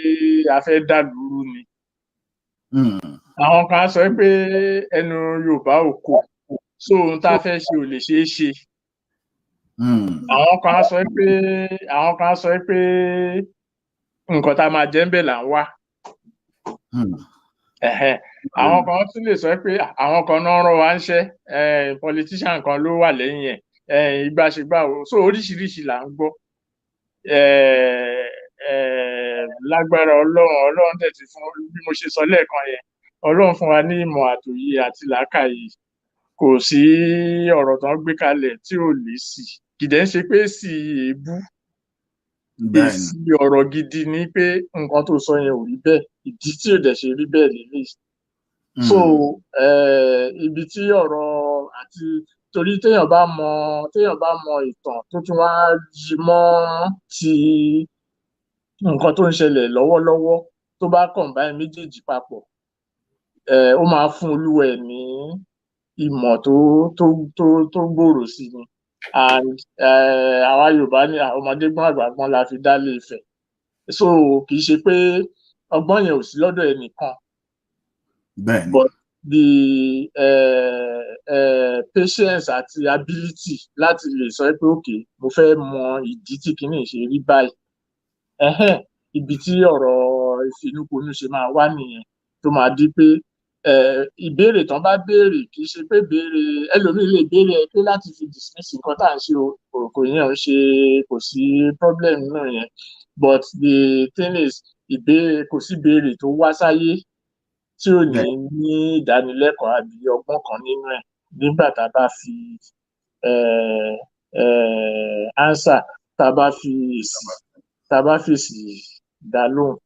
a fẹ́ dá lúrú ni. Àwọn kan sọ pé ẹnu Yorùbá ò kò, so ohun tá a fẹ́ ṣe ò lè ṣeé ṣe. Àwọn kan sọ pé nǹkan tá a máa jẹ ń bẹ̀ là ń wá. Àwọn kan tún lè sọ pé àwọn kan náà rán wa ńṣẹ́, politician kan ló wà lẹ́yìn ẹ̀, ìgbàṣegbà o, so oríṣiríṣi là ń gbọ́. Lágbára Ọlọ́run tẹ̀ ti fún bí mo ṣe sọ lẹ́ẹ̀kan yẹn, Ọlọ́run fún wa ní ìmọ̀ àtòyé àti làákàyè, kò sí ọ̀rọ̀ tó ń gbé kalẹ̀ tí ò lè sí, kìdẹ̀ ń ṣe pé sí èébú, èsì ọ̀rọ̀ gidi ni pé nǹkan tó sọ yẹn ò rí bẹ́ẹ̀, ìdí tí ò dẹ̀ ṣe rí bẹ́ẹ̀ lélẹ̀. So ibi tí ọ̀rọ̀ àti torí téèyàn bá mọ ìtàn tó tún wá yí mọ́ ti nǹkan tó ń ṣẹlẹ̀ lọ́wọ́lọ́wọ́, tó bá combine méjèèjì papọ̀, ó máa fún olúwa ẹ̀ ní ìmọ̀ tó gbòòrò sí ni. And àwa Yorùbá ní ọmọdé gbọ́n àgbà gbọ́n la fi dálé Ifẹ̀. So kì í ṣe pé ọgbọ́n yẹn ò sí lọ́dọ̀ ẹnìkan. Bẹ́ẹ̀ni. But the patience àti ability láti lè sọ pé okay, mo fẹ́ mọ ìdí tí kinní ṣe rí báyìí. Ibi tí ọ̀rọ̀ ìfinúkonú ṣe máa wá nìyẹn, tó máa di pé ìbéèrè tán bá béèrè kì í ṣe pé béèrè ẹlòmíì lè béèrè pé láti fi dismiss nǹkan tá à ń ṣe kò yẹn ò ṣe, kò sí problem náà yẹn, but the thing is kò sí béèrè tó wá sáyé tí ò ní ní ìdánilẹ́kọ̀ọ́ àbí ọgbọ́n kan nínú ẹ̀ nígbà tá a bá fi answer, tá a bá fi èsì dá lóhùn.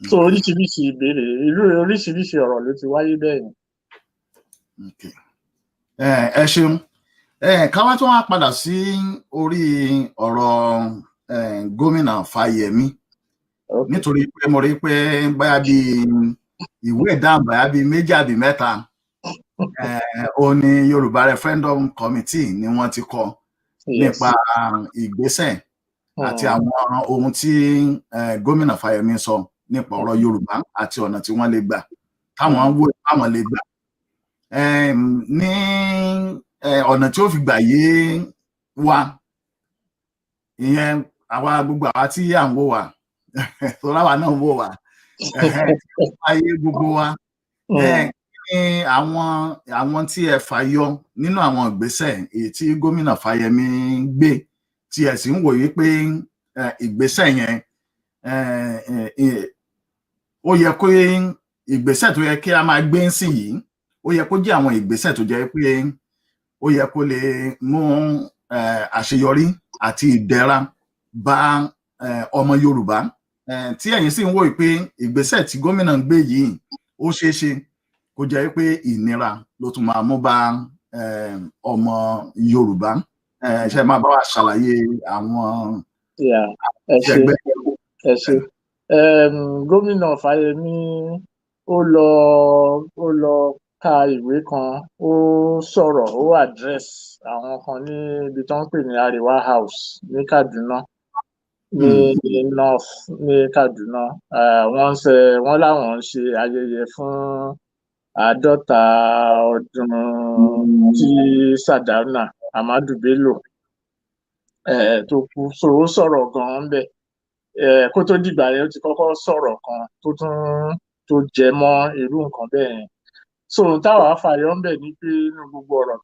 So oríṣiríṣi ìbéèrè, oríṣiríṣi ọ̀rọ̀ ló ti wáyé bẹ́ẹ̀ ni. Ẹ ṣeun. Ká wá tún wá padà sí orí ọ̀rọ̀ gómìnà Fáyẹmí, nítorí pé mo rí pé báyà bí ìwé ìdáhùn báyà bí méjì àbí mẹ́ta ó ní Yorùbá Referendum Committee ni wọ́n ti kọ nípa ìgbésẹ̀ àti àwọn ohun tí gómìnà Fáyẹmí sọ nípa ọ̀rọ̀ Yorùbá àti ọ̀nà tí wọ́n lè gbà táwọn wò táwọn lè gbà ní ọ̀nà tí ó fi gbà yé wa, ìyẹn àwa gbogbo àwa tí à ń wò wá tó láwa náà wò wá ayé gbogbo wa, ní àwọn tí ẹ fàyọ nínú àwọn ìgbésẹ̀ èyí tí gómìnà Fáyẹmí gbé tí ẹ sì ń wòye pé ìgbésẹ̀ yẹn ó yẹ kó ìgbésẹ̀ tó yẹ kí a máa gbé ń sìn yìí, ó yẹ kó jẹ́ àwọn ìgbésẹ̀ tó jẹ́ pé ó yẹ kó lè mú àṣeyọrí àti ìdẹ̀ra bá ọmọ Yorùbá, tí ẹ̀yin sì ń wòye pé ìgbésẹ̀ tí gómìnà ń gbé yìí ó ṣeé ṣe kó jẹ́ pé ìnira ló tún máa mú bá ọmọ Yorùbá. Ṣe máa bá wa ṣàlàyé àwọn ẹgbẹ́. Ẹ ṣé. Gómìnà Fáyẹmí ó lọ ka ìwé kan, ó sọ̀rọ̀, ó address àwọn kan ní ibi tó ń pè ní Àríwá House ní Kaduna, ní North ní Kaduna. Wọ́n láwọn ń ṣe ayẹyẹ fún 50 ọdún tí Sàdáúnà Ahmadu Bello tó kú. So ó sọ̀rọ̀ gan-an bẹ́ẹ̀. Kó tó dìgbà yẹn ó ti kọ́kọ́ sọ̀rọ̀ kan tó jẹ mọ́ irú nǹkan bẹ́ẹ̀ yẹn. So táwa fàyọ ń bẹ̀ ni pé inú gbogbo ọ̀rọ̀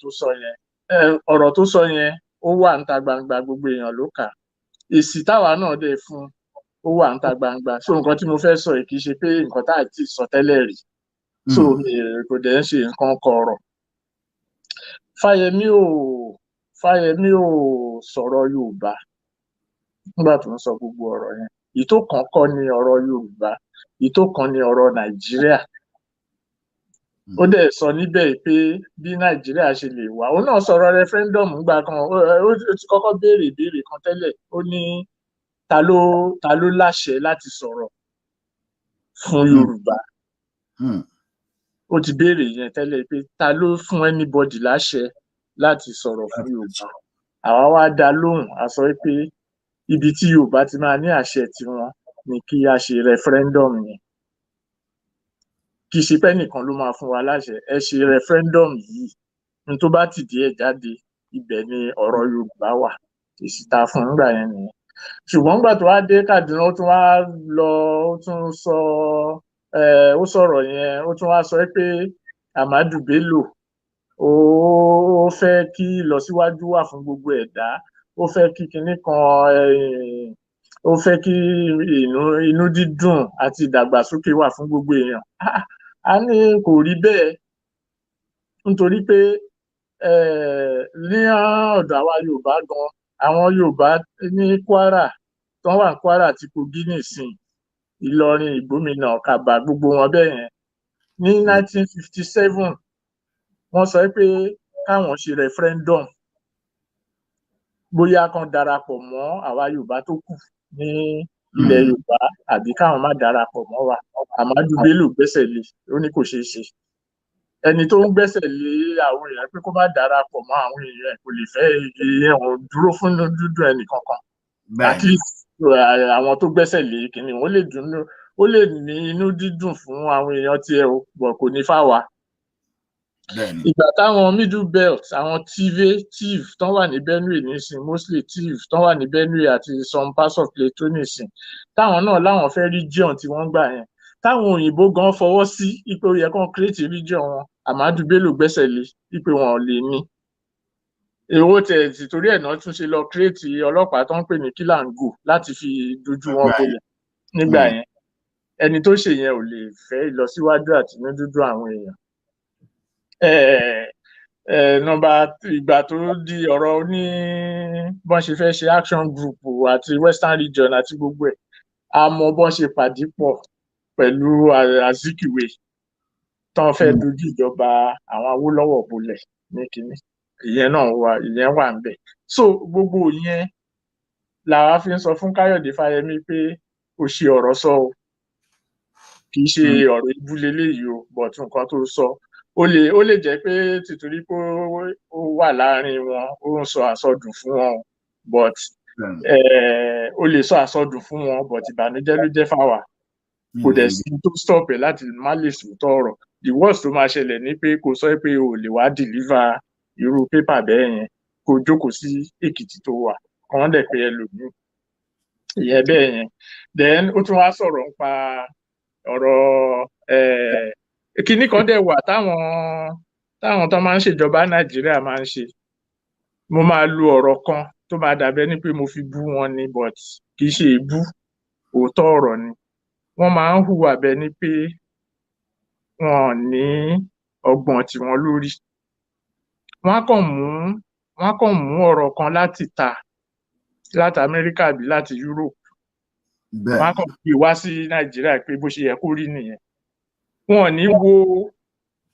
tó sọ yẹn ó wà níta gbangba, gbogbo èèyàn ló kà. Èsì táwa náà dẹ̀ fún ó wà níta gbangba. So nǹkan tí mo fẹ́ sọ yìí kì í ṣe pé nǹkan tá à ti sọ tẹ́lẹ̀ rí. So kò dẹ̀ ń ṣe nǹkan kọ̀rọ̀. Fáyẹmí ò sọ̀rọ̀ Yorùbá nígbà tó ń sọ gbogbo ọ̀rọ̀ yẹn. Èyí tó kàn kọ́ ni ọ̀rọ̀ Yorùbá, èyí tó kàn ni ọ̀rọ̀ Nàìjíríà. Ó dẹ̀ sọ níbẹ̀ pé bí Nàìjíríà ṣe lè wà, òun náà sọ̀rọ̀ referendum gbà kan, ó ti kọ́kọ́ béèrè ìbéèrè kan tẹ́lẹ̀, ó ní ta ló láṣẹ láti sọ̀rọ̀ fún Yorùbá. Ó ti béèrè yẹn tẹ́lẹ̀ pé ta ló fún anybody láṣẹ láti sọ̀rọ̀ fún Yorùbá. Àwa wá dá lóhùn, a sọ pé ibi tí Yorùbá ti máa ní àṣẹ tiwọn ni kí a ṣe referendum yẹn. Kì í ṣe pé nìkan ló máa fún wa láṣẹ, ẹ ṣe referendum yìí, ní tó bá tìdí ẹ̀ jáde, ibẹ̀ ni ọ̀rọ̀ Yorùbá wà. Èsì tá fún nígbà yẹn nìyẹn. Ṣùgbọ́n nígbà tó wá dé Kaduna, ó tún wá lọ, ó tún sọ, ó sọ̀rọ̀ yẹn, ó tún wá sọ pé Ahmadu Bello ó fẹ́ kí ìlọsíwájú wà fún gbogbo ẹ̀dá, ó fẹ́ kí kinní kan, ó fẹ́ kí inú dídùn àti ìdàgbàsókè wà fún gbogbo èèyàn. a ní kò rí bẹ́ẹ̀ nítorí pé ní ọ̀dọ̀ àwa Yorùbá gan àwọn Yorùbá ní Kwara tó wà ní Kwara àti Kogi nìsín Ìlọrin Ìgbómìnà Ọ̀kàbà gbogbo wọn bẹ́ẹ̀ yẹn ní 1957 wọ́n sọ pé káwọn ṣe referendum bóyá kan darapọ̀ mọ́ àwa Yorùbá tó kù ní ilẹ̀ Yorùbá àbí káwọn má darapọ̀ mọ́ wa Amadu Bello gbẹ́sẹ̀ lé ó ní kò ṣeé ṣe ẹni tó ń gbẹ́sẹ̀ lé àwọn èèyàn pé kó má darapọ̀ mọ́ àwọn èèyàn kò lè fẹ́ èèyàn dúró fún dúdú ẹnì kankan at least àwọn tó gbẹ́sẹ̀ lé kìíní ó lè ní inú dídùn fún àwọn èèyàn tiẹ̀ o bọ̀ kò ní fáwa. Ìgbà táwọn middle belt àwọn chief tán wà ní Benue nísìn mostly chief tán wà ní Benue àti some parts of Plateau nísìn táwọn náà láwọn fẹ́ region tí wọ́n gbà yẹn táwọn òyìnbó gan fọwọ́ sí ipò yẹ kán create region wọn Amadu Bello gbẹ́sẹ̀ lé ipò wọn ò lè ní èwo tẹ̀ torí ẹ̀ náà tún ṣe lọ create ọlọ́pàá tó ń pè ní kill and go láti fi dojú wọn bolẹ̀ nígbà yẹn ẹni tó ṣe yẹn ò lè fẹ́ ìlọsíwájú àti ní dúdú àwọn èèyàn. Nọ́mbà ìgbà tó di ọ̀rọ̀ ní bọ́n ṣe fẹ́ ṣe action group àti Western region àti gbogbo ẹ̀ a mọ bọ́n ṣe pàdé pọ̀ pẹ̀lú Azikiwe tán fẹ́ dojú ìjọba àwọn Awólọ́wọ̀ bolẹ̀ ní kínní ìyẹn wà ń bẹ̀. So gbogbo yẹn làwa fi ń sọ fún Káyọ̀dé Fáyẹmí pé ó ṣe ọ̀rọ̀ sọ o kì í ṣe ọ̀rọ̀ ibú leléyìí o but nǹkan tó sọ ó lè jẹ́ pé tìtorí pé ó wà láàrin wọn ó ń sọ àsọdùn fún wọn but ó lè sọ àsọdùn fún wọn but ìbànújẹ́ ló jẹ́ fáwa kò dẹ̀ sí tó stop ẹ̀ láti má lè sòótọ́ ọ̀rọ̀ the worst tó máa ṣẹlẹ̀ ni pé kò sọ pé o lè wá deliver irú pépà bẹ́ẹ̀ yẹn kó jókòó sí Èkìtì tó wà kàn dẹ̀ pé ẹlòmíì ìyẹn bẹ́ẹ̀ yẹn then ó tún wá sọ̀rọ̀ nípa ọ̀rọ̀ kinní kan dẹ̀ wà táwọn tó máa ń ṣèjọba Nàìjíríà máa ń ṣe mo máa lo ọ̀rọ̀ kan tó máa dàbẹ́ ní pé mo fi bú wọn ni but kì í ṣe èébú òótọ́ ọ̀rọ̀ ni wọ́n máa ń hùwà bẹ́ẹ̀ ni pé wọn ní ọgbọ́n tiwọn lórí wọ́n á kàn mú ọ̀rọ̀ kan láti Amẹ́ríkà àbí láti Europe wọ́n á kàn gbé wá sí Nàìjíríà pé bó ṣe yẹ kó rí nìyẹn wọn ò ní wo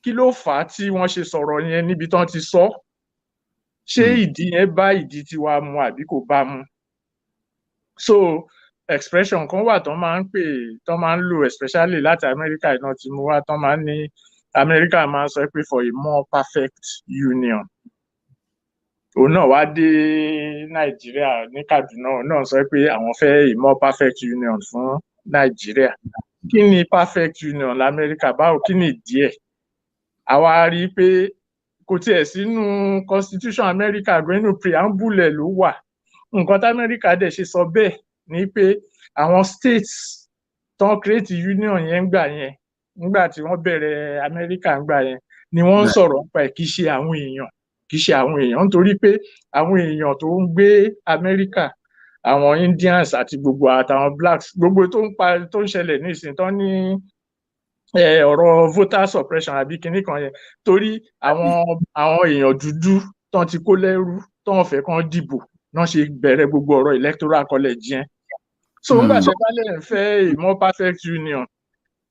kí ló fà á tí wọ́n ṣe sọ̀rọ̀ yẹn níbi tán ti sọ ṣé ìdí yẹn bá ìdí tiwa mu àbí kò bá mu so expression kan wà tán máa ń lò especially láti Amẹ́ríkà iná tí mo wá tán máa ń ní Amẹ́ríkà máa ń sọ pé for a more perfect union òun náà wá dé Nàìjíríà ní Kaduna òun náà sọ pé àwọn fẹ́ a more perfect union fún Nàìjíríà kí ni perfect union l'Amẹ́ríkà báwo kí ni ìdí ẹ̀ àwa rí i pé kò tiẹ̀ sínú constitution Amẹ́ríkà gbẹ́nu preamble ló wà nǹkan t'Amẹ́ríkà dẹ̀ ṣe sọ bẹ́ẹ̀ ni pé àwọn states tán create union yẹn nígbà tí wọ́n bẹ̀rẹ̀ Amẹ́ríkà ńgbà yẹn ni wọ́n ń sọ̀rọ̀ nípa ẹ̀ kì í ṣe àwọn èèyàn nítorí pé àwọn èèyàn tó ń gbé Amẹ́ríkà àwọn Indians àti gbogbo àtàwọn blacks gbogbo tó ń ṣẹlẹ̀ nísìnyí tán ní ọ̀rọ̀ voter suppression àbí kinní kan yẹn torí àwọn èèyàn dúdú tán ti kó lẹ́rú tán fẹ́ kán dìbò náà ṣe bẹ̀rẹ̀ gbogbo ọ̀rọ̀ electoral college yẹn so nígbà tí wọ́n lè fẹ́ a more perfect union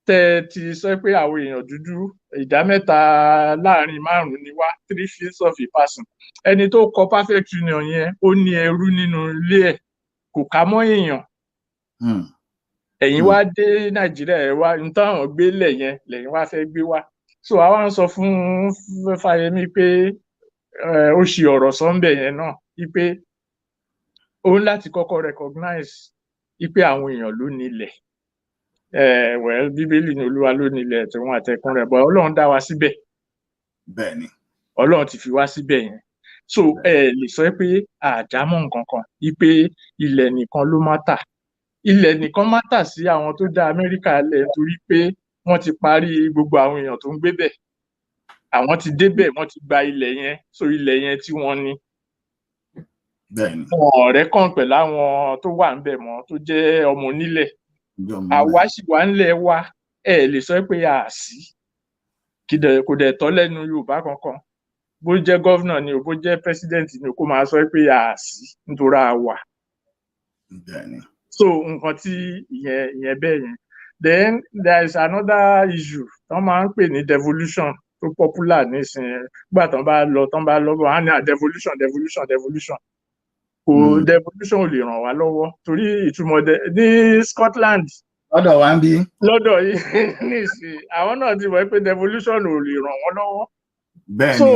tẹ́ ti sọ pé àwọn èèyàn dúdú ìdá mẹ́ta láàrin márùn-ún ni wá 3/5 of a person ẹni tó kọ perfect union yẹn ó ní ẹrú nínú ilé ẹ̀ kò ká mọ́ èèyàn ẹ̀yin wá dé Nàìjíríà ẹ̀ wá ní táwọn gbé lẹ̀ yẹn lẹ́yìn wá fẹ́ gbé wá so àwa ń sọ fún Fáyẹmí pé ó ṣì ọ̀rọ̀ sọ́ńbẹ̀ yẹn náà wípé òun láti kọ́kọ́ recognize wípé àwọn èèyàn ló nílẹ̀ Bíbélì ní Olúwa ló nílẹ̀ tí wọ́n àtẹkùn rẹ̀ bọ́ Ọlọ́run dá wa síbẹ̀ bẹ́ẹ̀ni Ọlọ́run ti fi wá síbẹ̀ yẹn so lè sọ pé àjámọ́ nǹkan kan wípé ilẹ̀ nìkan ló mátà ilẹ̀ nìkan mátà sí àwọn tó dá Amẹ́ríkà lẹ̀ torí pé wọ́n ti parí gbogbo àwọn èèyàn tó ń gbé bẹ̀ àwọn ti débẹ̀ wọ́n ti gba ilẹ̀ yẹn so ilẹ̀ yẹn tí wọ́n ní ọ̀rẹ́ kan pẹ̀lú àwọn tó wà ń bẹ̀ mọ́ tó jẹ́ ọmọ onílẹ̀ àwa sì wà ńlẹ̀ wa lè sọ pé a sí kò dẹ̀ tọ́ lẹ́nu Yorùbá kankan bó jẹ́ gọ́vnà ni o bó jẹ́ president ni o kó máa sọ pé a sí nítorí a wà. So nǹkan tí ìyẹn bẹ́ẹ̀ yẹn. Then there is another issue tán máa ń pè ní devolution tó popular nísìnyẹn gbà tán bá lọ bọ̀ á ní devolution kò devolution ò lè ràn wá lọ́wọ́ torí ìtumọ̀ ní Scotland lọ́dọ̀ wa ń bí lọ́dọ̀ yìí nísìnyí àwọn náà ti mọ̀ pé devolution ò lè ràn wọ́n lọ́wọ́. Bẹ́ẹ̀ni. So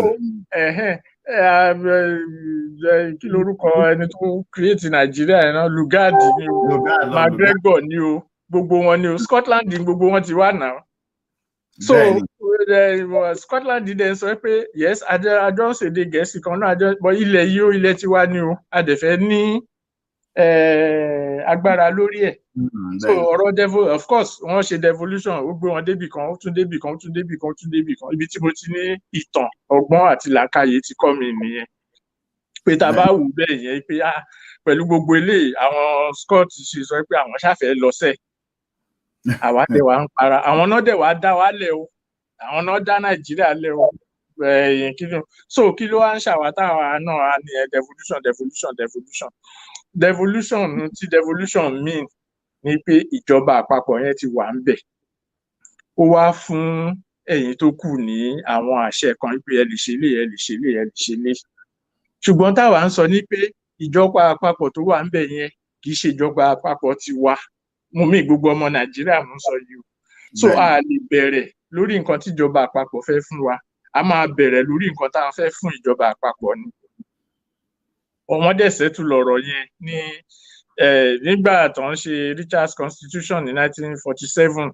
kí lorúkọ ẹni tó create Nàìjíríà yẹn náà Lugard ni o McGregor ni o gbogbo wọn ni o Scotland gbogbo wọn ti wà náà. So Scotland dẹ̀ sọ pé yes àjọ ń ṣèdè Gẹ̀ẹ́sì kan náà but ilẹ̀ yìí ó ilẹ̀ tiwa ni o a dẹ̀ fẹ́ ní agbára lórí ẹ̀. So ọ̀rọ̀ of course wọ́n ṣe devolution ó gbé wọn débì kan ó tún débì kan ó tún débì kan ó tún débì kan ibi tí mo ti ní ìtàn ọgbọ́n àti làákàyè ti kọ́ mi nìyẹn pé tá a bá wù bẹ́ẹ̀ yẹn pé pẹ̀lú gbogbo eléyìí àwọn Scott ṣe sọ pé àwọn ṣàfẹ́ lọ́sẹ̀ àwa dẹ̀ wá ń para àwọn náà dẹ̀ wá dá wa lẹ̀ o àwọn náà dá Nàìjíríà lẹ̀ o so kí ló wá ń ṣàwátà wa náà ní devolution tí devolution mean ni pé ìjọba àpapọ̀ yẹn ti wà ń bẹ̀ ó wá fún ẹ̀yin tó kù ní àwọn àṣẹ kan pé ẹ lè ṣe lé ṣùgbọ́n táwa ń sọ ní pé ìjọba àpapọ̀ tó wà ń bẹ̀ yẹn kì í ṣe ìjọba àpapọ̀ ti wà mo mí gbogbo ọmọ Nàìjíríà mú sọ yìí o so a lè bẹ̀rẹ̀ lórí nǹkan tí ìjọba àpapọ̀ fẹ́ fún wa a máa bẹ̀rẹ̀ lórí nǹkan tá a fẹ́ fún ìjọba àpapọ̀ ni wọ́n dẹ̀ ṣètò lọ́rọ̀ yẹn ní nígbà tó ń ṣe Richard's Constitution ní 1947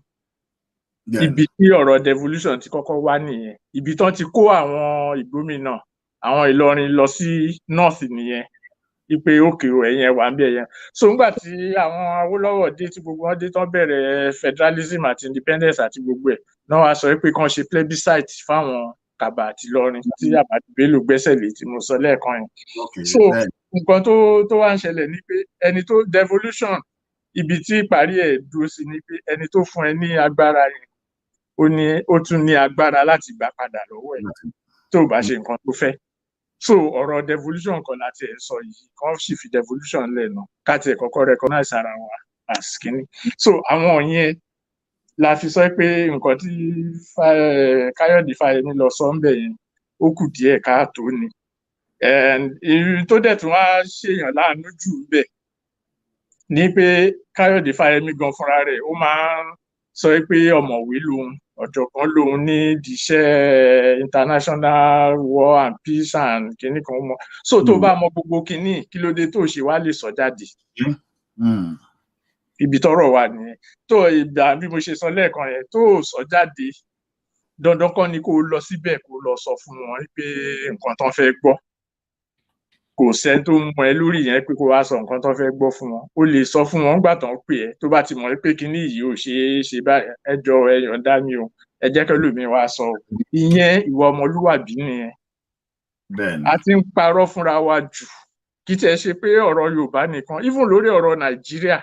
ibi tí ọ̀rọ̀ devolution ti kọ́kọ́ wá nìyẹn ibi tán ti kó àwọn ìgbómìnà àwọn Ìlọrin lọ sí north nìyẹn ipe òkè ẹ̀yẹn wà ń bẹ̀ yẹn so nígbà tí àwọn Awólọ́wọ̀ dé tí gbogbo wọn dé tán bẹ̀rẹ̀ federalism àti independence àti gbogbo ẹ̀ náà wá sọ pé kàn ṣe plebiscite fáwọn Kàbà àti Ìlọrin tí Àbàtì Bello gbẹ́sẹ̀ lé tí mo sọ lẹ́ẹ̀kan yẹn so nǹkan tó wá ń ṣẹlẹ̀ ni pé ẹni tó devolution ibi tí ìparí ẹ̀ dúró sí ni pé ẹni tó fún ẹ ní agbára yẹn ó tún ní agbára láti gbà padà lọ́wọ́ ẹ̀ tó bá ṣe nǹkan tó fẹ́ so ọ̀rọ̀ devolution kan láti ẹ̀ sọ yìí kan sì fi devolution lẹ́nu káti ẹ̀ kọ́kọ́ recognize ara wa as kínní so àwọn yẹn la fi sọ pé nǹkan tí Káyọ̀dé Fáyẹmí lọ sọ ń bẹ̀ yẹn ó kù díẹ̀ káàtó ni èyí tó dẹ̀ tún wá ṣèyàn láàánú jù ń bẹ̀ ní pé Káyọ̀dé Fáyẹmí gan fúnra rẹ̀ ó máa ń sọ pé ọ̀mọ̀wé lòun ọ̀jọ̀gbọ́n lòun ní ìdíṣẹ́ international war and peace and kìíní kan mọ́ so tó bá mọ gbogbo kìíní kí ló dé tó ṣe wá lè sọ jáde ibi tọ́rọ̀ wà nìyẹn tó ìgbà bí mo ṣe sọ lẹ́ẹ̀kan yẹn tó sọ jáde dandan kọ́ ni kó lọ síbẹ̀ kó lọ sọ fún wọn pé nǹkan tán fẹ́ gbọ́ kò sẹ́ni tó mọ ẹ lórí yẹn pé kó wá sọ nǹkan tán fẹ́ gbọ́ fún wọn ó lè sọ fún wọn nígbà tán pè ẹ́ tó bá ti mọ̀ pé kíní yìí ò ṣe é ṣe báyìí ẹ jọ̀ọ́ ẹ yọ̀ǹda mi o ẹ jẹ́ kẹ́lòmíì wá sọ ìyẹn ìwà ọmọlúwàbí nìyẹn a ti ń parọ́ fúnra wa jù kì í tẹ̀ ṣe pé ọ̀rọ̀ Yorùbá nìkan even lórí ọ̀rọ̀ Nàìjíríà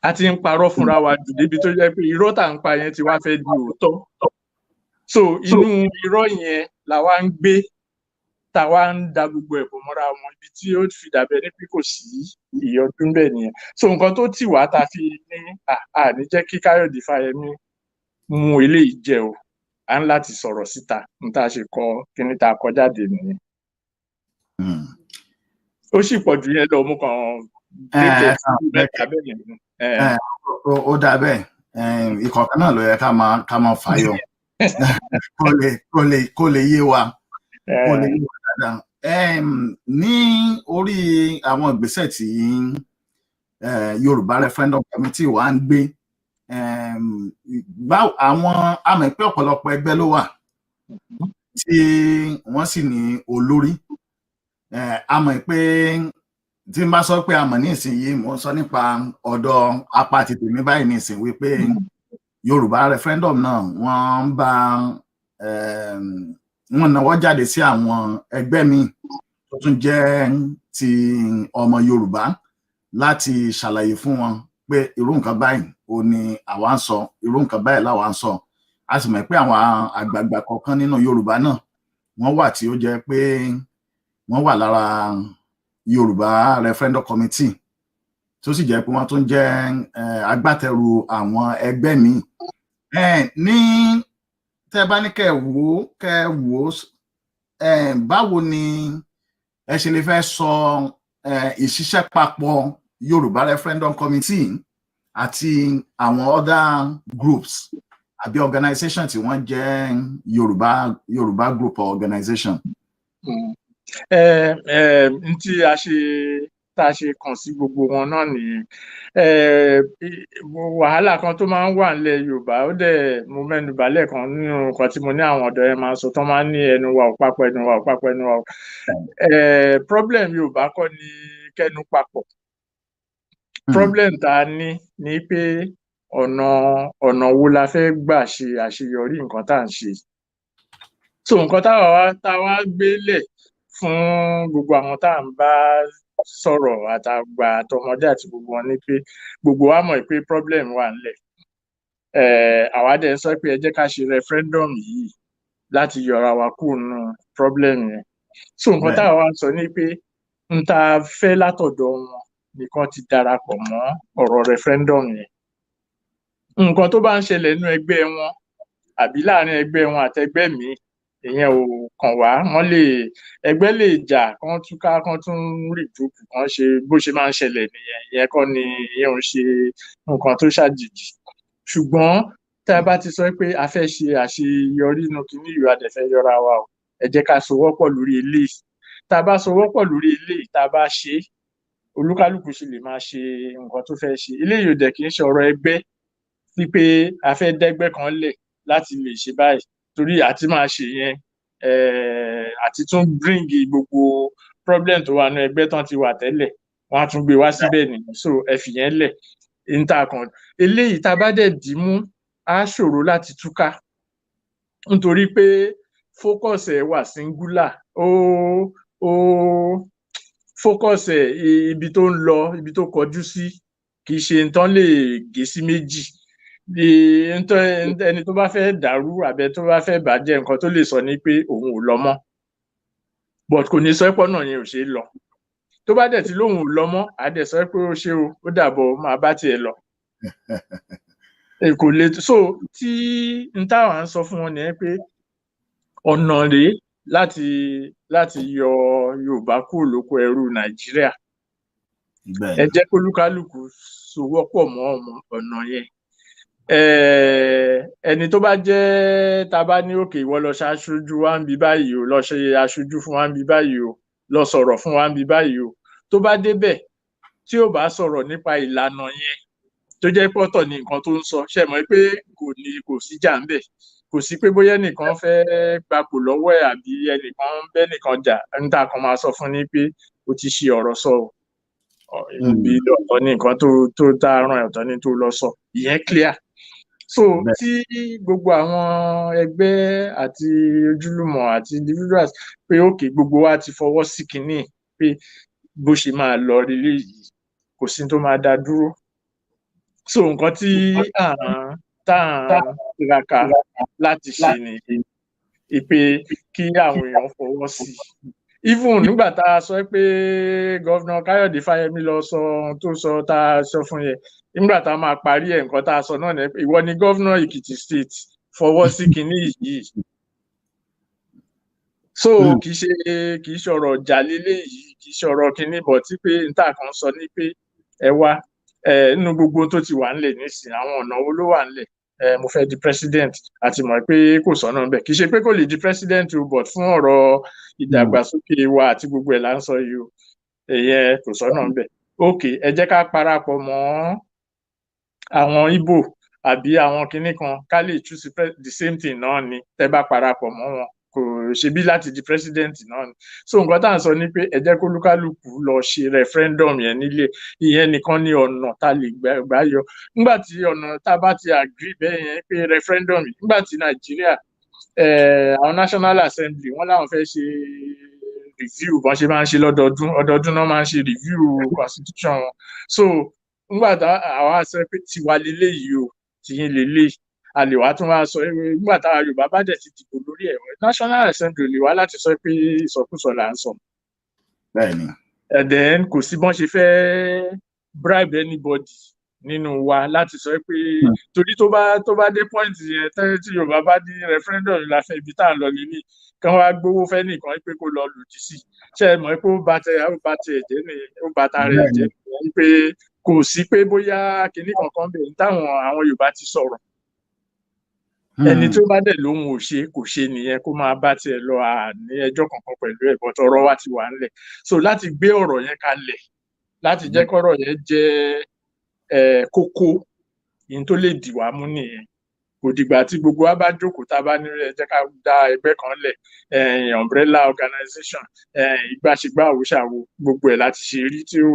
a ti ń parọ́ fúnra wa jù débi tó jẹ́ pé irọ́ tá ń pa yẹn ti wá fẹ́ di òótọ́ so inú irọ́ yẹn làwa ń gbé táwa ń da gbogbo ẹ̀bùn mọ́ra wọn ibi tí ó fi dàbẹ̀ ní pé kò sí ìyọdún bẹ́ẹ̀ nìyẹn so nǹkan tó tì wá ta fi ní àní jẹ́ kí Káyọ̀dé Fáyẹmí mú eléyìí jẹ o à ń láti sọ̀rọ̀ síta ní tá a ṣe kọ kíní tá a kọ jáde nìyẹn ó sì pọ̀ jù yẹn lọ mú kan ó dà bẹ́ẹ̀ ìkọ̀ọ̀kan náà ló yẹ ká máa fàyọ kó lè yé wa dáadáa ní orí àwọn ìgbésẹ̀ tí Yorùbá Referendum Committee wa ń gbé àwọn àmọ́ pé ọ̀pọ̀lọpọ̀ ẹgbẹ́ ló wà tí wọ́n sì ní olórí àmọ́ pé tí n bá sọ pé àmọ́ ní ìsinyìí mo sọ nípa ọ̀dọ̀ apá ti tèmi báyìí ní ìsìn wípé Yorùbá Referendum náà wọ́n náwó jáde sí àwọn ẹgbẹ́ míì tó tún jẹ́ ti ọmọ Yorùbá láti ṣàlàyé fún wọn pé irú nǹkan báyìí ó ní àwa ń sọ irú nǹkan báyìí làwa ń sọ a sì mọ̀ pé àwọn àgbààgbà kọ̀ọ̀kan nínú Yorùbá náà wọ́n wà tí ó jẹ́ pé wọ́n wà lára Yorùbá Referendum Committee tó sì jẹ́ pé wọ́n tún jẹ́ agbátẹrù àwọn ẹgbẹ́ míì. Ní tẹ́ bá ní kẹ́ wò báwo ni ẹ ṣe lè fẹ́ sọ ìṣiṣẹ́ papọ̀ Yorùbá Referendum Committee àti àwọn other groups àbí organization tí wọ́n jẹ́ Yorùbá group or organization. Tí a ṣe kàn sí gbogbo wọn náà nìyẹn. Wàhálà kan tó máa ń wà nílẹ̀ Yorùbá ó dẹ̀ mo mẹ́nu bà lẹ́ẹ̀kan nínú nǹkan tí mo ní àwọn ọ̀dọ́ yẹn máa ń sọ tán máa ń ní ẹnu wa ò papọ̀ ẹnu wa ò papọ̀ ẹnu wa ò. Problem Yorùbá kọ́ ni kẹ́nu papọ̀. Problem tá a ní ni pé ọ̀nà wo la fẹ́ gbà ṣe àṣeyọrí nǹkan tá à ń ṣe. So nǹkan táwa gbélẹ̀ fún gbogbo àwọn tá à ń bá sọ̀rọ̀ àtàgbà àtọmọdé àti gbogbo wọn ni pé gbogbo wa mọ̀ pé problem wà nílẹ̀. Àwa dẹ̀ sọ pé ẹ jẹ́ ká ṣe referendum yìí láti yọra wa kúrò nínú problem yẹn. So nǹkan táwa wá sọ ni pé n ta fẹ́ látọ̀dọ̀ wọn nìkan ti darapọ̀ mọ́ ọ̀rọ̀ referendum yẹn. Nǹkan tó bá ń ṣẹlẹ̀ nínú ẹgbẹ́ wọn àbí láàrin ẹgbẹ́ wọn àtẹgbẹ́ míì ìyẹn ò kàn wá. Ẹgbẹ́ lè jà kán túká kán tún rìgúùpù kán ṣe bó ṣe máa ń ṣẹlẹ̀ nìyẹn. Ìyẹn kọ́ ni ìyẹn ò ń ṣe nǹkan tó ṣàjèjì. Ṣùgbọ́n tá a bá ti sọ pé a fẹ́ ṣe àṣeyọrí inú kinní yìí a dẹ̀ fẹ́ yọra wa o, ẹ jẹ́ ká sowọ́pọ̀ lórí eléyìí. Tá a bá sowọ́pọ̀ lórí eléyìí tá a bá ṣe olúkálùkù sì lè máa ṣe nǹkan tó fẹ́ ṣe. Eléyìí ò dẹ̀ kì í ṣe ọ̀rọ̀ ẹgbẹ́ wípé a fẹ́ dẹ́gbẹ́ kan lẹ̀ láti lè ṣe báyìí torí àti máa ṣe yẹn àti tún bring gbogbo problem tó wà ní ẹgbẹ́ tán ti wà tẹ́lẹ̀ wọ́n á tún gbé wá síbẹ̀ nìyí. So ẹ fi yẹn lẹ̀ kan eléyìí tá a bá dẹ̀ dì í mú á ṣòro láti túká nítorí pé focus ẹ̀ wà singular focus ẹ̀ ibi tó ń lọ ibi tó kọjú sí kì í ṣe nǹkan lè gé sí méjì. Ẹni tó bá fẹ́ dàrú àbẹ tó bá fẹ́ bàjẹ́ nǹkan tó lè sọ ni pé òun ò lọ mọ́ but kò ní sọ pé ọ̀nà yẹn ò ṣe é lọ. Tó bá dẹ̀ tí lóun ò lọ mọ́ á dẹ̀ sọ pé ó ṣe o ó dàbọ̀ máa bá tiẹ̀ lọ. Kò lè so tí n táwa ń sọ fún wọn nìyẹn pé ọ̀nà rèé láti yọ Yorùbá kúrò lóko ẹrú Nàìjíríà. Ẹ jẹ́ kó olúkálùkù sowọ́pọ̀ mọ́ ọ̀nà yẹn. Ẹni tó bá jẹ́ tá a bá ní òkè ìwọ lọ ṣaṣojú wa ń bí báyìí o lọ ṣe aṣojú fún wa ń bí báyìí o lọ sọ̀rọ̀ fún wa ń bí báyìí o tó bá débẹ̀ tí ò bá sọ̀rọ̀ nípa ìlànà yẹn tó jẹ́ pé ọ̀tọ̀ ni nǹkan tó ń sọ ṣe mọ̀ pé kò sí jà ń bẹ̀ kò sí pé bóyá ẹnìkan fẹ́ gbapò lọ́wọ́ ẹ̀ àbí ẹnìkan bẹ́ nìkan jà níta kan máa sọ fún ni pé ó ti ṣe ọ̀rọ̀ sọ ibi ọ̀tọ̀ ni nǹkan tó tá a rán ẹ̀ ọ̀tọ̀ ni tó lọ sọ ìyẹn clear. So tí gbogbo àwọn ẹgbẹ́ àti ojúlùmọ̀ àti individuals pé òkè gbogbo wa ti fọwọ́ sí kinní pé bó ṣe máa lọ rílé yìí kò sí tó máa dá dúró. So nǹkan tí tá à ń tiraka láti ṣe nìyí pé kí àwọn èèyàn fọwọ́ sí even nígbà tá a sọ pé gọ́vnà Káyọ̀dé Fáyẹmí lọ sọ tó sọ tá a sọ fún yẹn nígbà tá a máa parí ẹ̀ nǹkan tá a sọ náà ni pé ìwọ ni gọ́vnà Èkìtì state fọwọ́ sí kinní yìí. So kì í ṣe ọ̀rọ̀ jàlélé yìí kì í ṣe ọ̀rọ̀ kinní bọ̀ tí pé níta kan sọ ní pé ẹ wá nínú gbogbo tó ti wà nílẹ̀ nísìnyí àwọn ọ̀nà wo ló wà nílẹ̀ mo fẹ́ di president àti mọ̀ pé kò sọ́nà ńbẹ̀ kì í ṣe pé kò lè di president o but fún ọ̀rọ̀ ìdàgbàsókè wa àti gbogbo ẹ̀ là ń sọ yìí o ìyẹn kò sọ́nà ńbẹ̀. Ok ẹ jẹ́ ká parapọ̀ mọ́ àwọn Ìgbò àbí àwọn kinní kan ká lè choose the same thing náà ni tẹ́ bá parapọ̀ mọ́ wọn kò ṣe bí láti di president náà ni. So nǹkan tá à ń sọ ni pé ẹ jẹ́ kó olúkálùkù lọ ṣe referendum yẹn nílé ìyẹn nìkan ní ọ̀nà tá a lè gbà yọ nígbà tí ọ̀nà tá a bá ti agree bẹ́ẹ̀ yẹn pé referendum yìí nígbà tí Nàìjíríà àwọn National Assembly wọ́n láwọn fẹ́ ṣe review bọ́n ṣe máa ń ṣe ọdọọdún náà máa ń ṣe review constitution wọn. So nígbà tá àwa sọ pé tiwa leléyìí o tìyín leléyìí a lè wá tún wá sọ nígbà táwa Yorùbá bá dẹ̀ ti dìbò lórí ẹ̀ National Assembly lè wá láti sọ pé ìsọkúsọ là ń sọ. bẹ́ẹ̀ni. And then kò sí bọ́n ṣe fẹ́ bribe anybody nínú wa láti sọ pé torí tó bá dé point yẹn tí Yorùbá bá ní referendum la fẹ́ ibi tá à ń lọ nílé kí wọ́n wá gbowó fẹ́ nìkan pé kó lọ lòdì sí ṣe é mọ̀ pé ó bá tiẹ̀ jẹ́ nìyẹn ó bá ta rẹ̀ jẹ́ nìyẹn pé kò sí pé bóyá kinní kankan bẹ̀rẹ̀ táwọn àwọn Yorùbá ti sọ̀rọ̀ ẹni tó bá dẹ̀ lóhun ò ṣe kò ṣe nìyẹn kó máa bá tiẹ̀ lọ ní ẹjọ́ kankan pẹ̀lú ẹ̀ bọ́tọ̀ ọ̀rọ̀ wa ti wà ńlẹ̀ so láti gbé ọ̀rọ̀ yẹn kalẹ̀ láti jẹ́ kọ́rọ̀ yẹn jẹ́ kókó yìí tó lè dì wá mú nìyẹn kò dìgbà tí gbogbo wa bá jókòó tá a bá ní ẹ jẹ́ ká dá ẹgbẹ́ kan lẹ̀ umbrella organization ìgbàṣegbà àwòṣàwò gbogbo ẹ̀ láti ṣe rí tí ò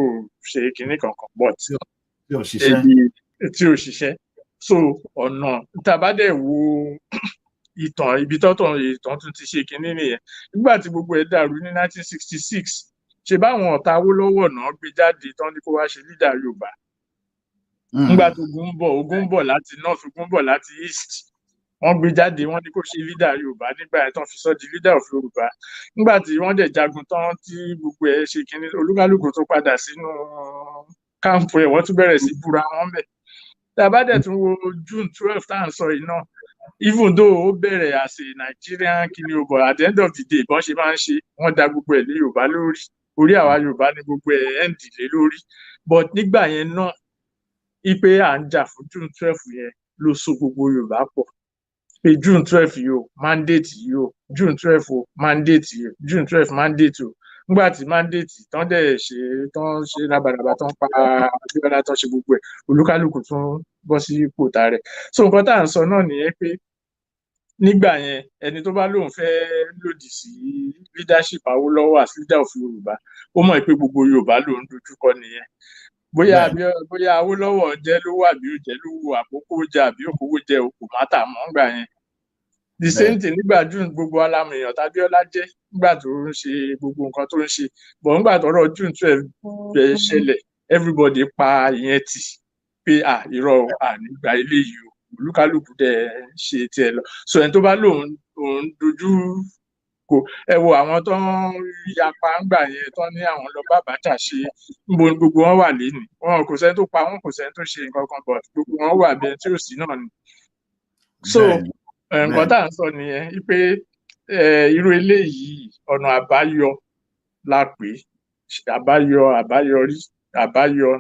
ṣe kinní kankan but tí ò ṣiṣẹ́ so ọ̀nà tá a bá dẹ̀ wo ìtàn ibi tọ́tàn ìtàn tún ti ṣe kinní nìyẹn nígbà tí gbogbo ẹ̀ dàrú ní 1966 ṣe báwọn ọ̀tá Awólọ́wọ̀ náà gbé jáde tán ní kó wá ṣe leader Yorùbá nígbà tó ogun ń bọ̀ láti north ogun ń bọ̀ láti east wọ́n gbé jáde wọ́n ní kó ṣe leader Yorùbá nígbà yẹn tán fi sọ di leader of Yorùbá nígbà tí wọ́n dẹ̀ jagun tán tí gbogbo ẹ̀ ṣe kinní olúkálùkù tó padà sínú káàmpù ẹ̀ wọ́n tún bẹ̀rẹ̀ sí búra wọn bẹ̀ tá a bá dẹ̀ tún wo June 12 tá à ń sọ yìí náà even though ó bẹ̀rẹ̀ as a Nigerian kinní o but at the end of the day bọ́n ṣe máa ń ṣe wọ́n da gbogbo ẹ̀ lé Yorùbá lórí orí àwa Yorùbá ní gbogbo ẹ̀ end lé lórí but nígbà yẹn náà ipe à ń jà fún June 12 yẹn ló so gbogbo Yorùbá pọ̀ pé June 12 yìí o mandate yìí o June 12 o mandate yìí o June 12 mandate o nígbà tí mandate tán dẹ̀ ṣe rábàràbà tán pa Abíọ́lá tán ṣe gbogbo ẹ̀ olúkálùkù tún bọ́ sí ipò tààrẹ so nǹkan tá à ń sọ náà nìyẹn pé nígbà yẹn ẹni tó bá lóun fẹ́ lòdì sí leadership Awólọ́wọ̀ as leader of Yorùbá ó mọ̀ pé gbogbo Yorùbá lòun dojúkọ nìyẹn bóyá Awólọ́wọ̀ jẹ́ lówó àbí ó jẹ́ lówó àkókò jẹ àbí òkòwò jẹ òkò mátà mọ́ ńgbà yẹn the same thing nígbà June gbogbo alámọ̀ èèyàn t'Abíọ́lá jẹ́ nígbà tó ń ṣe gbogbo nǹkan tó ń ṣe bọ̀ nígbà tọ́rọ̀ June 12 ṣẹlẹ̀ everybody pa ìyẹn tì pé irọ́ nígbà eléyìí o olúkálùkù dẹ̀ ṣe tiẹ̀ lọ so ẹni tó bá lóun dojú kò ẹ wo àwọn tó ń yapa ńgbà yẹn tó ní àwọn lọ bá Abacha ṣe níbo ni gbogbo wọn wà lénìí wọn kò sẹ́ni tó pa wọn kò sẹ́ni tó ṣe nǹkan kan but gbogbo wọn wà bí ẹni tí ò sí náà ni so nǹkan tá à ń sọ nìyẹn wípé irú eléyìí ọ̀nà àbáyọ la pè àbáyọ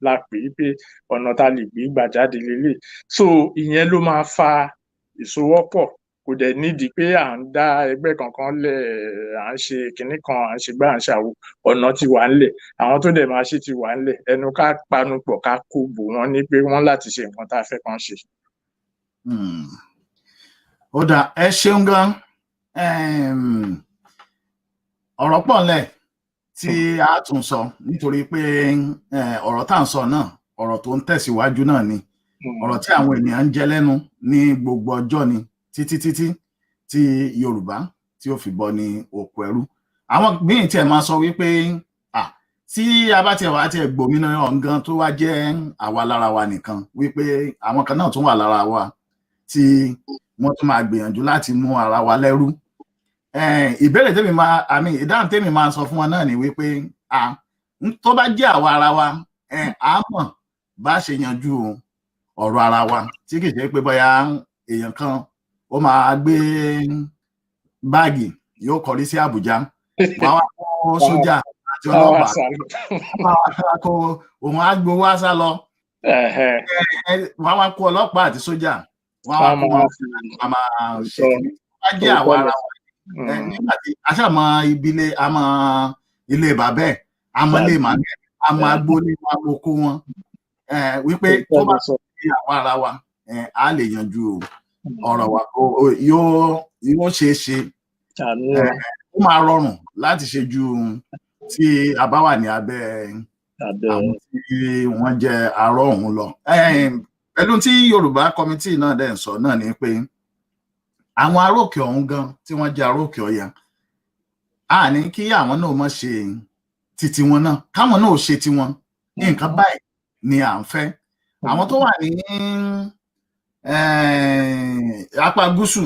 la pè é pé ọ̀nà tá a lè gbé gbà jáde lélẹ̀ so ìyẹn ló máa fa ìsowọ́pọ̀ kò dẹ̀ nídìí pé à ń dá ẹgbẹ́ kankan lẹ̀ à ń ṣe kinní kan à ń ṣe gbá à ń ṣàwo ọ̀nà ti wà ńlẹ̀ àwọn tó dẹ̀ máa ṣe ti wà ńlẹ̀ ẹnu ká panupọ̀ ká kó bò wọ́n ní pé wọ́n láti ṣe nǹkan tá a fẹ́ kàn ṣe. ó dà ẹ ṣeun gan ọ̀rọ̀ pọ̀ ńlẹ̀ tí a tún sọ nítorí pé ọ̀rọ̀ tá à ń sọ náà ọ̀rọ̀ tó ń tẹ̀síwájú náà ni ọ̀rọ̀ tí àwọn ènìyàn ń jẹ lẹ́nu ní gbogbo ọjọ́ ni títí tí Yorùbá tí ó fi bọ́ ní oko ẹrú àwọn míì tiẹ̀ máa sọ wípé tí a bá tiẹ̀ wá tiẹ̀ gbòmìnà ọ̀ngàn tó wá jẹ́ àwa lára wa nìkan wípé àwọn kan náà tún wà lára wa tí wọ́n tún máa gbìyànjú láti mú ara wa lẹ́rú ìbéèrè ìdáhùn tèmi máa sọ fún wọn náà ni wípé tó bá jẹ́ àwa ara wa a mọ̀ bá ṣe yanjú ọ̀rọ̀ ara wa tí kì í ṣe pé bóyá èèyàn kan ó máa gbé báàgì yóò kọrí sí Àbújá wọ́n wá kó sójà àti ọlọ́pàá òun á gbowó àṣà lọ wọ́n wá kó ọlọ́pàá àti sójà wọ́n wá kó wọn máa ṣe bá jẹ́ àwa ara wa nígbà tí aṣáàmọ ìbílẹ̀ àmọ́ ilé bàbá ẹ̀ àmọ́ ilé màmí ẹ̀ àmọ́ agboolé wọn oko wọn wípé tó bá sọ sí àwọn ara wa a lè yanjú ọ̀rọ̀ wa yóò ṣeé ṣe ó máa rọrùn láti ṣe ju tí a bá wà ní abẹ́ àwọn tí wọ́n jẹ́ arọ́ ọ̀hún lọ pẹ̀lú tí Yorùbá Committee náà dẹ̀ ń sọ náà ni pé àwọn aróòkè ọ̀hún gan tí wọ́n jẹ́ aróòkè ọ̀yà a ní kí àwọn náà mọ̀ ṣe titi wọn náà káwọn náà ṣe tiwọn nǹkan báyìí ni à ń fẹ́ àwọn tó wà ní apá gúúsù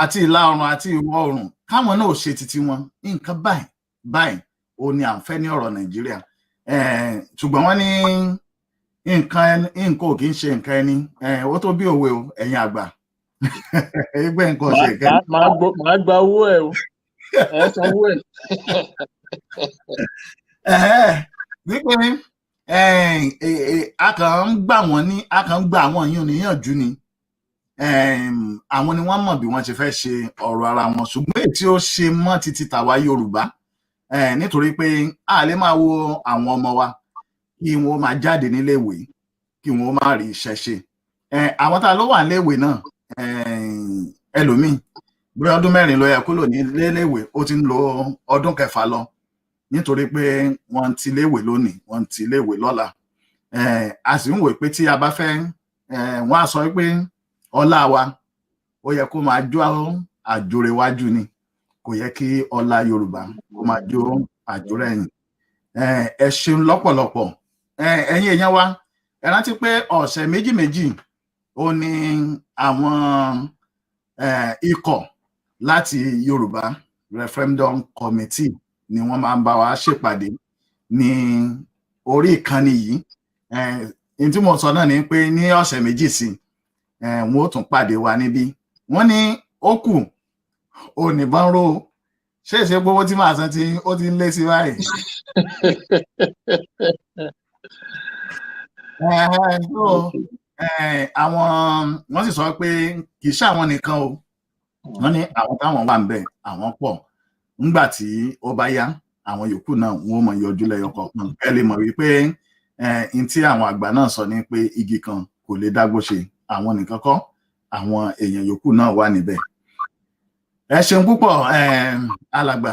àti ìlà oòrùn àti ìwọ̀ oòrùn káwọn náà ṣe títí wọn nǹkan báyìí ó ní à ń fẹ́ ní ọ̀rọ̀ Nàìjíríà ṣùgbọ́n wọ́n ní nǹkan ò kì í ṣe nǹkan ẹni ó tó bí òwe o ẹ̀yin àgbà ẹgbẹ́ nǹkan ṣe nǹkan. Màá gba owó ẹ̀ o ẹ sanwó ẹ̀. wípé a kàn ń gbà àwọn yìí níyànjú ni àwọn ni wọ́n mọ̀ bí wọ́n ṣe fẹ́ ṣe ọ̀rọ̀ ara wọn ṣùgbọ́n èyí tí ó ṣe mọ́ títí tàwa Yorùbá nítorí pé a lè máa wo àwọn ọmọ wa kí wọ́n máa jáde níléèwé kí wọ́n máa rí iṣẹ́ ṣe àwọn tá a ló wà níléèwé náà ẹlòmíì bí ọdún 4 ló yẹ kó lò ní léèwé ó ti ń lo ọdún 6 lọ nítorí pé wọ́n ti léèwé lónìí wọ́n ti léèwé lọ́la a sì ń wò pé tí a bá fẹ́ wọ́n á sọ pé ọlá wa ó yẹ kó máa jó àjòrèwájú ni kò yẹ kí ọlá Yorùbá kó máa jó àjòrẹ̀yìn. Ẹ ṣeun lọ́pọ̀lọpọ̀ ẹ̀yin èèyàn wa ẹ rántí pé ọ̀sẹ̀ méjì ó ní àwọn ikọ̀ láti Yorùbá Referendum Committee ni wọ́n máa ń bá wa ṣèpàdé ní orí ìkànnì yìí ní tí mo sọ náà ni pé ní ọ̀sẹ̀ méjì sí wọn ó tún pàdé wa níbí wọ́n ní ó kù oníbọn ró ṣé ìṣe gbowó tí màá san tí ó ti ń lé sí báyìí. Àwọn wọ́n sì sọ pé kì í ṣàwọn nìkan o wọ́n ní àwọn táwọn wà ń bẹ̀ àwọn pọ̀ nígbà tí ó bá yá àwọn yòókù náà wọ́n mọ̀ yọjú lẹ́yọ kọ̀ọ̀kan ẹ lè mọ̀ wípé n tí àwọn àgbà náà sọ ni pé igi kan kò lè dágbó ṣe àwọn nìkan kọ́ àwọn èèyàn yòókù náà wà níbẹ̀. Ẹ ṣeun púpọ̀ alàgbà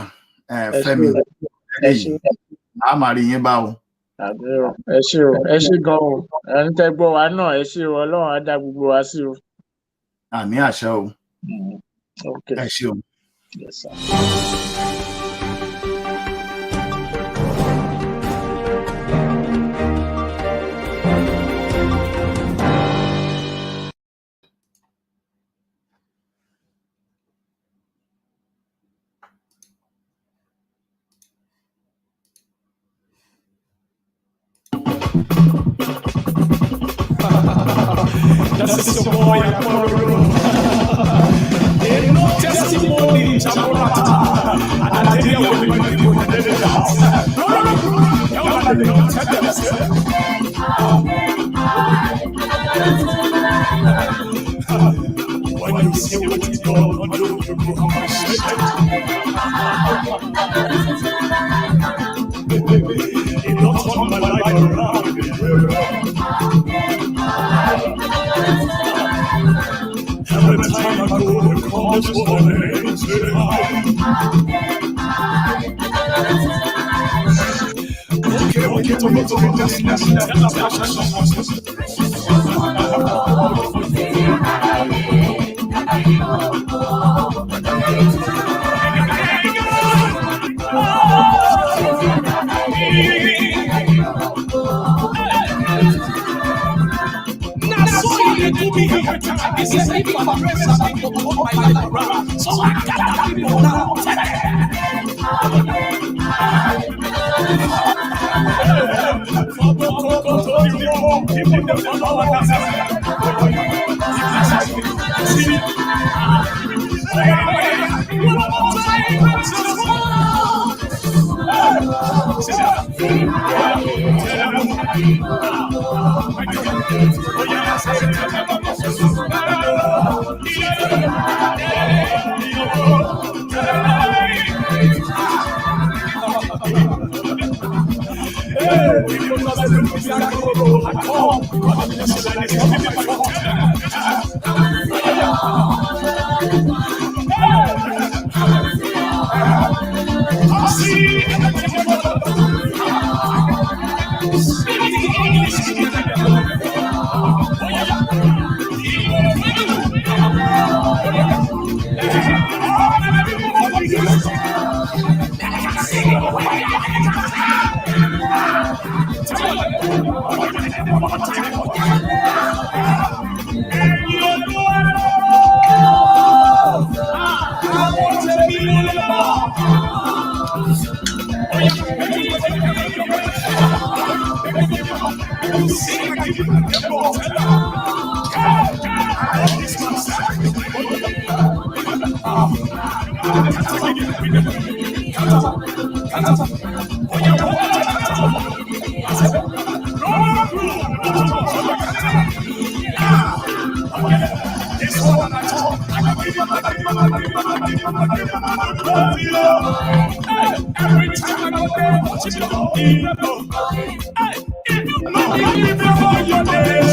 Fẹ́mi a máa rí yín bá o. Ẹ ṣé gan o ẹni tẹ́ gbọ́ wa náà ẹ ṣé o Ọlọ́run á dá gbogbo wa sí o. Àmì àṣẹ o. Ẹ ṣeun. Yes, sir. That's your boy, ain't no testimony, Chamorata. And I tell you what you do, when you see what you don't do, you go home it don't turn my life around. Every time I go to call this morning and say okay, so I got people now. you sing, I give you the devil. I love this man. This one I talk. Every time I go there, watch it go in the book. If you know before your days,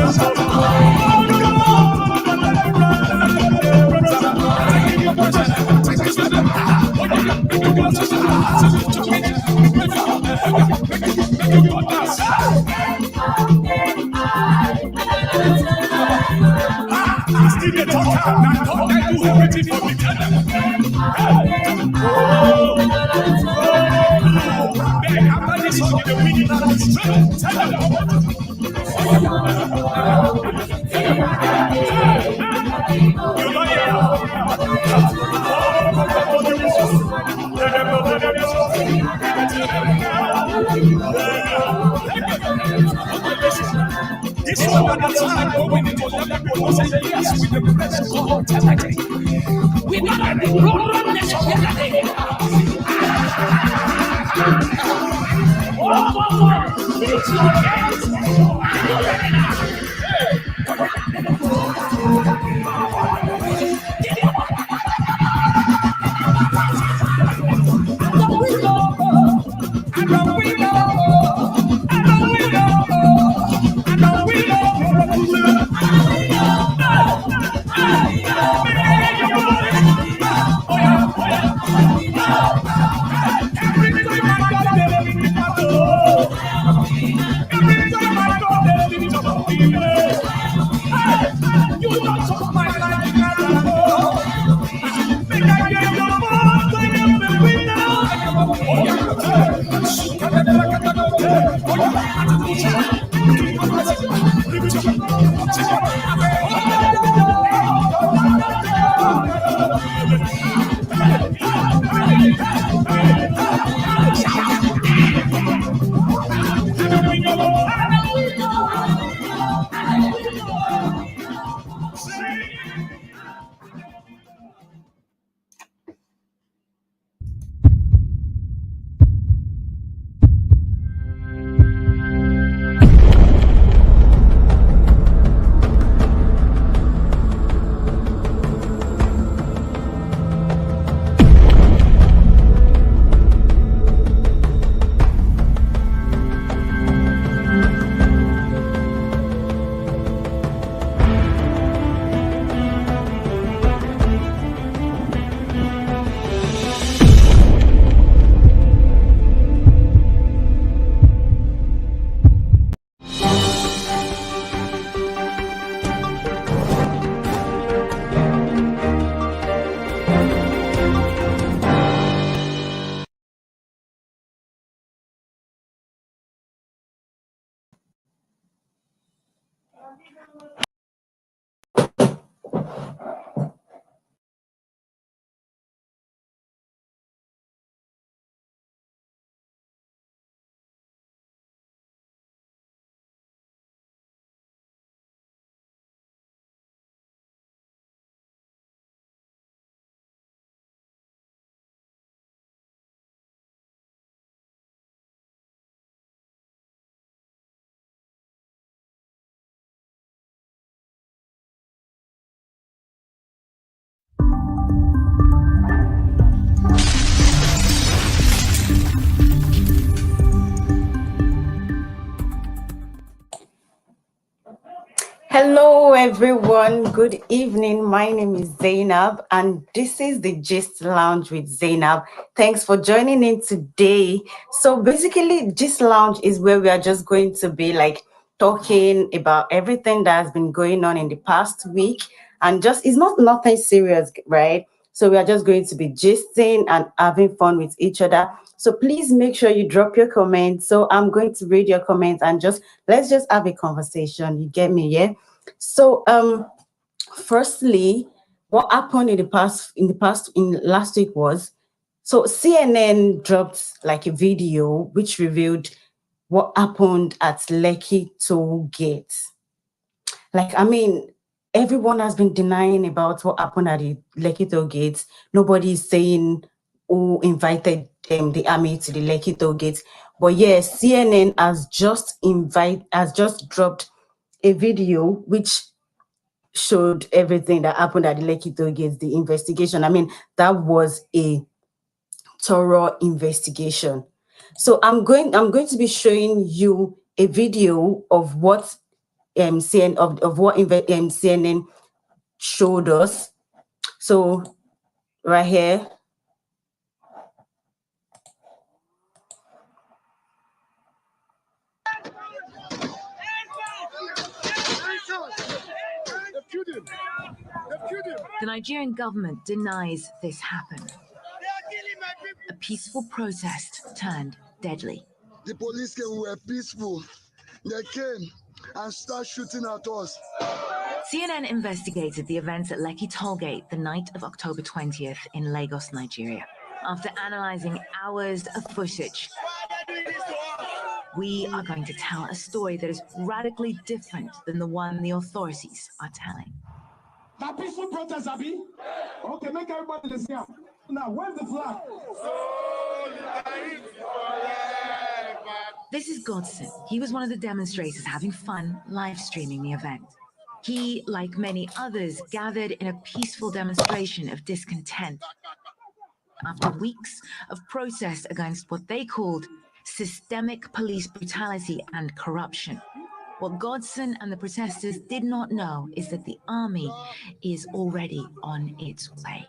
still the talker, now talk I do everything for me. Then after this one, the winning that is straight. Tell this one at the time when it was young people who said yes with the press God. We got the road nation yesterday. It's your hands. Hello, everyone. Good evening. My name is Zainab, and this is the Gist Lounge with Zainab. Thanks for joining in today. So basically, Gist Lounge is where we are just going to be like talking about everything that has been going on in the past week, and just it's not nothing serious, right? So we are just going to be gisting and having fun with each other. So please make sure you drop your comments. So I'm going to read your comments and let's just have a conversation. You get me, yeah? So firstly, what happened in last week was, so CNN dropped like a video which revealed what happened at Lekki Toll Gate. Like, I mean, everyone has been denying about what happened at the Lekki Toll Gate. Nobody is saying who invited the army to the Lekki Toll Gate. But yes, CNN has just dropped a video which showed everything that happened at the Lekki Toll Gate, the investigation. I mean, that was a thorough investigation. So I'm going to be showing you a video of what CNN showed us. So right here. The Nigerian government denies this happened. A peaceful protest turned deadly. The police came, we were peaceful. They came and started shooting at us. CNN investigated the events at Lekki Tollgate the night of October 20th in Lagos, Nigeria. After analyzing hours of footage, we are going to tell a story that is radically different than the one the authorities are telling. That peaceful protest, Abi? Okay, make everybody listen. Now, where's the flag? This is Godson. He was one of the demonstrators having fun live streaming the event. He, like many others, gathered in a peaceful demonstration of discontent after weeks of protest against what they called systemic police brutality and corruption. What Godson and the protesters did not know is that the army is already on its way.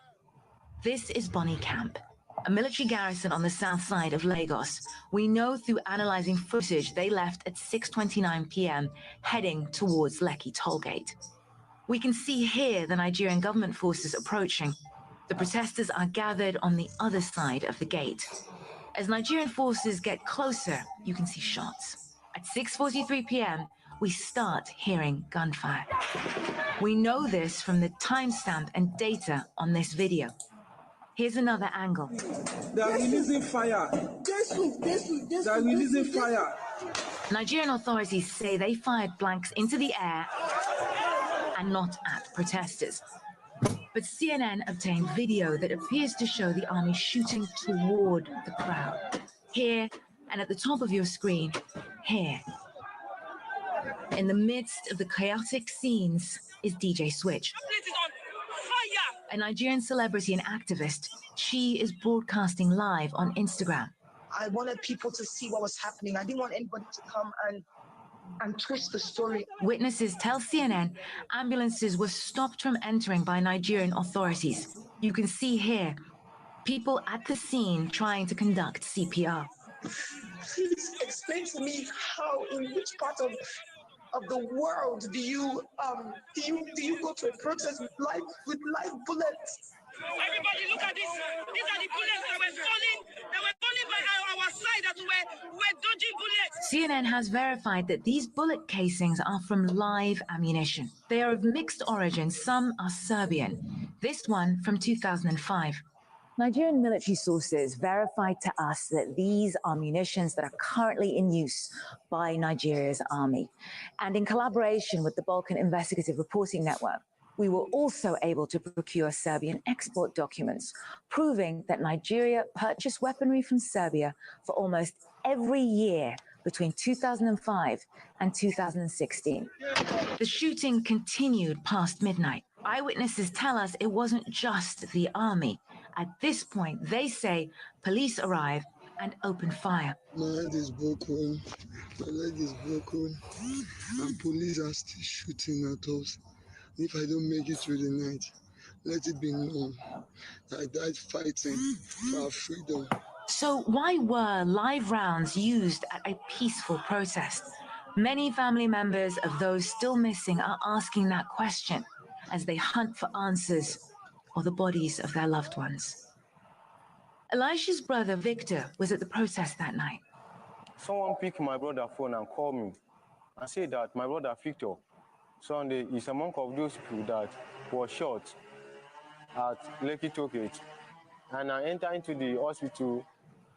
This is Bonny Camp, a military garrison on the south side of Lagos. We know through analyzing footage they left at 6:29 p.m. heading towards Lekki Tollgate. We can see here the Nigerian government forces approaching. The protesters are gathered on the other side of the gate. As Nigerian forces get closer, you can see shots. At 6:43 p.m., we start hearing gunfire. We know this from the timestamp and data on this video. Here's another angle. They are releasing fire. They are releasing fire. Nigerian authorities say they fired blanks into the air and not at protesters. But CNN obtained video that appears to show the army shooting toward the crowd. Here, and at the top of your screen, here. In the midst of the chaotic scenes is DJ Switch, a Nigerian celebrity and activist. She is broadcasting live on Instagram. I wanted people to see what was happening. I didn't want anybody to come and twist the story. Witnesses tell CNN ambulances were stopped from entering by Nigerian authorities. You can see here people at the scene trying to conduct CPR. Please explain to me how, in which part of the world do you go to a protest with live bullets? Everybody look at this. These are the bullets that were falling. They were falling by our side that we're dodging bullets. CNN has verified that these bullet casings are from live ammunition. They are of mixed origin. Some are Serbian. This one from 2005. Nigerian military sources verified to us that these are munitions that are currently in use by Nigeria's army. And in collaboration with the Balkan Investigative Reporting Network, we were also able to procure Serbian export documents, proving that Nigeria purchased weaponry from Serbia for almost every year between 2005 and 2016. The shooting continued past midnight. Eyewitnesses tell us it wasn't just the army. At this point, they say police arrive and open fire. My head is broken, my leg is broken, and police are still shooting at us. If I don't make it through the night, let it be known I died fighting for our freedom. So why were live rounds used at a peaceful protest? Many family members of those still missing are asking that question as they hunt for answers or the bodies of their loved ones. Elisha's brother Victor was at the protest that night. Someone picked my brother's phone and called me and said that my brother Victor Sunday is among of those people that was shot at Lekki Tollgate. And I entered into the hospital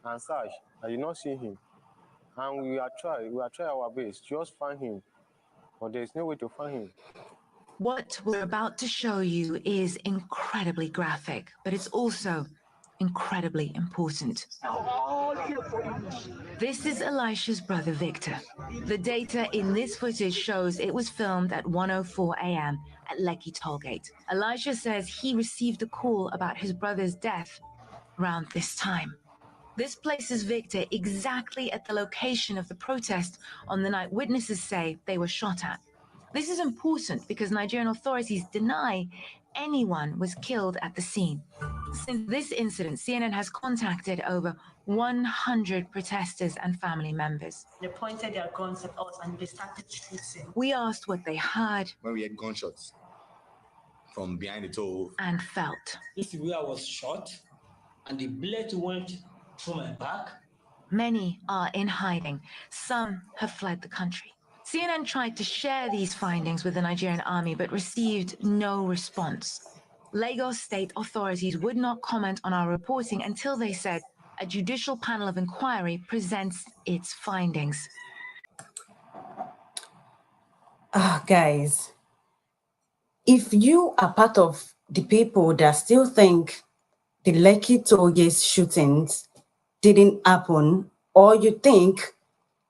and searched. I did not see him. and we are trying our best to just find him, but there's no way to find him. What we're about to show you is incredibly graphic, but it's also incredibly important. This is Elisha's brother Victor. The data in this footage shows it was filmed at 1:04 a.m. at Lekki Tollgate. Elisha says he received a call about his brother's death around this time. This places Victor exactly at the location of the protest on the night witnesses say they were shot at. This is important because Nigerian authorities deny anyone was killed at the scene. Since this incident, CNN has contacted over 100 protesters and family members. They pointed their guns at us and they started shooting. We asked what they heard. When we had gunshots from behind the toll and felt. This is where I was shot and the bullet went through my back. Many are in hiding. Some have fled the country. CNN tried to share these findings with the Nigerian army but received no response. Lagos state authorities would not comment on our reporting until they said a judicial panel of inquiry presents its findings. Guys, if you are part of the people that still think the Lekki Tollgate shootings didn't happen, or you think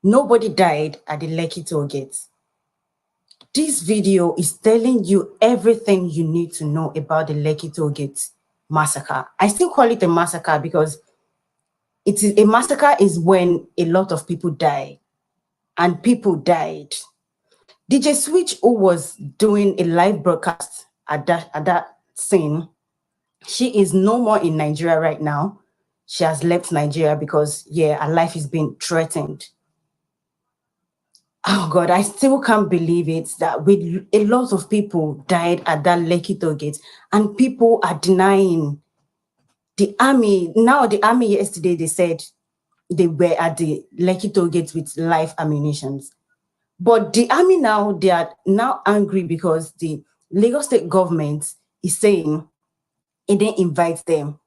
nobody died at the Lekki Tollgate, this video is telling you everything you need to know about the Lekki Tollgate massacre. I still call it a massacre because it is a massacre is when a lot of people die, and people died. DJ Switch, who was doing a live broadcast at that scene, she is no more in Nigeria right now. She has left Nigeria because, yeah, her life is being threatened. Oh God, I still can't believe it that with a lot of people died at that Lekki Tollgate, and people are denying. The army, now the army yesterday, they said they were at the Lekki Tollgate with live ammunitions. But the army now, they are now angry because the Lagos state government is saying it didn't invite them.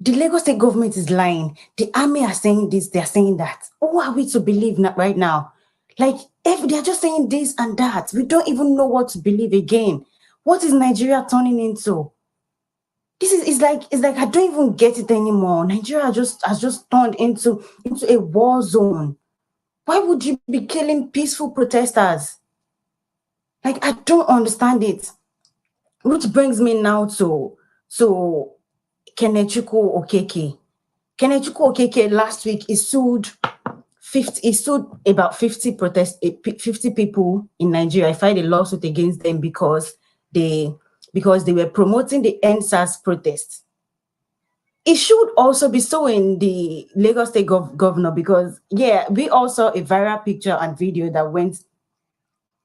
The Lagos state government is lying. The army are saying this, they're saying that. Who are we to believe right now? Like, if they're just saying this and that, we don't even know what to believe again. What is Nigeria turning into? This is like I don't even get it anymore. Nigeria has just turned into a war zone. Why would you be killing peaceful protesters? Like, I don't understand it. Which brings me now to Kenechukwu Okeke. Kenechukwu Okeke last week he sued about 50 people in Nigeria. I filed a lawsuit against them because they were promoting the NSAS protest. It should also be suing the Lagos State governor because, yeah, we all saw a viral picture and video that went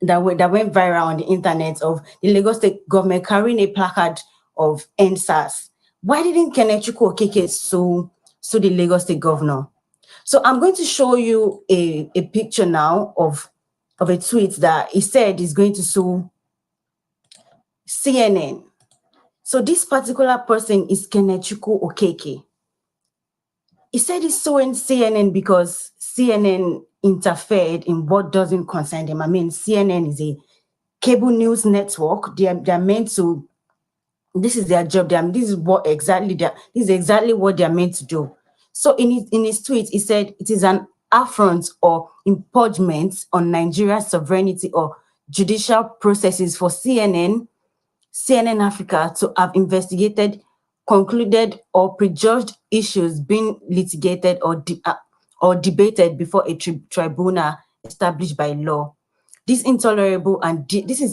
viral on the internet of the Lagos State government carrying a placard of NSAS. Why didn't Kenechukwu Okeke sue the Lagos State governor? So I'm going to show you a picture now of a tweet that he said is going to sue CNN. So this particular person is Kenechukwu Okeke. He said he's suing CNN because CNN interfered in what doesn't concern them. I mean, CNN is a cable news network. They're meant to. This is their job. This is exactly what they're meant to do. So in his tweet, he said it is an affront or impingement on Nigeria's sovereignty or judicial processes for CNN Africa to have investigated, concluded, or prejudged issues being litigated or debated before a tribunal established by law. This is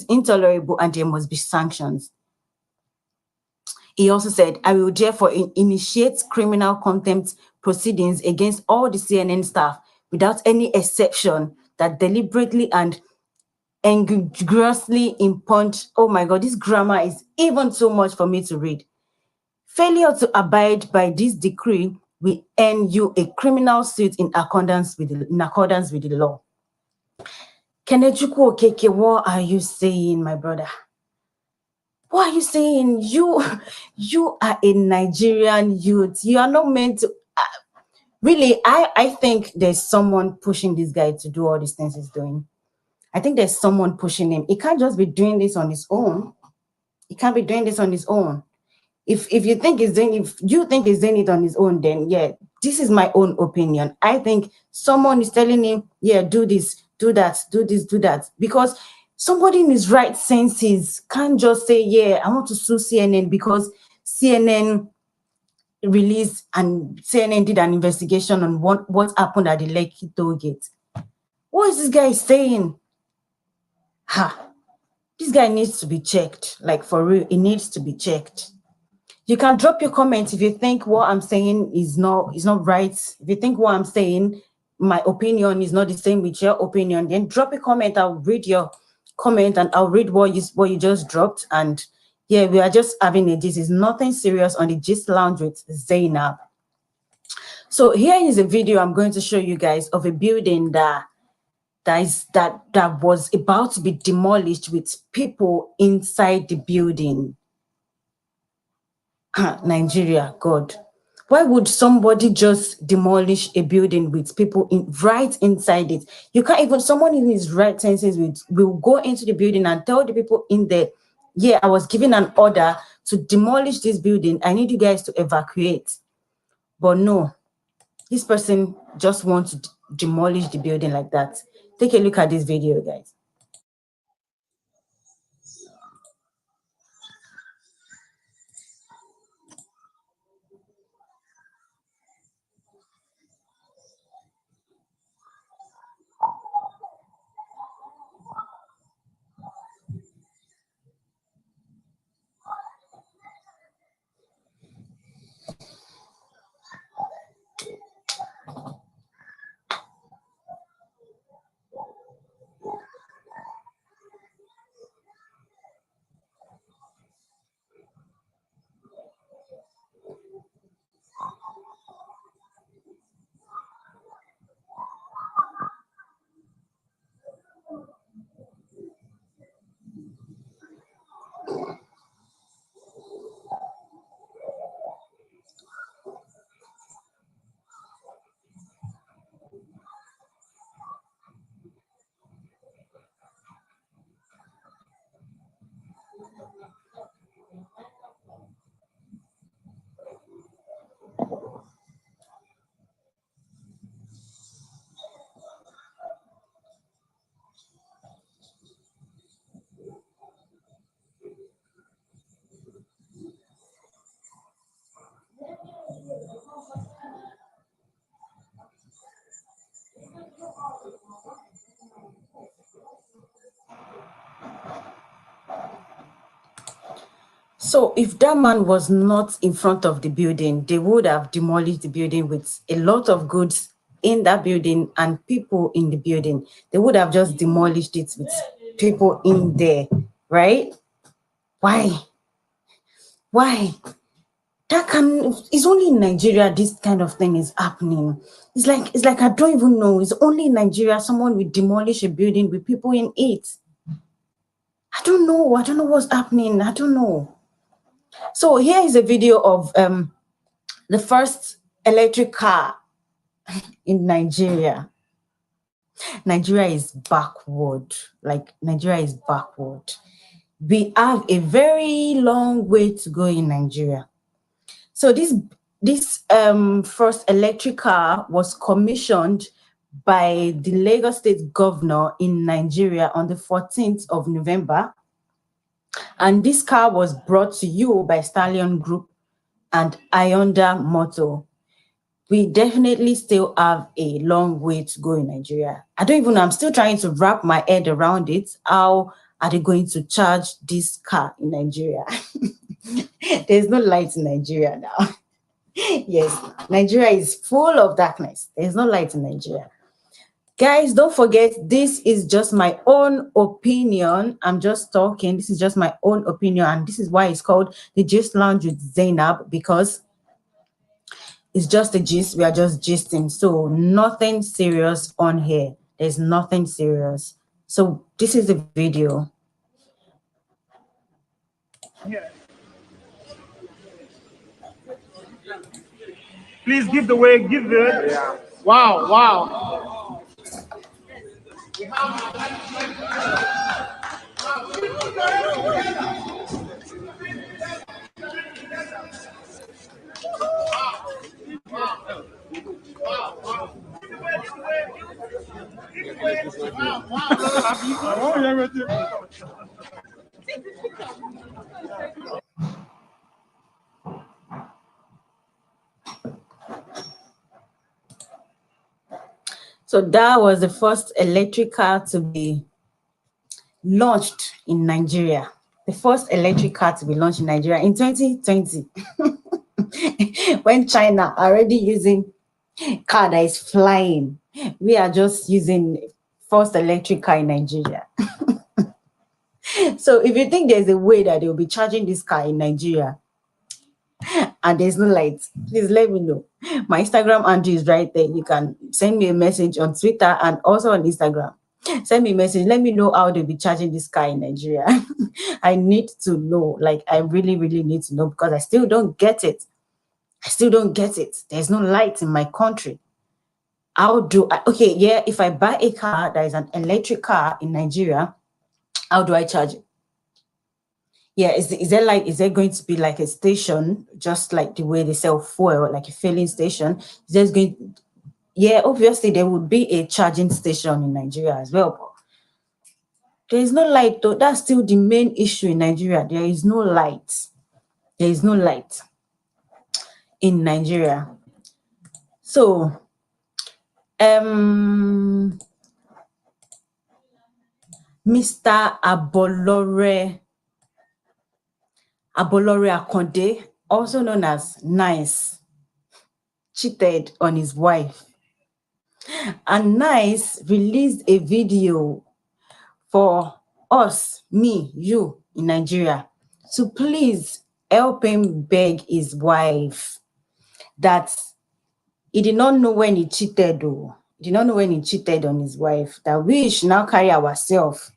intolerable and there must be sanctions. He also said, I will therefore initiate criminal contempt proceedings against all the CNN staff without any exception that deliberately and egregiously impugn. Oh my God, this grammar is even too much for me to read. Failure to abide by this decree will earn you a criminal suit in accordance with the law. Kenechukwu Okeke, what are you saying, my brother? What are you saying? You are a Nigerian youth. You are not meant to. really, I think there's someone pushing this guy to do all these things he's doing. I think there's someone pushing him. He can't just be doing this on his own. He can't be doing this on his own. If you think he's doing, if you think he's doing it on his own, then yeah, this is my own opinion. I think someone is telling him, yeah, do this, do that, do this, do that. Because somebody in his right senses can't just say, yeah, I want to sue CNN because CNN released and CNN did an investigation on what happened at the Lekki toll gate. What is this guy saying? This guy needs to be checked. Like, for real, it needs to be checked. You can drop your comments if you think what I'm saying is not right. If you think what I'm saying, my opinion is not the same with your opinion, then drop a comment. I'll read your comment and I'll read what you just dropped. And yeah, we are just having it. This is nothing serious on the Gist Lounge with Zainab. So here is a video I'm going to show you guys of a building that was about to be demolished with people inside the building. Nigeria, God. Why would somebody just demolish a building with people right inside it? You can't even, someone in his right senses will go into the building and tell the people in there, yeah, I was given an order to demolish this building. I need you guys to evacuate. But no, this person just wants to demolish the building like that. Take a look at this video, guys. So if that man was not in front of the building, they would have demolished the building with a lot of goods in that building and people in the building. They would have just demolished it with people in there, right? Why? It's only in Nigeria this kind of thing is happening. It's like I don't even know. It's only in Nigeria someone will demolish a building with people in it. I don't know what's happening. I don't know. So here is a video of the first electric car in Nigeria. Nigeria is backward. Like, Nigeria is backward. We have a very long way to go in Nigeria. So this first electric car was commissioned by the Lagos State governor in Nigeria on the 14th of November. And this car was brought to you by Stallion Group and Ionda Motor. We definitely still have a long way to go in Nigeria. I don't even know, I'm still trying to wrap my head around it. How are they going to charge this car in Nigeria? There's no light in Nigeria now. Yes, Nigeria is full of darkness. There's no light in Nigeria. Guys, don't forget, this is just my own opinion. I'm just talking. This is just my own opinion. And this is why it's called the Gist Lounge with Zainab, because it's just a gist. We are just gisting. So nothing serious on here. There's nothing serious. So this is the video. Yeah. Please give the way, give it. Yeah. Wow, wow. So that was the first electric car to be launched in Nigeria. The first electric car to be launched in Nigeria in 2020. When China already using car that is flying, we are just using first electric car in Nigeria. So if you think there's a way that they'll be charging this car in Nigeria and there's no light, please let me know. My Instagram handle is right there. You can send me a message on Twitter and also on Instagram. Send me a message. Let me know how they'll be charging this car in Nigeria. I need to know. Like, I really, really need to know because I still don't get it. I still don't get it. There's no light in my country. How do I? Okay, yeah, if I buy a car that is an electric car in Nigeria, how do I charge it? Yeah, is there going to be like a station, just like the way they sell fuel, like a filling station? Yeah, obviously there would be a charging station in Nigeria as well, but there is no light though. That's still the main issue in Nigeria. There is no light. There is no light in Nigeria. So, Mr. Abolore Akonde, also known as Nice, cheated on his wife. And Nice released a video for us, me, you in Nigeria, to please help him beg his wife that he did not know when he cheated, though. He did not know when he cheated on his wife, that we should now carry ourselves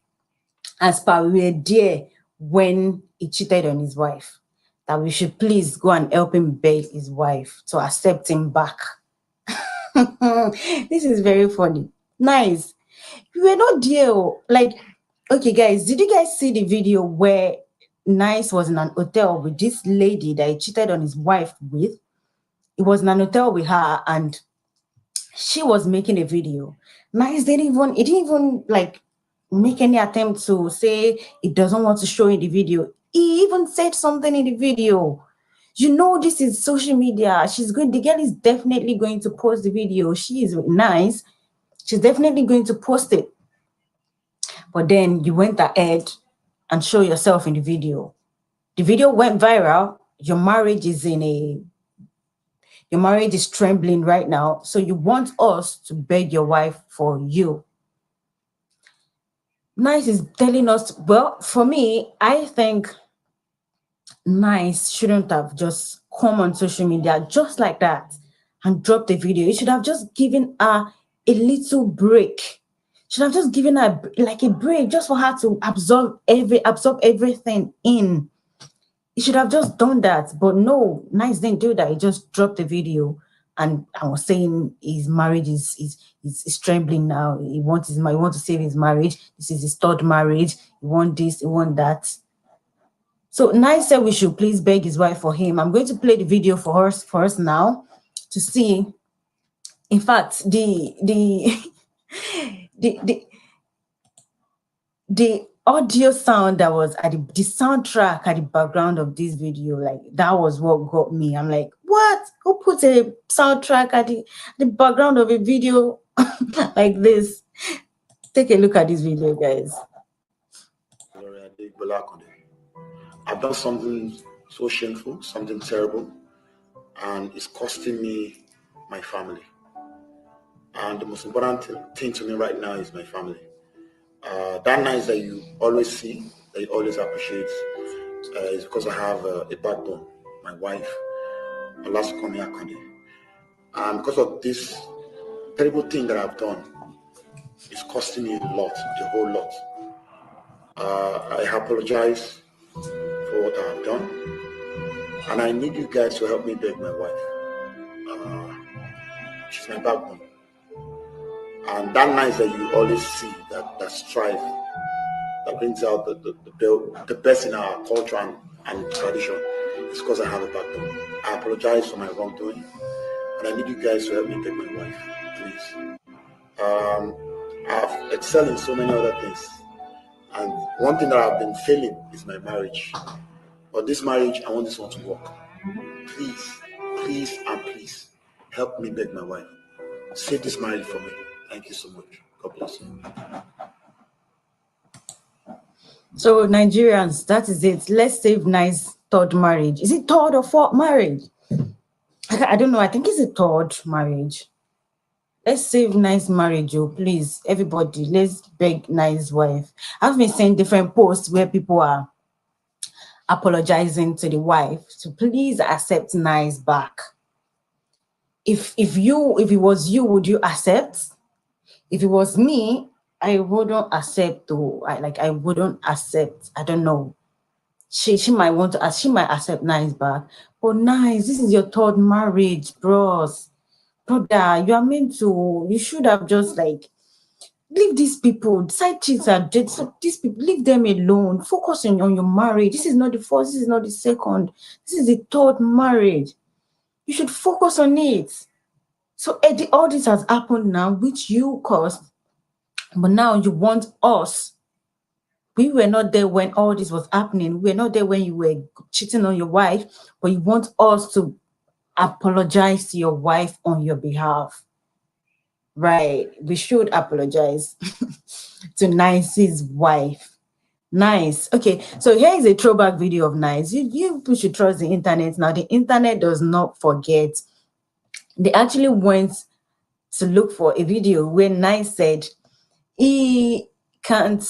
as per we were there when he cheated on his wife, that we should please go and help him beg his wife to accept him back. This is very funny. Nice. We were not there. Like, okay, guys, did you guys see the video where Nice was in an hotel with this lady that he cheated on his wife with? It was in an hotel with her and she was making a video. Nice didn't even like make any attempt to say it doesn't want to show in the video. He even said something in the video. You know, this is social media. The girl is definitely going to post the video. She is Nice. She's definitely going to post it. But then you went ahead and show yourself in the video. The video went viral. Your marriage is trembling right now. So you want us to beg your wife for you. Nice is telling us, well, for me, I think Nice shouldn't have just come on social media just like that and dropped the video. He should have just given her a little break. Should have just given her like a break just for her to absorb everything in. He should have just done that. But no, Nice didn't do that. He just dropped the video and I was saying his marriage is trembling now. He wants to save his marriage. This is his third marriage. He wants this, he wants that. So Nice said we should please beg his wife for him. I'm going to play the video for us now to see. In fact, the audio sound that was at the soundtrack at the background of this video, like that was what got me. I'm like, what? Who put a soundtrack at the background of a video like this? Take a look at this video, guys. I've done something so shameful, something terrible, and it's costing me my family. And the most important thing to me right now is my family. That Nice that you always see, that you always appreciate, is because I have a backbone, my wife, Alaskoni Akande. And because of this terrible thing that I've done, it's costing me a lot, a whole lot. I apologize for what I have done. And I need you guys to help me beg my wife. She's my backbone. And that nice that you always see, that strive, that brings out the best in our culture and tradition, is because I have a backbone. I apologize for my wrongdoing, and I need you guys to help me beg my wife, please. I've excelled in so many other things, and one thing that I've been failing is my marriage. But this marriage, I want this one to work. Please, please, and please, help me beg my wife. Save this marriage for me. Thank you so much. God bless you. So Nigerians, that is it. Let's save nice third marriage. Is it third or fourth marriage? I don't know. I think it's a third marriage. Let's save nice marriage, oh, please. Everybody, let's beg nice wife. I've been seeing different posts where people are apologizing to the wife to please accept nice back. If it was you, would you accept? If it was me, I wouldn't accept though. I wouldn't accept. I don't know. She might want to she might accept nice back. But nice, this is your third marriage, bros. Brother, you should have just leave these people. Side chicks are dead. So these people, leave them alone. Focus on your marriage. This is not the first, this is not the second. This is the third marriage. You should focus on it. So all this has happened now, which you caused. But now you want us. We were not there when all this was happening. We were not there when you were cheating on your wife, but you want us to apologize to your wife on your behalf. Right. We should apologize to Nice's wife. Nice. Okay. So here is a throwback video of Nice. You should trust the internet. Now, the internet does not forget. They actually went to look for a video where Nice said he can't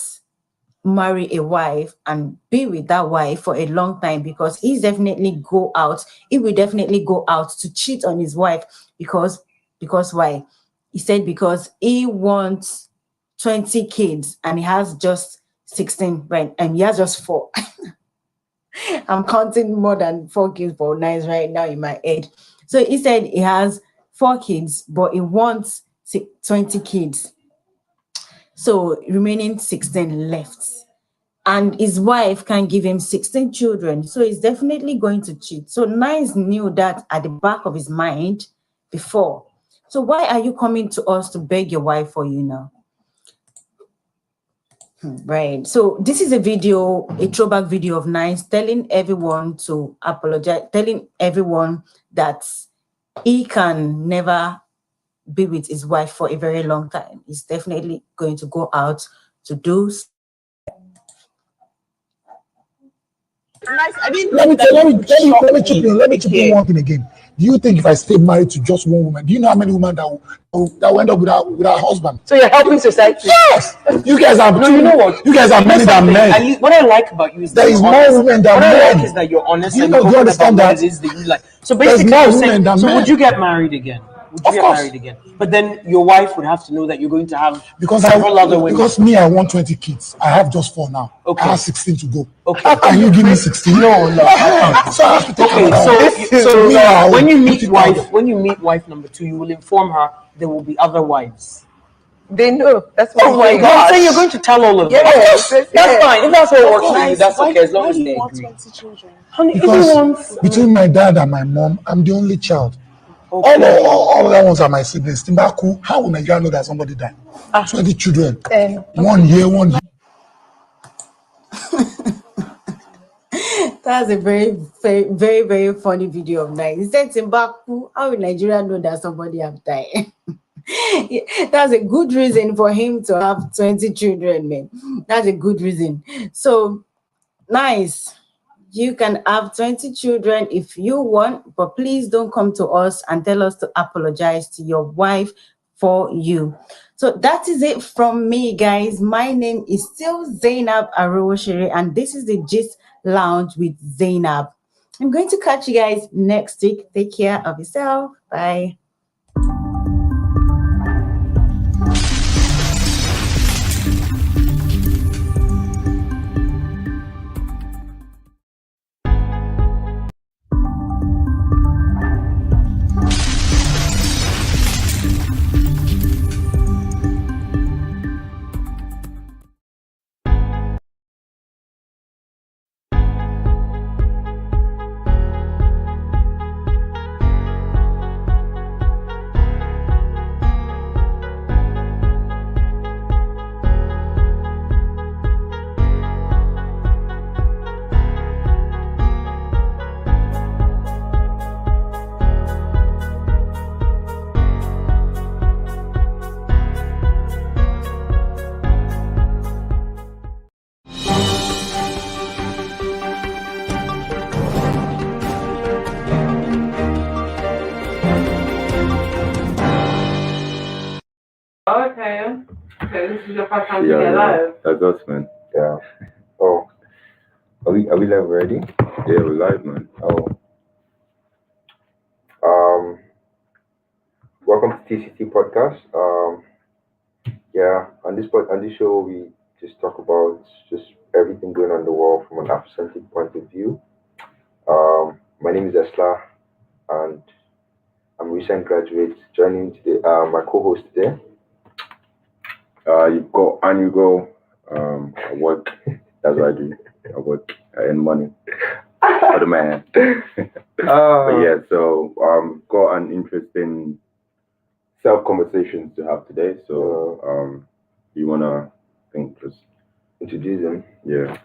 marry a wife and be with that wife for a long time because he will definitely go out to cheat on his wife because why? He said because he wants 20 kids and he has just 16, right? And he has just 4. I'm counting more than 4 kids for Nice right now in my head. So he said he has 4 kids, but he wants 20 kids. So remaining 16 left. And his wife can give him 16 children. So he's definitely going to cheat. So Nice knew that at the back of his mind before. So why are you coming to us to beg your wife for you now? Right. So this is a throwback video of Nice telling everyone to apologize, telling everyone that he can never be with his wife for a very long time. He's definitely going to go out to do. Nice. I mean, let me chip in one thing again. Do you think if I stay married to just one woman, do you know how many women that will end up with our husband? So you're helping society. Yes. You guys are. No, you know what? You guys are many than men. What I like about you is there is more women than men. What I like is that you're honest and you understand about that? what it is that you like. So basically, there's more women than so men. Would you get married again? But then your wife would have to know that you're going to have several other women. Because me, I want 20 kids. I have just 4 now. Okay. I have 16 to go. Okay. Can you give me 16? No. So I have to take so when you meet wife number 2, you will inform her there will be other wives. They know. That's what. Oh my God! So you're going to tell all of them? Yes. That's fine. If that's what works for you, that's okay. As long as they agree. 20 children? Honey, because between my dad and my mom, I'm the only child. Okay. All other ones are my siblings. Timbaku, how will Nigeria know that somebody died? 20 children. 1 year. That's a very, very, very, very funny video of Nice. He said, Timbaku, how will Nigeria know that somebody have died? That's a good reason for him to have 20 children, man. That's a good reason. So, Nice. You can have 20 children if you want, but please don't come to us and tell us to apologize to your wife for you. So that is it from me, guys. My name is still Zainab Aroshiri, and this is the Gist Lounge with Zainab. I'm going to catch you guys next week. Take care of yourself. Bye. this is your first time to be alive. That's us, man. Yeah. Oh, are we live already? Yeah, we're live, man. Oh. Welcome to TCT podcast. Yeah, on this show we just talk about just everything going on in the world from an Afrocentric point of view. My name is Esla, and I'm a recent graduate. Joining today, my co-host today. You've got Anugo. I work. That's what I do. I work. I earn money for the man. But yeah, so got an interesting self-conversations to have today. So you wanna just introduce them? Yeah.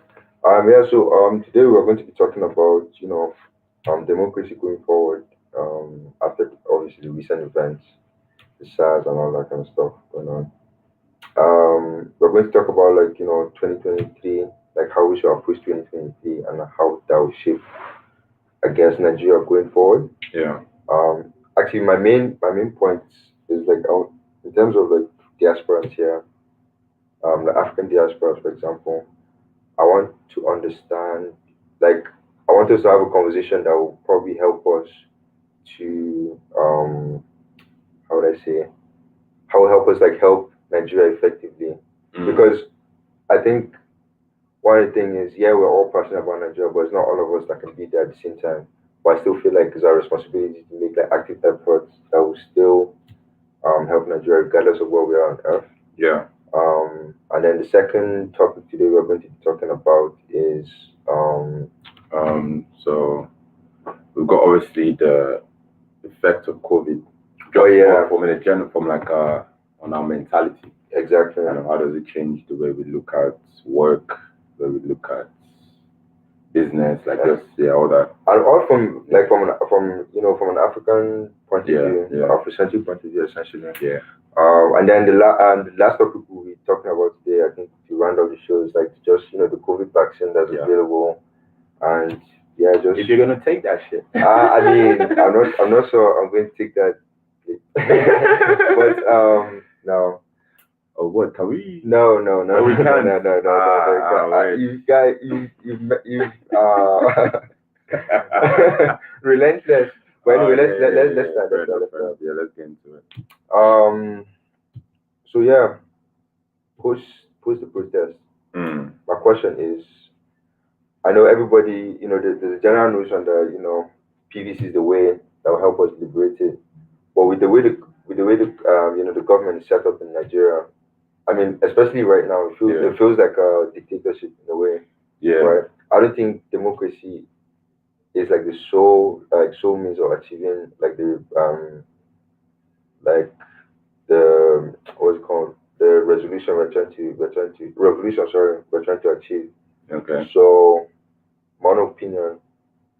Yeah. So today we're going to be talking about democracy going forward. After obviously the recent events, the SARS and all that kind of stuff going on. We're going to talk about 2023, like how we should approach 2023 and how that will shape, I guess, Nigeria going forward. Yeah. Actually, my main point is in terms of diasporans here, the African diasporas, for example. I want to understand, I want us to have a conversation that will probably help us to how would I say, how will help us help Nigeria effectively. Because I think one of the things is, yeah, we're all passionate about Nigeria, but it's not all of us that can be there at the same time. But I still feel like it's our responsibility to make active efforts that will still help Nigeria regardless of where we are on earth. Yeah. And then the second topic today we're going to be talking about is so we've got obviously the effect of COVID. On our mentality. Exactly. And how does it change the way we look at work, the way we look at business, all that. And all from an African point of view, Afrocentric point of view, essentially. Yeah. And then the last topic we'll be talking about today, I think, to round off the show is just the COVID vaccine that's available, and just if you're gonna take that shit. I mean, I'm not sure I'm going to take that. But no. Oh, what can we? No, we can't. No. You guys, you relentless. But anyway, let's start. Yeah, let's get into it. So yeah, post the protest. My question is, I know everybody, there's a general notion that PVC is the way that will help us liberate it, but with the way the government is set up in Nigeria, I mean, especially right now, it feels like a dictatorship in a way. Yeah. Right. I don't think democracy is the sole means of achieving the what's it called, the resolution we're trying to achieve. Okay. So, my own opinion.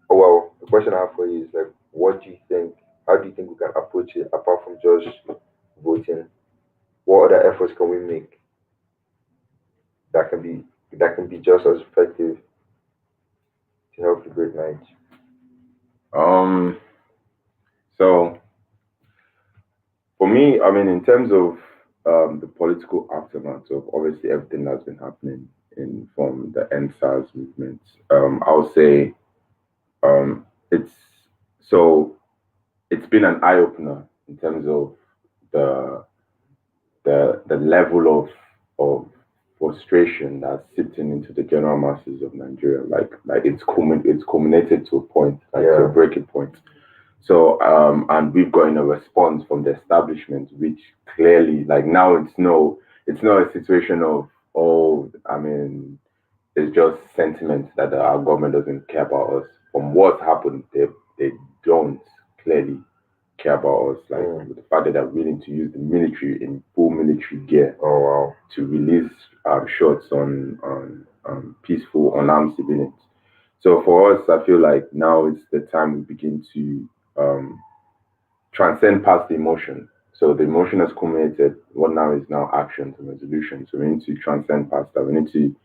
Oh well, the question I have for you is what do you think? How do you think we can approach it apart from just voting? What other efforts can we make that can be just as effective to help liberate Nigeria? So for me, I mean, in terms of the political aftermath of obviously everything that's been happening from the NSAS movement, I'll say it's been an eye opener in terms of the level of frustration that's sitting into the general masses of Nigeria. It's culminated to a point, to a breaking point. So and we've gotten a response from the establishment, which clearly now it's not a situation of it's just sentiment that our government doesn't care about us. From what's happened, they don't clearly care about us. With the fact that they're willing to use the military in full military gear. Oh wow! To release shots on peaceful, unarmed civilians. So for us, I feel like now it's the time we begin to transcend past the emotion. So the emotion has culminated. What now is now actions and resolution. So we need to transcend past that. We need to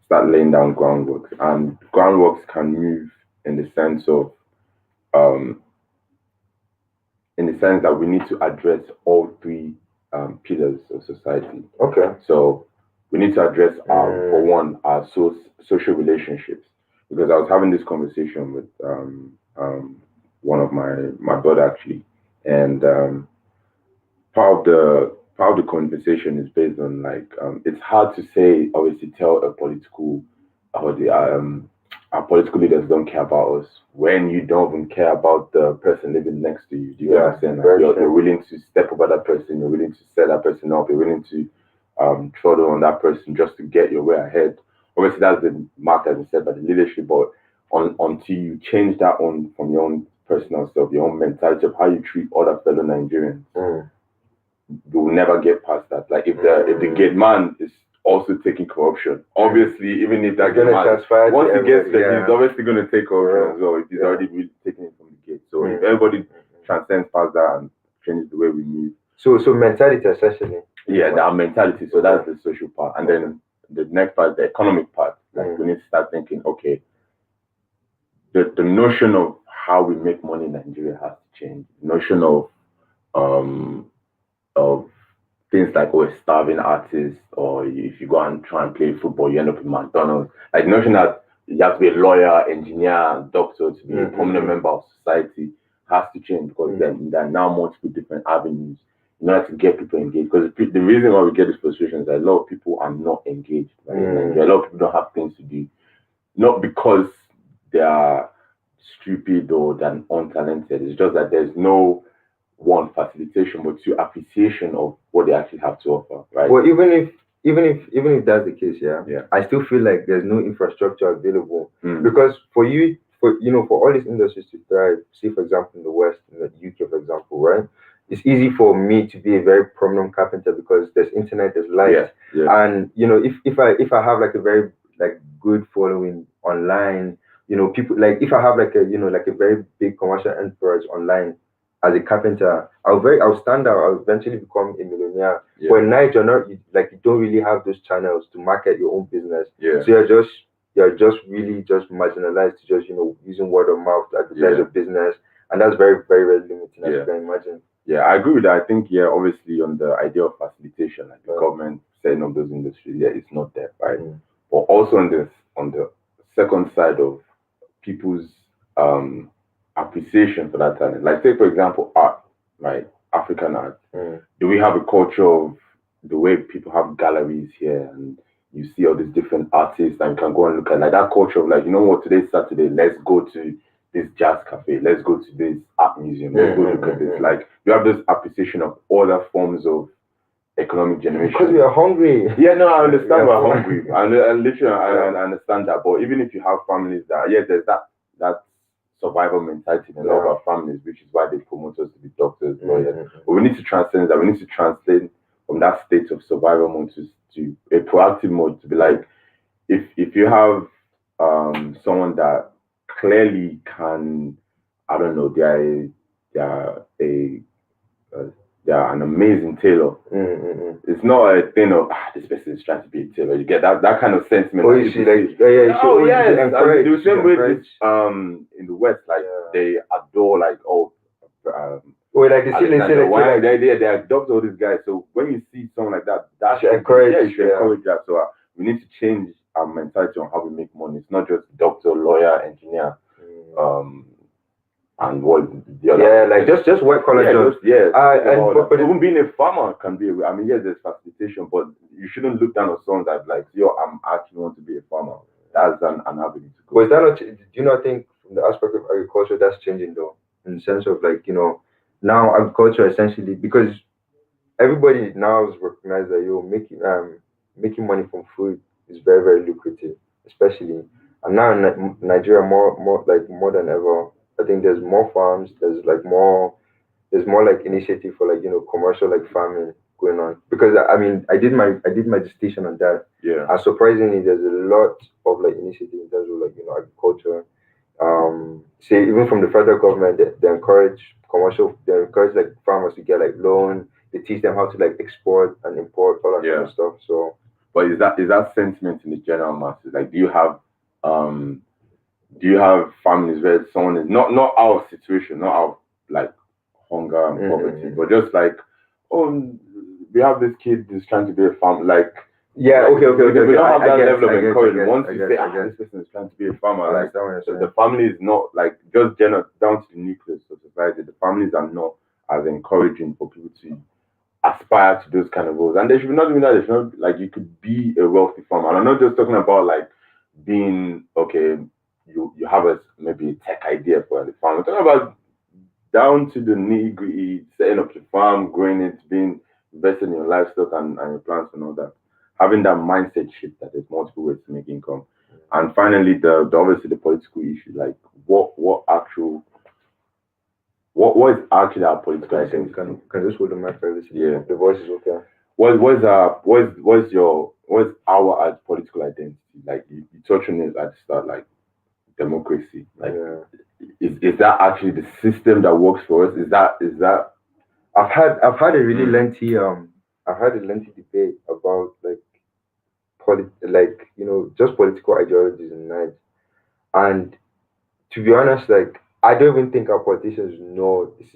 start laying down groundwork. And groundworks can move in the sense of that we need to address all three pillars of society. Okay. So we need to address for one our social relationships, because I was having this conversation with one of my brother actually, and part of the conversation is based on like it's hard to say, obviously tell a political or the our political leaders don't care about us when you don't even care about the person living next to you. Do you get what I'm saying? Like you're willing to step over that person, you're willing to set that person up, you're willing to throttle on that person just to get your way ahead. Obviously that's the mark, as you said, by the leadership, but until you change that on from your own personal self, your own mentality of how you treat other fellow Nigerians, you will never get past that. Like if the gate man is also taking corruption, obviously, even if that gate man, once he gets there, he's obviously going to take corruption as well if he's already really taking it from the gate. So if everybody transcends past that and changes the way we move. So mentality essentially. Yeah, that mentality. So that's the social part. And then the next part, the economic part. Like we need to start thinking, okay, the notion of how we make money in Nigeria has to change. The notion of things like starving artists, or if you go and try and play football, you end up in McDonald's. Like the notion that you have to be a lawyer, engineer, doctor to be a prominent member of society has to change, because then there are now multiple different avenues in order to get people engaged. Because the reason why we get this frustration is that a lot of people are not engaged. Right? A lot of people don't have things to do, not because they are stupid or they're untalented. It's just that there's no one facilitation, but two appreciation of what they actually have to offer. Right. Well, even if that's the case, I still feel like there's no infrastructure available, because for all these industries to thrive, say for example in the West, in the UK, for example, right? It's easy for me to be a very prominent carpenter because there's internet, there's light, and if I have like a very like good following online, people like if I have like a very big commercial enterprise online as a carpenter, I'll stand out. I'll eventually become a millionaire. But in Nigeria, you don't really have those channels to market your own business. So you're just really just marginalized to just using word of mouth to advertise your business, and that's very very very limiting, as you can imagine. Yeah, I agree with that. I think obviously on the idea of facilitation, like the government setting up those industries, it's not there, right? But also on the second side of people's appreciation for that talent. Like say for example art, right? African art. Do we have a culture of the way people have galleries here and you see all these different artists and you can go and look at like that culture of like, you know what, today's Saturday, let's go to this jazz cafe, let's go to this art museum, let's go look at this. Like you have this appreciation of other forms of economic generation. Because we are hungry. Yeah, no, I understand we're hungry. And literally I understand that. But even if you have families that there's that survival mentality in a lot of our families, which is why they promote us to be doctors, lawyers. But we need to transcend that. We need to translate from that state of survival mode to a proactive mode, to be like, if you have someone that clearly can, I don't know, they're an amazing tailor. It's not a thing of this person is trying to be a tailor. You get that kind of sentiment. You see, like the same way in the West, like they adore like like the ceiling they adopt all these guys. So when you see someone like that, that should encourage. You should encourage that. So we need to change our mentality on how we make money. It's not just doctor, lawyer, engineer. And what the other like just white collar jobs. But even being a farmer can be. I mean, there's facilitation, but you shouldn't look down on someone that's like, I'm actually want to be a farmer. That's an avenue to go. But is that not? Do you not think from the aspect of agriculture that's changing though, in the sense of like now agriculture essentially, because everybody now has recognized that making money from food is very very lucrative, especially and now in Nigeria more than ever. I think there's more farms. There's more like initiative for like commercial like farming going on, because I mean I did my dissertation on that. And surprisingly, there's a lot of like initiative in terms of like agriculture. Say even from the federal government, they encourage like farmers to get like loan. They teach them how to like export and import all that kind of stuff. So, but is that sentiment in the general masses? Like, do you have families where someone is not out of situation, not out of like hunger and poverty, but just like, we have this kid who's trying to be a farmer, like. Yeah, like, okay. We don't have that level of I get, encouragement. Once I you get, say, I get. this person is trying to be a farmer, I like understand what you're saying. the family is not like just down to the nucleus of society. The families are not as encouraging for people to aspire to those kind of roles. And they should not do that. They should not, like, you could be a wealthy farmer. And I'm not just talking about like being okay. You have maybe a tech idea for the farm. I'm talking about down to the nitty-gritty, setting up the farm, growing it, being invested in your livestock and your plants and all that. Having that mindset shift that there's multiple ways to make income. And finally, the obviously the political issue, like what is actually our political identity? Can just hold the mic for this? Yeah. The voice is okay. What's our political identity? Like you touched on it at the start, like democracy. Like is that actually the system that works for us? Is that I've had a really lengthy debate about just political ideologies in Nigeria. And to be honest, like I don't even think our politicians know the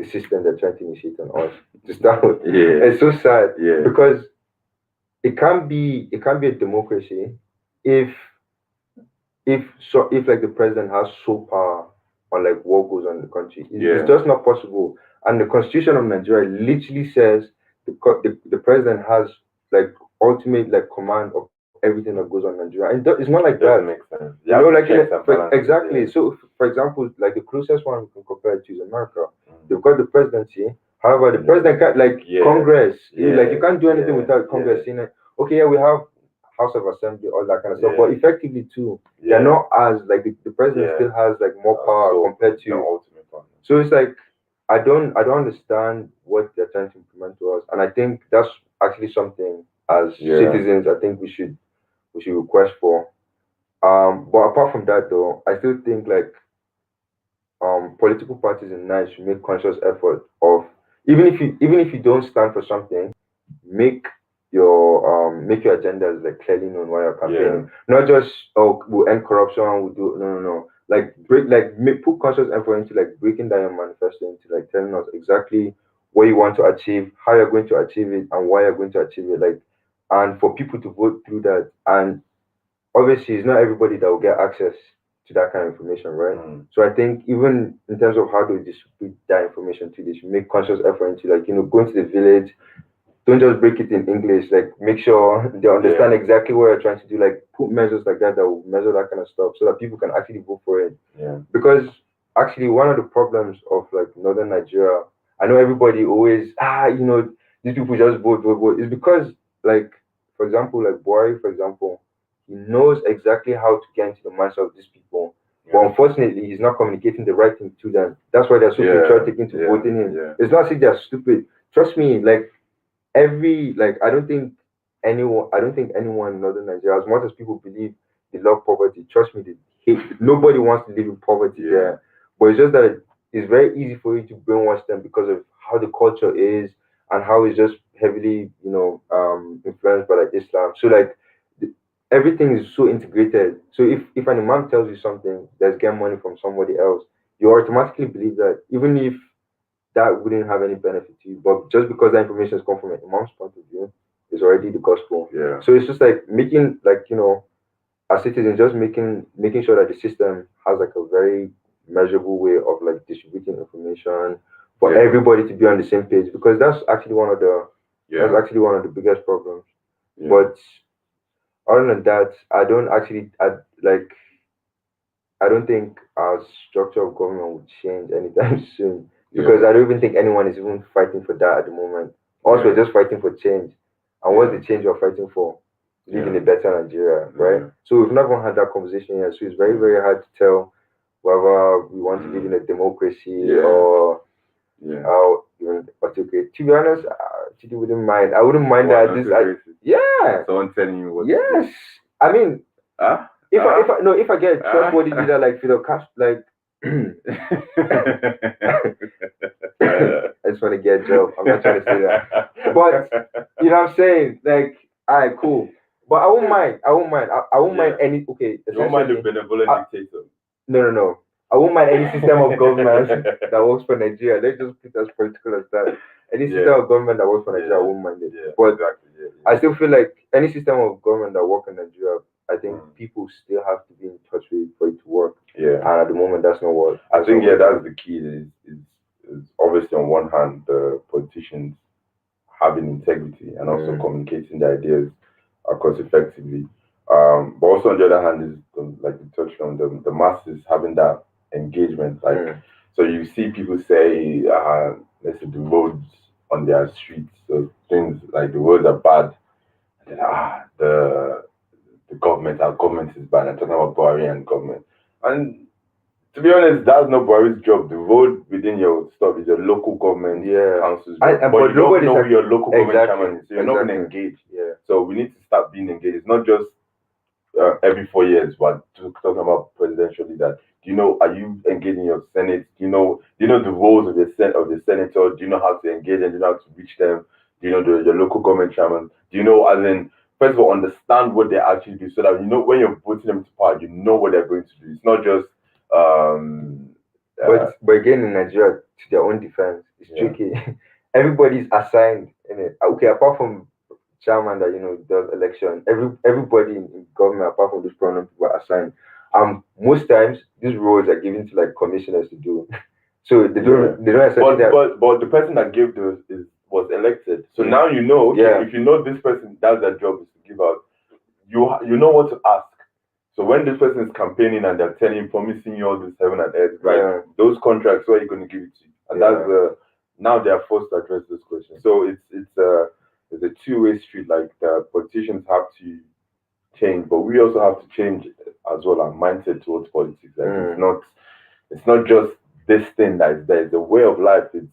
system they're trying to initiate on us. To start with. Yeah. It's so sad. Yeah. Because it can't be a democracy if like the president has sole power on like what goes on in the country. It's just not possible. And the constitution of Nigeria literally says the president has like ultimate like command of everything that goes on in Nigeria. And it's not like that. Makes sense. You know, like exactly. Yeah. So for example, like the closest one we can compare it to is America. They've got the presidency. However, the president can't Congress. Like you can't do anything without Congress in it. Okay, we have House of Assembly, all that kind of stuff. But effectively too, they're not as like the president still has like more power compared to ultimate power. So it's like I don't understand what they're trying to implement to us. And I think that's actually something as citizens I think we should request for. But apart from that though, I still think like political parties in Nigeria should make conscious effort of even if you don't stand for something, make your agendas like clearly known while you're campaigning. Not just we'll end corruption, we'll do no. Like put conscious effort into like breaking down your manifesto, into like telling us exactly what you want to achieve, how you're going to achieve it, and why you're going to achieve it. Like, and for people to vote through that. And obviously, it's not everybody that will get access to that kind of information, right? So I think even in terms of how to distribute that information to this, make conscious effort into like go into the village. Don't just break it in English. Like make sure they understand exactly what you're trying to do. Like put measures like that will measure that kind of stuff, so that people can actually vote for it. Yeah. Because actually, one of the problems of like northern Nigeria, I know everybody always these people just vote. It's because like for example, like Buhari, for example, he knows exactly how to get into the minds of these people. But unfortunately, he's not communicating the right thing to them. That's why they're so patriotic into voting him. It's not like they're stupid. Trust me, like. I don't think anyone in northern Nigeria, as much as people believe they love poverty, trust me, they hate. Nobody wants to live in poverty there. But it's just that it's very easy for you to brainwash them because of how the culture is and how it's just heavily, influenced by like Islam. So like everything is so integrated. So if an imam tells you something that's get money from somebody else, you automatically believe that, even if that wouldn't have any benefit to you. But just because that information has come from an imam's point of view, is already the gospel. Yeah. So it's just like making as citizens, just making sure that the system has like a very measurable way of like distributing information for everybody to be on the same page, because that's actually one of the biggest problems. Yeah. But other than that, I don't think our structure of government will change anytime soon. Because I don't even think anyone is even fighting for that at the moment. Also, we're just fighting for change. And what's the change we're fighting for? Live in a better Nigeria, right? So we've not even had that conversation yet. So it's very, very hard to tell whether we want to live in a democracy or how autocracy. To be honest, Chidi wouldn't mind. I wouldn't mind that. Someone telling you what. Yes. I mean, if I get a trustworthy leader like Fidel Castro, like. I just want to get a job. I'm not trying to say that, but you know what I'm saying. Like, all right, cool. But I won't mind. I won't mind any. Okay, you don't mind the benevolent dictator. No. I won't mind any system of government that works for Nigeria. Let's just put as political as that. Any system of government that works for Nigeria, I won't mind it. But exactly. I still feel like any system of government that works in Nigeria, I think people still have to be in touch with it for it to work. Yeah. And at the moment, that's not what. I think that's the key. Is obviously on one hand the politicians having integrity and also communicating the ideas cost effectively. But also on the other hand is like you touched on the masses having that engagement. Like so you see people say let's say the roads on their streets, so things like the roads are bad, and then our government is bad. I'm talking about Buhari and government. And to be honest, that's not Buhari's job. The road within your stuff is your local government council's job. But you don't know who your local government chairman is, so you're not going to engage. Yeah. So we need to start being engaged. It's not just every 4 years, but talking about presidentially that are you engaging your Senate? Do you know the roles of the senator? Do you know how to engage and do you know how to reach them? Do you know your local government chairman? Do you know, as in, first of all, understand what they actually do so that when you're voting them to power, you know what they're going to do. It's not just but again in Nigeria, to their own defense, it's tricky. Everybody's assigned in it. Okay, apart from chairman that does election, everybody in government apart from these prominent people are assigned. Most times these roles are given to like commissioners to do. So they don't accept that. But the person that gave those was elected. So now if you know this person does their job is to give out, you know what to ask. So when this person is campaigning and they're promising you all this heaven and earth, right? Those contracts, where are you going to give it to? And that's now they are forced to address those questions. So it's a two-way street. Like the politicians have to change, but we also have to change as well our mindset towards politics. Like it's not just this thing that is there. It's a way of life. It's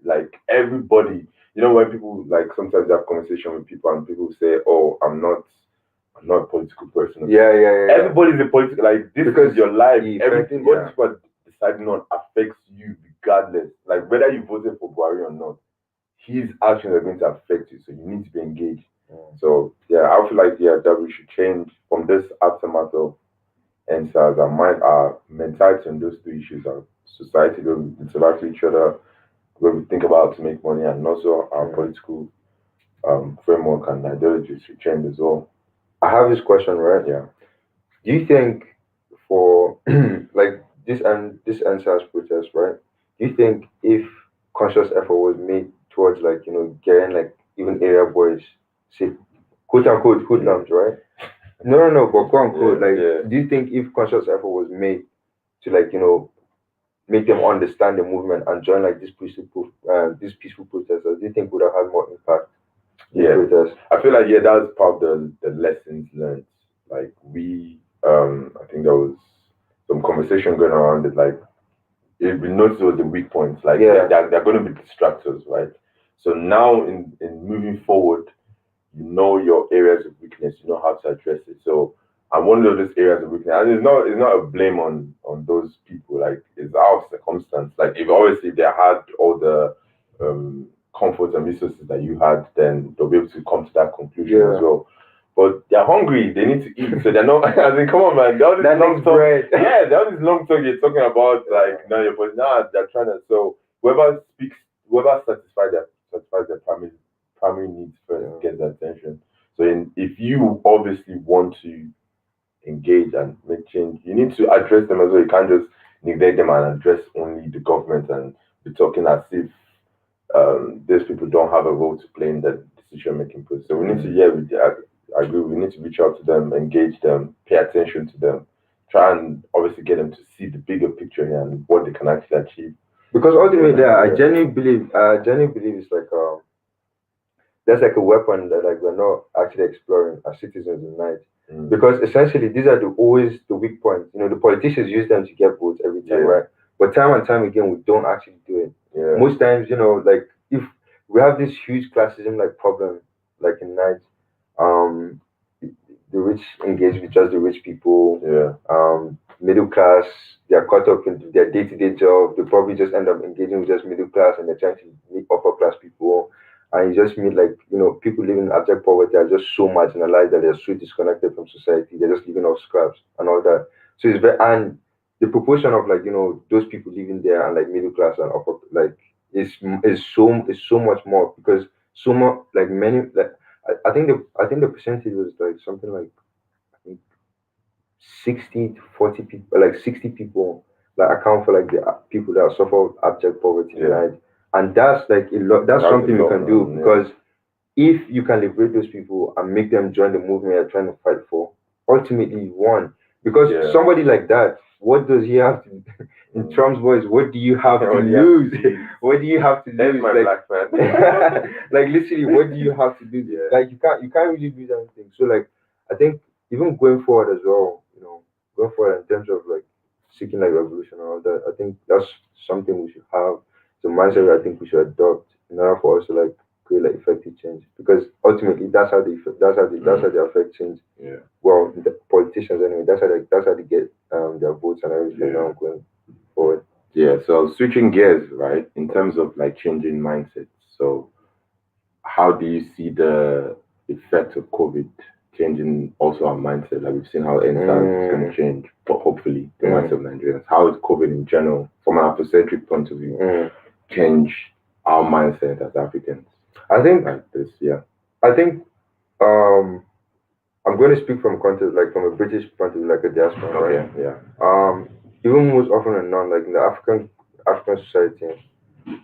like everybody. When people like sometimes they have conversation with people and people say, "Oh, I'm not a political person." Yeah. Everybody's a political. Like this is your life. Everything what people are deciding on affects you regardless. Like whether you voted for Buhari or not, his actions are going to affect you. So you need to be engaged. So I feel like that we should change from this aftermath of NSAS our mentality on those two issues: our society where we interact with each other, where we think about how to make money, and also our political framework and ideologies should change as well. I have this question, right? Yeah. Do you think for like this NSAS protest, right? Do you think if conscious effort was made towards getting like even area boys, say quote unquote hoodlums, right? No, but quote unquote, do you think if conscious effort was made to make them understand the movement and join like these peaceful protesters, do you think would have had more impact? I feel like that's part of the lessons learned. Like I think there was some conversation going around it. Like we noticed was the weak points. Like they're going to be distractors, right? So now in moving forward, you know your areas of weakness. You know how to address it. So and one of those areas of weakness, and it's not a blame on those people. Like it's our circumstance. Like if obviously they had all the comforts and resources that you had, then they'll be able to come to that conclusion as well. But they're hungry, they need to eat, so they're not. I mean, come on, man. All this long talk, all this long talk you're talking about, like no, but now they're trying to. So whoever satisfies their primary needs first gets the attention. So if you obviously want to engage and make change, you need to address them as well. You can't just neglect them and address only the government and be talking as if these people don't have a role to play in the decision-making process. So we need to, I agree, we need to reach out to them, engage them, pay attention to them, try and obviously get them to see the bigger picture here and what they can actually achieve. Because ultimately, I genuinely believe it's like there's like a weapon that like we're not actually exploring as citizens tonight. Because essentially these are always the weak points. The politicians use them to get votes every time, right? But time and time again, we don't actually do it. Most times, like if we have this huge classism like problem, like in night, the rich engage with just the rich people. Middle class, they're caught up into their day-to-day job. They probably just end up engaging with just middle class, and they're trying to meet upper class people. And you just meet people living in abject poverty are just so marginalized that they're so disconnected from society. They're just living off scraps and all that. So it's very, and the proportion of like those people living there and like middle class and upper like is so much more because so much like many like I think the percentage was like something like I think 60 to 40 people, like 60 people, like account for like the people that suffer abject poverty, right? And that's like a lot. That's something we can do because if you can liberate those people and make them join the movement you're trying to fight for, ultimately you won. Because somebody like that, what does he have to? In Trump's voice, what do you have to lose? What do you have to lose? My Like, black man. like literally, what do you have to do? Like you can't really lose anything. So like I think even going forward as well, going forward in terms of like seeking like revolution and all that, I think that's something we should have. The mindset I think we should adopt in order for us to like create like effective change. Because ultimately that's how they affect change. Yeah. Well, the politicians anyway, that's how they get their votes and everything now going forward. Yeah, so switching gears, right, in terms of like changing mindsets. So how do you see the effect of COVID changing also our mindset? Like we've seen how NSAS is going to change, but hopefully the mindset of Nigerians. How is COVID in general, from an Afrocentric point of view, change our mindset as Africans? I think like this, yeah. I think I'm going to speak from context, like from a British point of view, like a diaspora, right? Yeah. Even most often than not, like in the African society,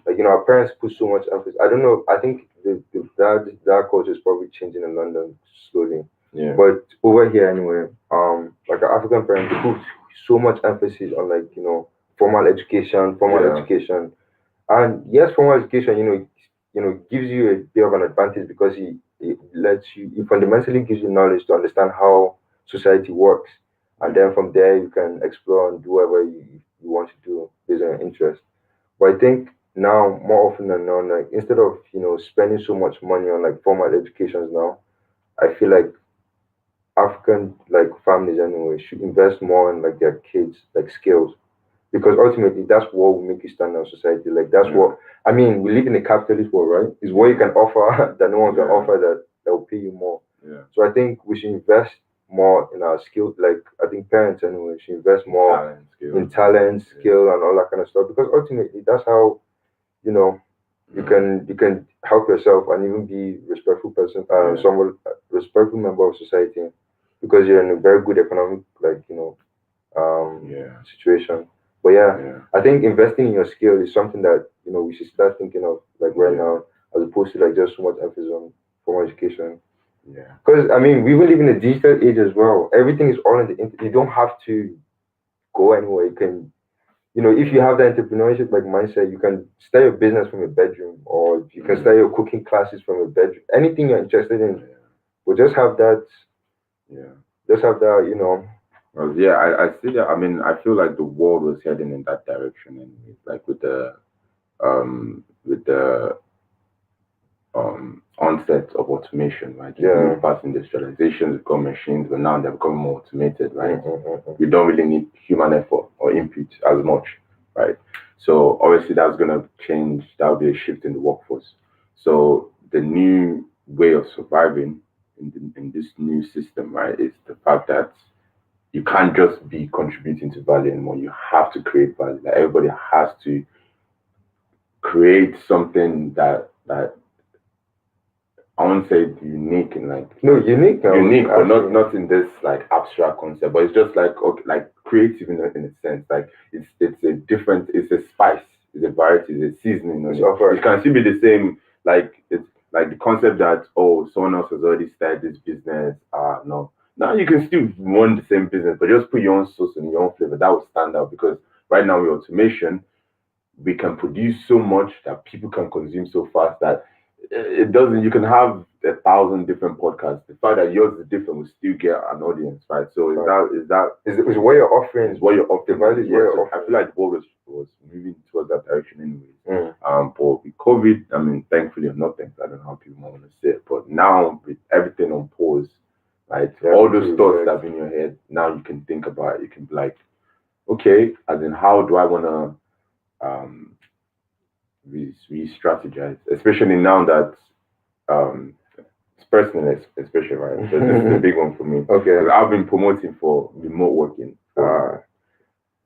like our parents put so much emphasis. I don't know. I think that culture is probably changing in London slowly. Yeah. But over here anyway, like our African parents put so much emphasis on like formal education, and yes, formal education, gives you a bit of an advantage because it fundamentally gives you knowledge to understand how society works, and then from there you can explore and do whatever you want to do based on your interest. But I think now more often than not, like instead of spending so much money on like formal educations now, I feel like African like families anyway should invest more in like their kids like skills because ultimately that's what will make you stand in society. Like that's what I mean. We live in a capitalist world, right? It's what you can offer that no one can offer that will pay you more. Yeah. So I think we should invest more in our skills. Like I think parents anyway should invest more in talent, skill, and all that kind of stuff because ultimately that's how you can help yourself and even be respectful person, someone respectful member of society because you're in a very good economic situation. But I think investing in your skill is something that we should start thinking of like right now, as opposed to like just so much emphasis on formal education. Yeah. Because I mean, we will live in a digital age as well. Everything is all on the internet. You don't have to go anywhere. You can, if you have that entrepreneurship like mindset, you can start your business from your bedroom, or you can start your cooking classes from your bedroom. Anything you're interested in, but just have that. Yeah. Just have that, Well, yeah, I see that. I mean, I feel like the world was heading in that direction, and like with the onset of automation, right? Yeah. Past industrialization, we've got machines, but now they're becoming more automated, right? We don't really need human effort or input as much, right? So obviously that's gonna change. That'll be a shift in the workforce. So the new way of surviving in this new system, right, is the fact that you can't just be contributing to value anymore. You have to create value. Like everybody has to create something that I won't say unique and like unique, but not in this like abstract concept, but it's just like like creative in a sense. Like it's a different, it's a spice, it's a variety, it's a seasoning. It can still be the same. Like it's like the concept that someone else has already started this business. No, now you can still run the same business, but just put your own sauce and your own flavor. That would stand out because right now with automation, we can produce so much that people can consume so fast that it doesn't. You can have 1,000 different podcasts. The fact that yours is different will still get an audience, right? So is what you're offering. Is what you're offering. The value is what you're offering. I feel like the world was moving towards that direction anyways. But with COVID, I mean, thankfully or not thankfully, I don't know how people want to say it, but now with everything on pause, right? All those thoughts that have in your head, now you can think about it. You can be like, okay, as in how do I want to re-strategize, especially now that personally, especially, right? So this is a big one for me. Okay. I've been promoting for remote working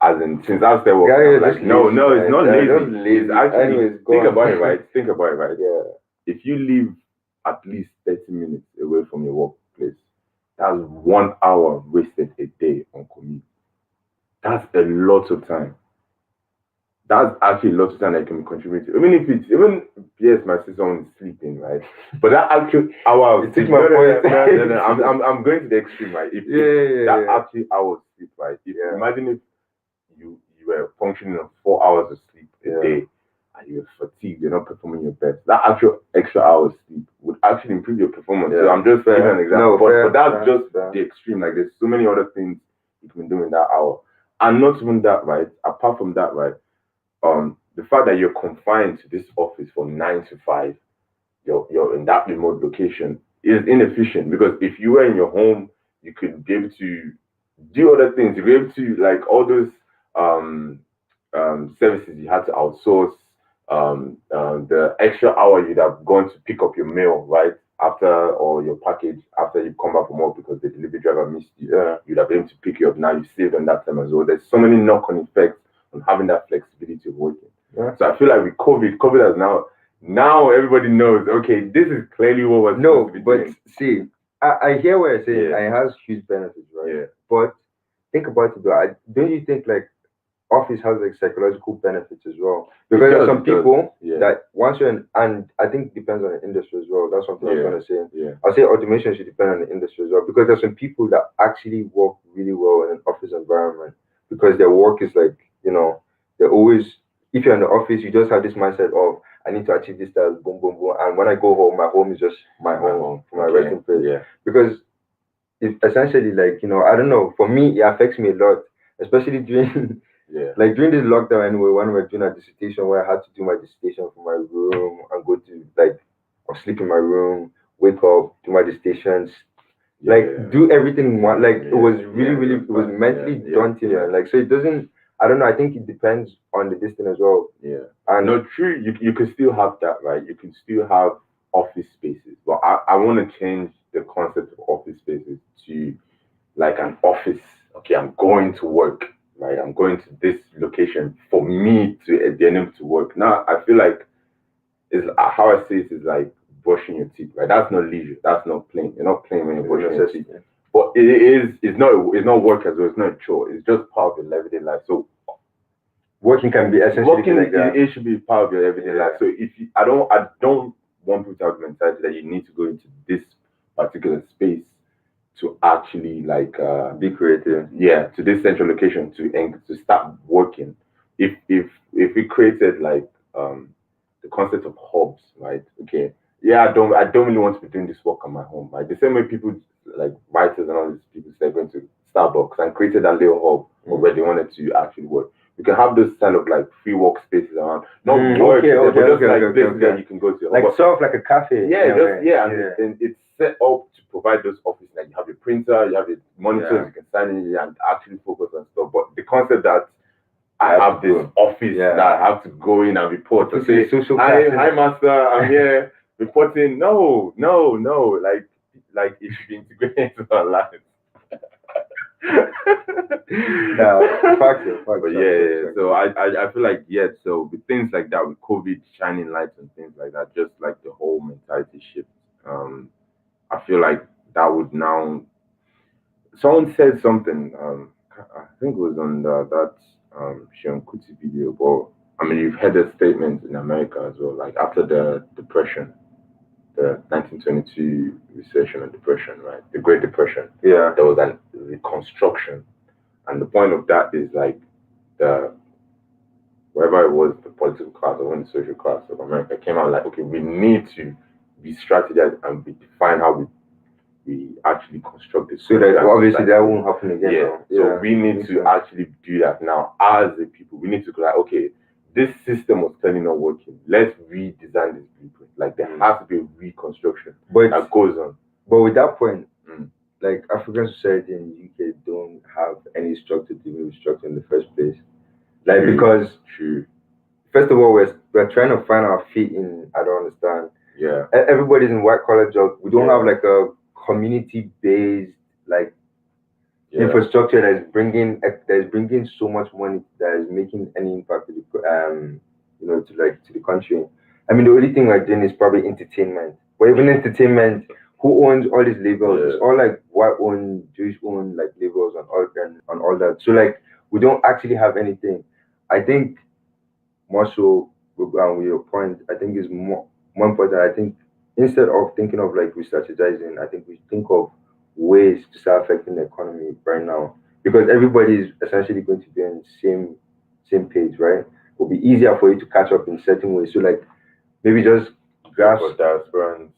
As in, since I started working, I'm like, no, it's not lazy. It's actually, Anyways, think about it, right? Think about it, right? Yeah. If you live at least 30 minutes away from your workplace, that's 1 hour wasted a day on commute. That's a lot of time. That's actually a lot of time that can contribute to. Yes, my sister is sleeping, right? But that actual hour of sleep, I'm going to the extreme, right? That actual hour of sleep, right? Imagine if you were functioning on 4 hours of sleep a day and you're fatigued, you're not performing your best. That actual extra hour of sleep would actually improve your performance. So I'm just giving an example. But that's just the extreme. Like there's so many other things you can do in that hour. And not even that, right? Apart from that, right? The fact that you're confined to this office from 9 to 5, you're in that remote location is inefficient, because if you were in your home, you could be able to do other things. You'd be able to, like, all those services you had to outsource, the extra hour you'd have gone to pick up your mail, right? After, or your package after you come back from work because the delivery driver missed you, you'd have been able to pick you up. Now you saved on that time as well. There's so many knock-on effects on having that flexibility of working. So I feel like with COVID has now everybody knows, okay, this is clearly what was supposed to be doing. See, I hear what you're saying, and it has huge benefits, right? But think about it though. Don't you think like office has like psychological benefits as well? Because there's some people that once you're in, and I think it depends on the industry as well. That's something I was gonna say. I'll say automation should depend on the industry as well, because there's some people that actually work really well in an office environment because their work is like, they're always, if you're in the office, you just have this mindset of, I need to achieve this task, boom, boom, boom. And when I go home, my home is just my home for my resting place. Because it's essentially like, I don't know, for me, it affects me a lot, especially during like during this lockdown anyway, when we were doing a dissertation where I had to do my dissertation from my room and go to or sleep in my room, wake up, do my dissertations, do everything in one. Like it was really, it was mentally daunting. Like, so it doesn't, I don't know, I think it depends on the distance as well. And no, true, you can still have that, right? You can still have office spaces. But I want to change the concept of office spaces to like an office. Okay, I'm going to work, right? I'm going to this location for me to be able to work. Now, I feel like how I see it is like brushing your teeth, right? That's not leisure. That's not playing. You're not playing when you're brushing your teeth. But it's not work as well. It's not a chore. It's just part of your everyday life. So working can be essentially like that. It should be part of your everyday life. So if I don't want people to have the mentality that you need to go into this particular space to actually like be creative. To this central location to start working. If we created like the concept of hubs, right? Okay. I don't really want to be doing this work on my home, right? The same way people like writers and all these people say going to Starbucks and created that little hub where they wanted to actually work. You can have those kind of like free workspaces around, not work, but just places that you can go to. Like sort of like a cafe. And it's set up to provide those offices. Like you have your printer, you have your monitors, you can sign in and actually focus on stuff. But the concept that I have this office that I have to go in and report to say, hi master, I'm here reporting. No. Like it should be integrated into our lives. So I feel like so with things like that, with COVID shining lights and things like that, just like the whole mentality shift, I feel like that would now, someone said something, I think it was on that Sean Kuti video, but I mean, you've heard a statement in America as well, like after the Depression, the 1922 recession and depression, right? The Great Depression. There was a reconstruction. And the point of that is like wherever it was, the political class or the social class of America came out like, okay, we need to be strategized and we define how we actually construct this. So that obviously that won't happen again. So we need to actually do that now as a people. We need to go like, okay, this system was clearly not working. Let's redesign this blueprint. Like there has to be a reconstruction that goes on. But with that point, like African society in the UK don't have any structure to even restructure in the first place. Like because first of all, we're trying to find our feet in, I don't understand. Everybody's in white collar jobs. We don't have like a community based like infrastructure that is bringing so much money that is making any impact to the to the country. I mean, the only thing we're doing is probably entertainment. But even entertainment, who owns all these labels? It's all like white owned, Jewish owned like labels and all that. So like we don't actually have anything. I think more so with your point, I think is more important. I think instead of thinking of like re-strategizing, I think we think of ways to start affecting the economy right now because everybody is essentially going to be on the same page, right? It will be easier for you to catch up in certain ways. So like maybe just grasp for diasporans,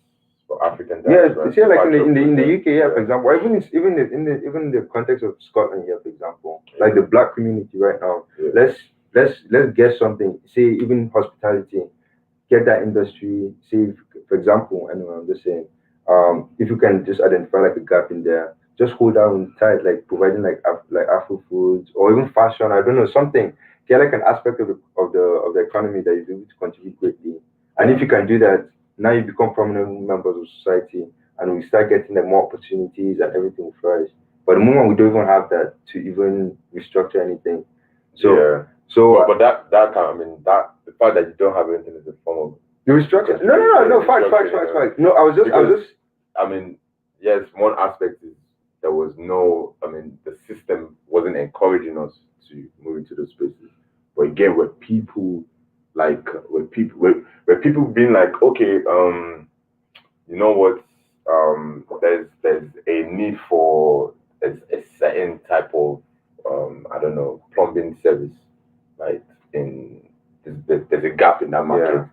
for African yeah, diasporans. see, like in the UK, for example, or even in the context of Scotland here, for example, like the black community right now. Let's get something. Say even hospitality, get that industry. Say, for example, anyway, I'm just saying, if you can just identify like a gap in there, just hold down tight, like providing like Afro foods or even fashion. I don't know something. Get like an aspect of the economy that is able to contribute greatly. And if you can do that, now you become prominent members of society, and we start getting like more opportunities and everything will flourish. But the moment we don't even have that to even restructure anything, but that kind, I mean, that the fact that you don't have anything is a form of the restructure. No, fact. No, I was just. I mean, yes, one aspect is there was no. I mean, the system wasn't encouraging us to move into those spaces. But again, were people being like, okay, you know what, there's a need for a certain type of I don't know, plumbing service, right? There's a gap in that market.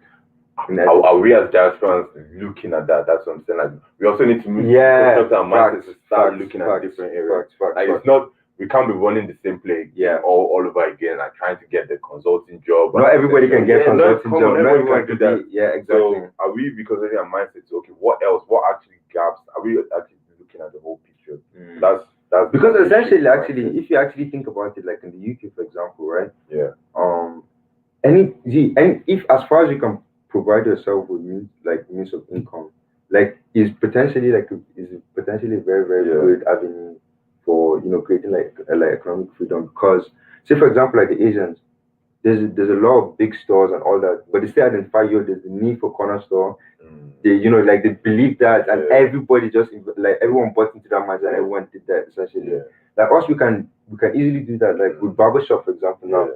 Are we as diasporans looking at that? That's what I'm saying. Like, we also need to move our mindsets to start looking at different areas. It's not, we can't be running the same play all over again, like trying to get the consulting job. Not everybody can get consulting job. Not everyone can do that. Exactly. So are we, because of our mindsets, okay, what else? What actually gaps? Are we actually looking at the whole picture? That's because essentially, actually, if you actually think about it, like in the UK, for example, right? Yeah. And if as far as you can provide yourself with means of income, like is potentially a very, very good avenue for creating like economic freedom. Because say for example, like the Asians, there's a lot of big stores and all that, but they still identify there's the need for corner store. They they believe that, and everybody just like everyone bought into that mindset, and everyone did that essentially. Like us, we can easily do that. Like with barbershop, for example, now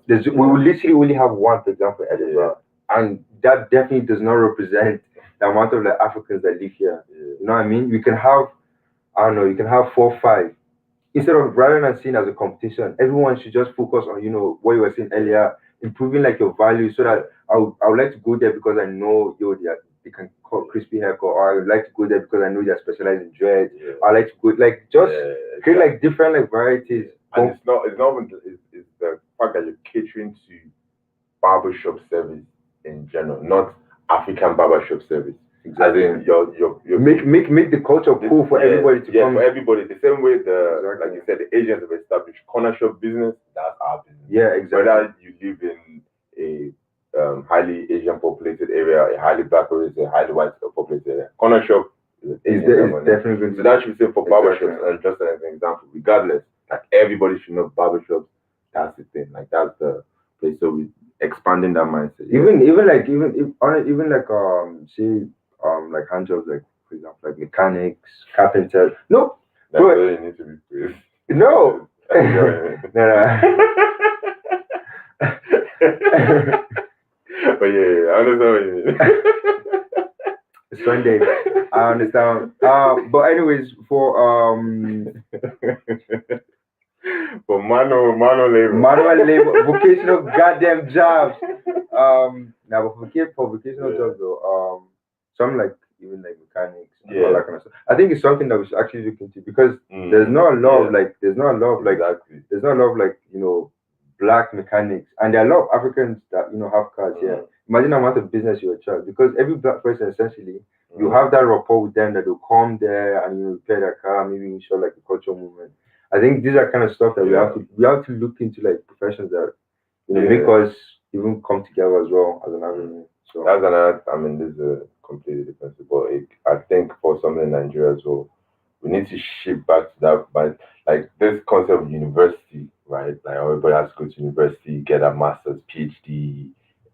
we will literally only have one, for example, Edinburgh, and that definitely does not represent the amount of like Africans that live here. You know what I mean? We can have, I don't know, you can have 4 or 5. Instead of rather than seeing as a competition, everyone should just focus on what you were saying earlier, improving like your value. So that I would like to go there because I know they can cut crispy haircut, or I would like to go there because I know they're specialized in dread. I like to go create like different like varieties. And it's not even it's the fact that you're catering to barbershop service in general, not African barbershop service. Exactly. As in your make the culture cool for everybody to come. For everybody. The same way like you said, the Asians have established corner shop business. That's our business. Yeah, exactly. Whether you live in a highly Asian populated area, a highly black populated, a highly white populated area, corner shop is definitely good. So that should be for barbershops. And just as an example, regardless, like everybody should know barbershops. That's the thing. Like that's the place. So we expanding that mindset. Even like hand jobs, like for example, like mechanics, carpenters. No, that's where you need to be praised. No. But I understand what you mean. It's Sunday. I understand. But anyways, for manual labor, vocational goddamn jobs. Now, but for vocational jobs though, some like even like mechanics and all that kind of stuff. I think it's something that we should actually look into because there's not a lot of black mechanics, and there are a lot of Africans that have cars here. Imagine the amount of business you attract because every black person essentially you have that rapport with them that they'll come there and you repair their car, maybe show like the cultural movement. I think these are kind of stuff that we have to look into, like professions that make us even come together as well as an avenue. So that's another. I mean, this is a completely different, but I think for something in Nigeria as well, we need to shift back to that. But like this concept of university, right? Like everybody has to go to university, get a master's, PhD,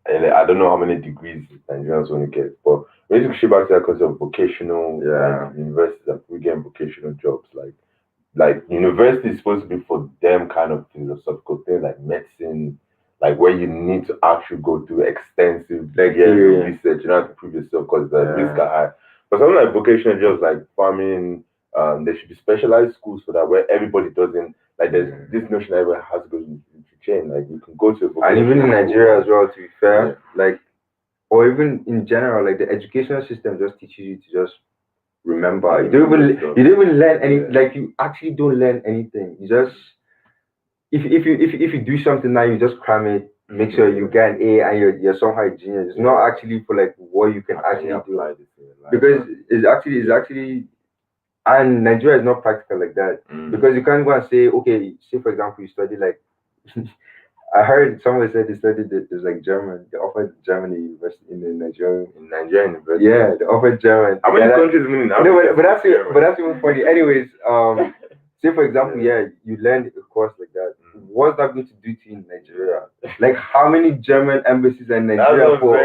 and I don't know how many degrees Nigerians want to get, but we need to shift back to that concept of vocational, like universities, like we get vocational jobs, like university is supposed to be for them kind of philosophical things like medicine, like where you need to actually go through extensive years of research in order to prove yourself because the risks are high. But something like vocational jobs like farming, there should be specialized schools for that where everybody doesn't like there's this notion that everyone has to go to chain. Like you can go to a and even in Nigeria as well, to be fair, like or even in general, like the educational system just teaches you to just remember. You don't even learn any like you actually don't learn anything. You just if you do something now, you just cram it, make sure you get an A and you're somehow a genius. It's not actually for like what you can actually do. Because it's actually and Nigeria is not practical like that. Because you can't go and say, okay, say for example you study like I heard somebody said they studied it was like German. They offered Germany university in Nigeria. In Nigeria university. Yeah, they offered German. How many countries mean now? No, but that's even funny. Anyways, say for example, you learned a course like that. What's that going to do to you in Nigeria? Like how many German embassies are in Nigeria for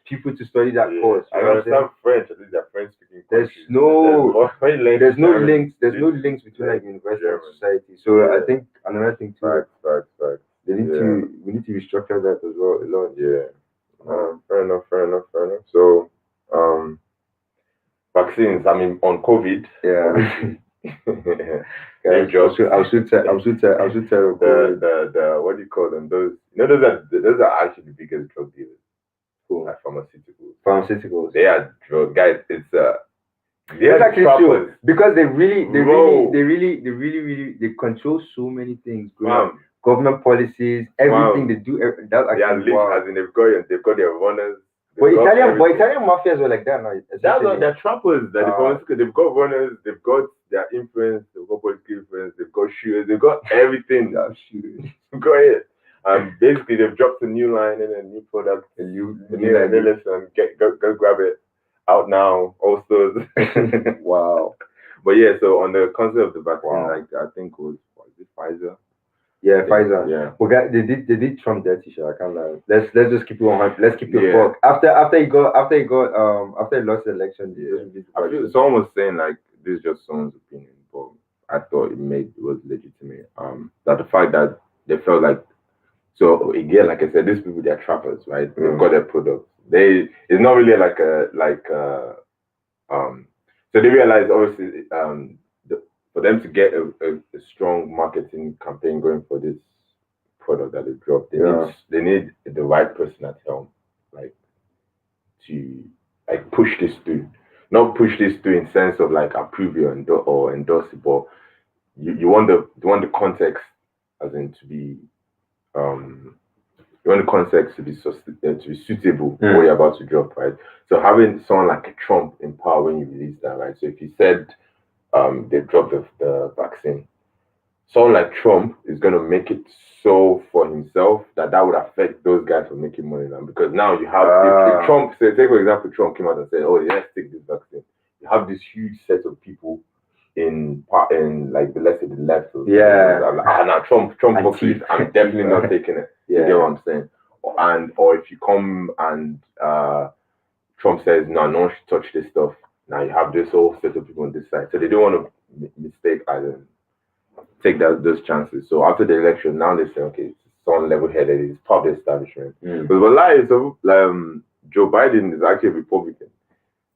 people to study that course? I understand French, at least they're French speaking. There's no links. There's no links between like university and society. So I think another thing too. Facts. We need to restructure that as well a lot. Fair enough. So vaccines, I mean on COVID. I'm so terrible. The what do you call them? Those those are actually the biggest drug dealers. Like pharmaceuticals. They are drug guys. It's That's actually true because they control so many things. Government policies, everything they do. That's actually as in they've got their runners. But Italian mafias were like that now. That's not their trappers. They've got runners. They've got their influence. They've got political influence. They've got shooters. They've got everything. Go ahead. Basically, they've dropped a new line and a new product. And you listen, go grab it. Out now, also. Wow. But yeah, so on the concept of the vaccine, like I think was Pfizer. Yeah, Pfizer. Yeah. Well, guys, they did Trump dirty shit. I can't lie. Let's just keep it on. Let's keep it fuck. After he lost the election, I feel someone was saying like this is just someone's opinion, but I thought it was legitimate. That the fact that they felt like so again, like I said, these people they're trappers, right? They've got their products. It's not really so they realize obviously for them to get a strong marketing campaign going for this product that they dropped, they need the right person at helm, like to like push this through. Not push this through in sense of like approve it or endorse it, but you want the context as in to be you want the context to be suitable for what you're about to drop, right? So having someone like a Trump in power when you release that, right? So if you said they dropped the vaccine, someone like Trump is going to make it so for himself that would affect those guys from making money now. Because now you have, if Trump, say for example, Trump came out and said, oh, let's take this vaccine. You have this huge set of people in like let's say the left. Now Trump fucks it. I'm definitely not taking it. You get what I'm saying? Or if you come and Trump says no one should touch this stuff. Now you have this whole set of people on this side, so they don't want to mistake either. Take those chances. So after the election, now they say okay, someone level-headed is part of the establishment. But Joe Biden is actually a Republican.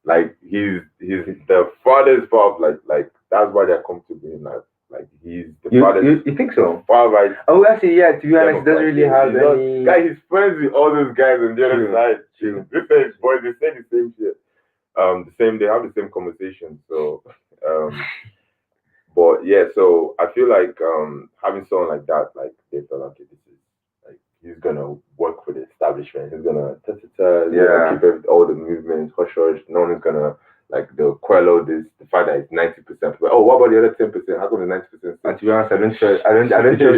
Like he's the farthest part of like that's why they're comfortable in life. Like he's the farthest. You think so? Far right. Oh, actually, yeah. To be honest, he doesn't really have any. Guy, he's friends with all those guys on the other side. This is boys. They say the same shit. They have the same conversation. So, but yeah. So I feel like having someone like that, like they feel like this is like he's gonna work for the establishment. He's gonna keep all the movements hush hush. No one is gonna like they'll quello the fact that it's 90%. But what about the other 10%? How come the 90%? And to be honest, I don't trust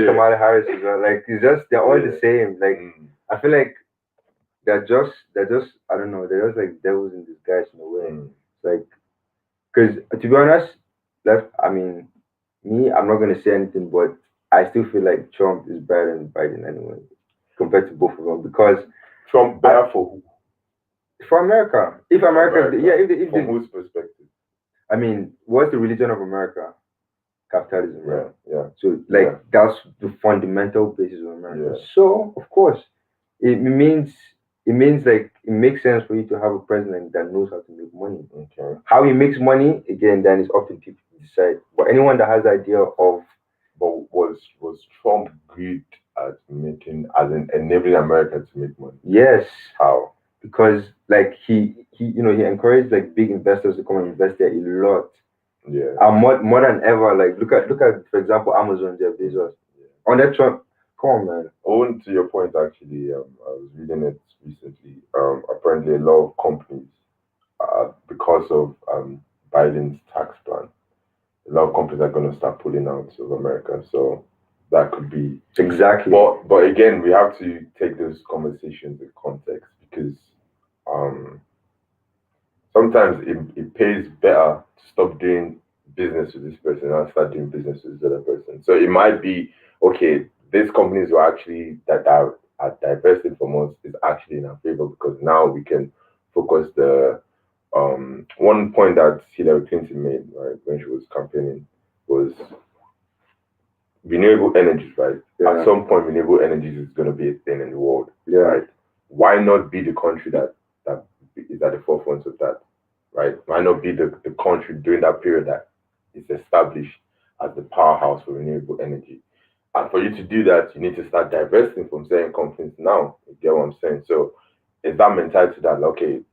Kamala Harris as well. Like it's just they're all the same. Like I feel like they're just I don't know, they're just like devils in disguise in a way. It's like because to be honest, me, I'm not gonna say anything, but I still feel like Trump is better than Biden anyway, compared to both of them, because Trump better for who? For America. If America, if from whose perspective? I mean, what's the religion of America? Capitalism, right? Yeah. So that's the fundamental basis of America. Yeah. So of course, it means like it makes sense for you to have a president that knows how to make money. Okay. How he makes money, again, then it's up to people to decide. But anyone that has the idea of was Trump good at making, as in enabling America to make money? Yes. How? Because like he encouraged like big investors to come and invest there a lot. Yeah. And more than ever, like look at for example Amazon, Jeff Bezos. On that Trump, come on, man. On to your point, actually, I was reading it recently. Apparently, a lot of companies, because of Biden's tax plan, a lot of companies are going to start pulling out of America. So that could be exactly. But again, we have to take those conversations in context, because sometimes it pays better to stop doing business with this person and start doing business with this other person. So it might be, okay, these companies who actually that are divested from us is actually in our favor, because now we can focus the one point that Hillary Clinton made, right, when she was campaigning, was renewable energies, right? Yeah. At some point, renewable energies is going to be a thing in the world, right? Why not be the country that is at the forefront of that, right? Why not be the country during that period that is established as the powerhouse for renewable energy? And for you to do that, you need to start divesting from certain companies now. You get what I'm saying? So it's that mentality that, okay,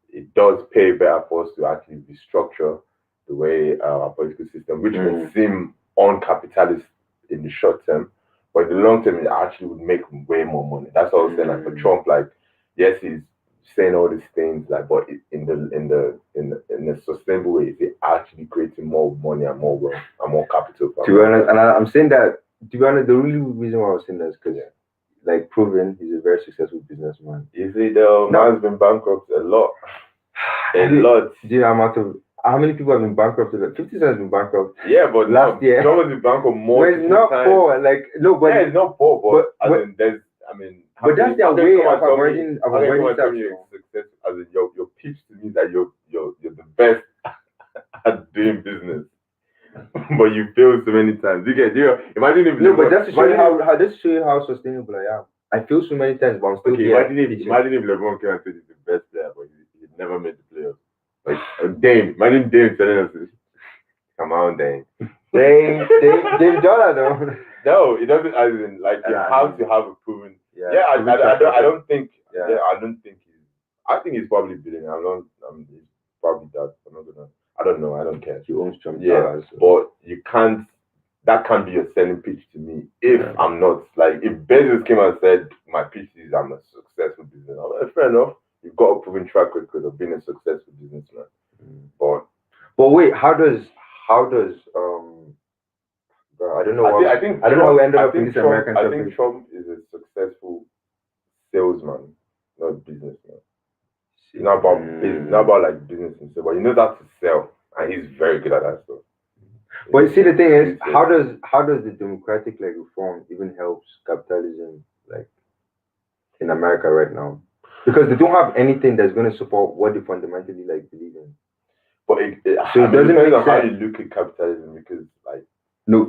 it does pay better for us to actually restructure the way our political system, which may seem uncapitalist in the short term, but in the long term, it actually would make way more money. That's what I was saying. Like for Trump, like yes, he's saying all these things, like, but in a sustainable way, is it actually creating more money and more wealth and more capital? To be honest, and I'm saying that, to be honest, the really reason why I was saying that is because, like, proven he's a very successful businessman. Is he though? Man's been bankrupt a lot. A lot. Do you know how many people have been bankrupted? Like 50 Cent has been bankrupt. Yeah, but last year, Trump has been bankrupt more. But it's not poor. Like no, but yeah, it's not poor. But but that's their way of avoiding success. As in your pitch to me that you're the best at doing business, but you fail so many times. Imagine if but that's to show you how sustainable I am. I fail so many times, but I'm still here. Imagine if LeBron came and said he's the best player, but he never made the playoffs. Like Dame, imagine Dame telling us this. Come on, Dame. Dame Dollar though. No, it doesn't. As in, like you have to have a proven. I don't think. I don't think he's. I think he's probably billion. He's probably that. I'm not gonna. I don't know. I don't care. He owns Trump. Yeah, but you can't. That can't be your selling pitch to me. If I'm not, like, if Bezos came and said my pitch is I'm a successful businessman, fair enough. You've got a proven track record of being a successful businessman. But wait, how does I don't know. I don't know how we ended up in this American topic. I think Trump is a successful salesman, not businessman. It's not about business, not about like business and stuff, but he knows how to sell, and he's very good at that stuff. But see, the thing is, how does the democratic like reform even helps capitalism like in America right now? Because they don't have anything that's going to support what they fundamentally like believe in. But it doesn't make sense how you look at capitalism, because like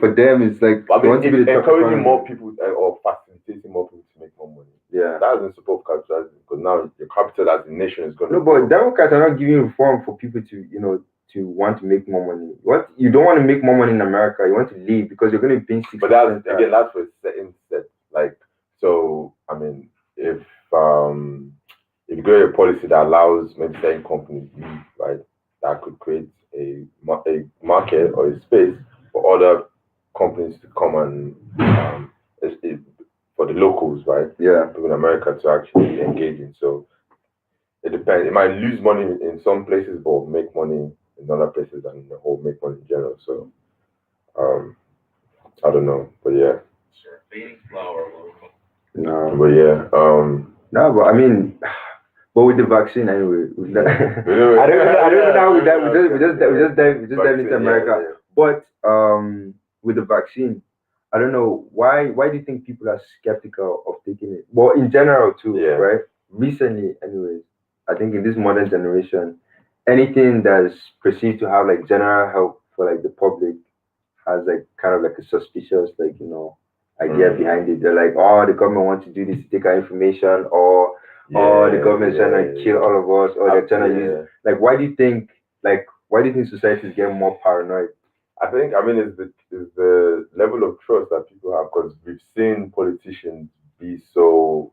for them it's like it's encouraging more people or facilitating more people to make more money. Yeah, that doesn't support capitalism, because now your capital as a nation is going to. No, but Democrats are not giving reform for people to to want to make more money. You don't want to make more money in America. You want to leave because you're going to pay 60%. But that's for a certain set. Like, so I mean, if you go a policy that allows maybe certain companies leave, right, that could create a market or a space for other companies to come and for the locals, right? Yeah, people in America to actually engage in. So it depends. It might lose money in some places, but make money in other places, and in the whole make money in general. So I don't know, but yeah. No, but yeah. No, but I mean, but with the vaccine anyway. I don't know how we just dive into America. Yeah. But with the vaccine, I don't know why do you think people are skeptical of taking it? Well, in general too, right? Recently, anyways, I think in this modern generation, anything that's perceived to have like general help for like the public has like kind of like a suspicious idea behind it. They're like, oh, the government wants to do this to take our information, or the government's trying to kill all of us, or they're trying to use like why do you think society is getting more paranoid? I mean it's the level of trust that people have, because we've seen politicians be so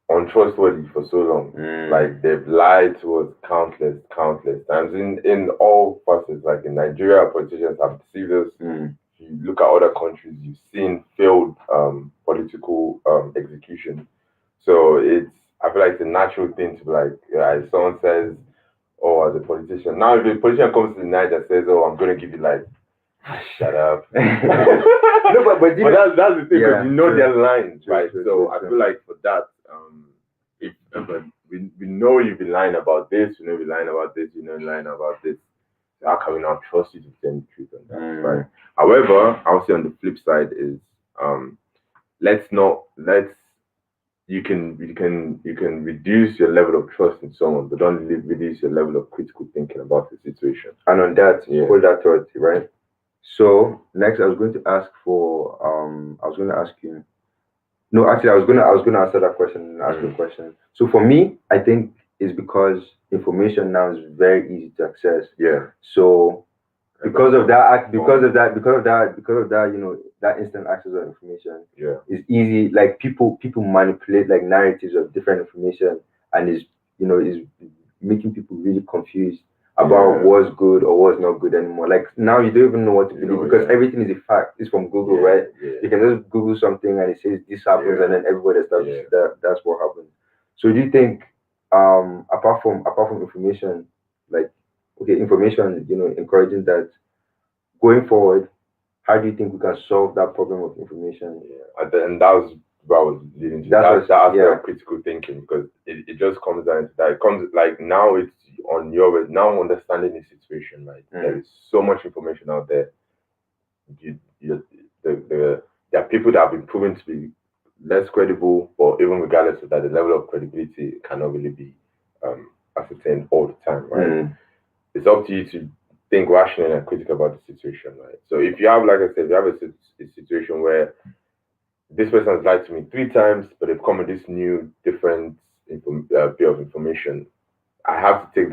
untrustworthy for so long. Like they've lied to us countless times in all facets. Like in Nigeria, politicians have deceived us. If you look at other countries, you've seen failed political execution. So I feel like it's a natural thing to be like, if someone says, oh, as a politician. Now, if a politician comes to the night and says, oh, I'm going to give you like, shut up. No, but that's the thing, because you know their lines, right? So I feel like for that, we know you've been lying about this, you know you're lying about this, you know you're lying about this. How can we not trust you to tell the truth on that, right? However, I'll say on the flip side is, you can reduce your level of trust in someone, but don't reduce your level of critical thinking about the situation. And on that, hold that thought, right? So next, I was going to ask you. No, actually, I was gonna answer that question and ask you a question. So for me, I think it's because information now is very easy to access. Yeah. So because of that, that instant access of information, it's easy. Like people manipulate like narratives of different information, and is making people really confused about what's good or what's not good anymore. Like now you don't even know what to believe, because everything is a fact. It's from Google, right? You can just Google something and it says this happens, and then everybody establishes that's what happens. So do you think, apart from information, like information, encouraging that, going forward, how do you think we can solve that problem of information? And that was what I was leading to. That's aspect of critical thinking, because it just comes down to that. It comes like now it's on your way, now understanding the situation, right? There is so much information out there. There are people that have been proven to be less credible, or even regardless of that, the level of credibility cannot really be ascertained all the time, right? It's up to you to think rationally and critical about the situation, right? So if you have, like I said, you have a situation where this person has lied to me 3 times, but they've come with this new, different bit of information, I have to take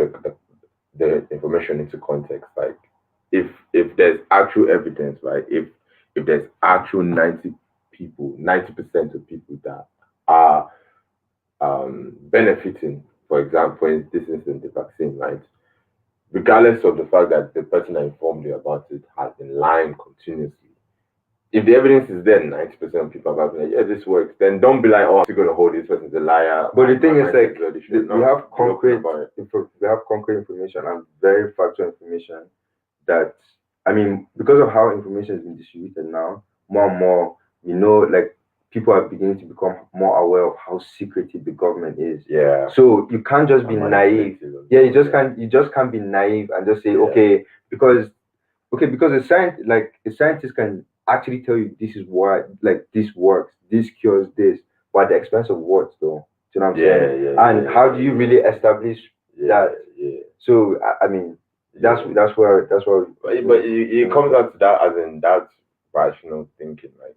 the information into context. Like, if there's actual evidence, right? If there's actual 90% of people that are benefiting, for example, in this instance, the vaccine, right? Regardless of the fact that the person that informed you about it has been lying continuously. If the evidence is there, 90% of people are like, yeah, this works, then don't be like, oh, I'm still going to hold this person as a liar. But the thing is, like, we have concrete information and very factual information that, I mean, because of how information has been distributed now, more and more, like, people are beginning to become more aware of how secretive the government is. Yeah. So you can't just be naive. Yeah, you just can't be naive and just say, because a scientist can actually tell you this is why, like, this works, this cures this, but at the expense of what, though? Do you know what I'm saying? And how do you really establish that? So I mean, that's where. But it comes out to that, as in that rational thinking, like,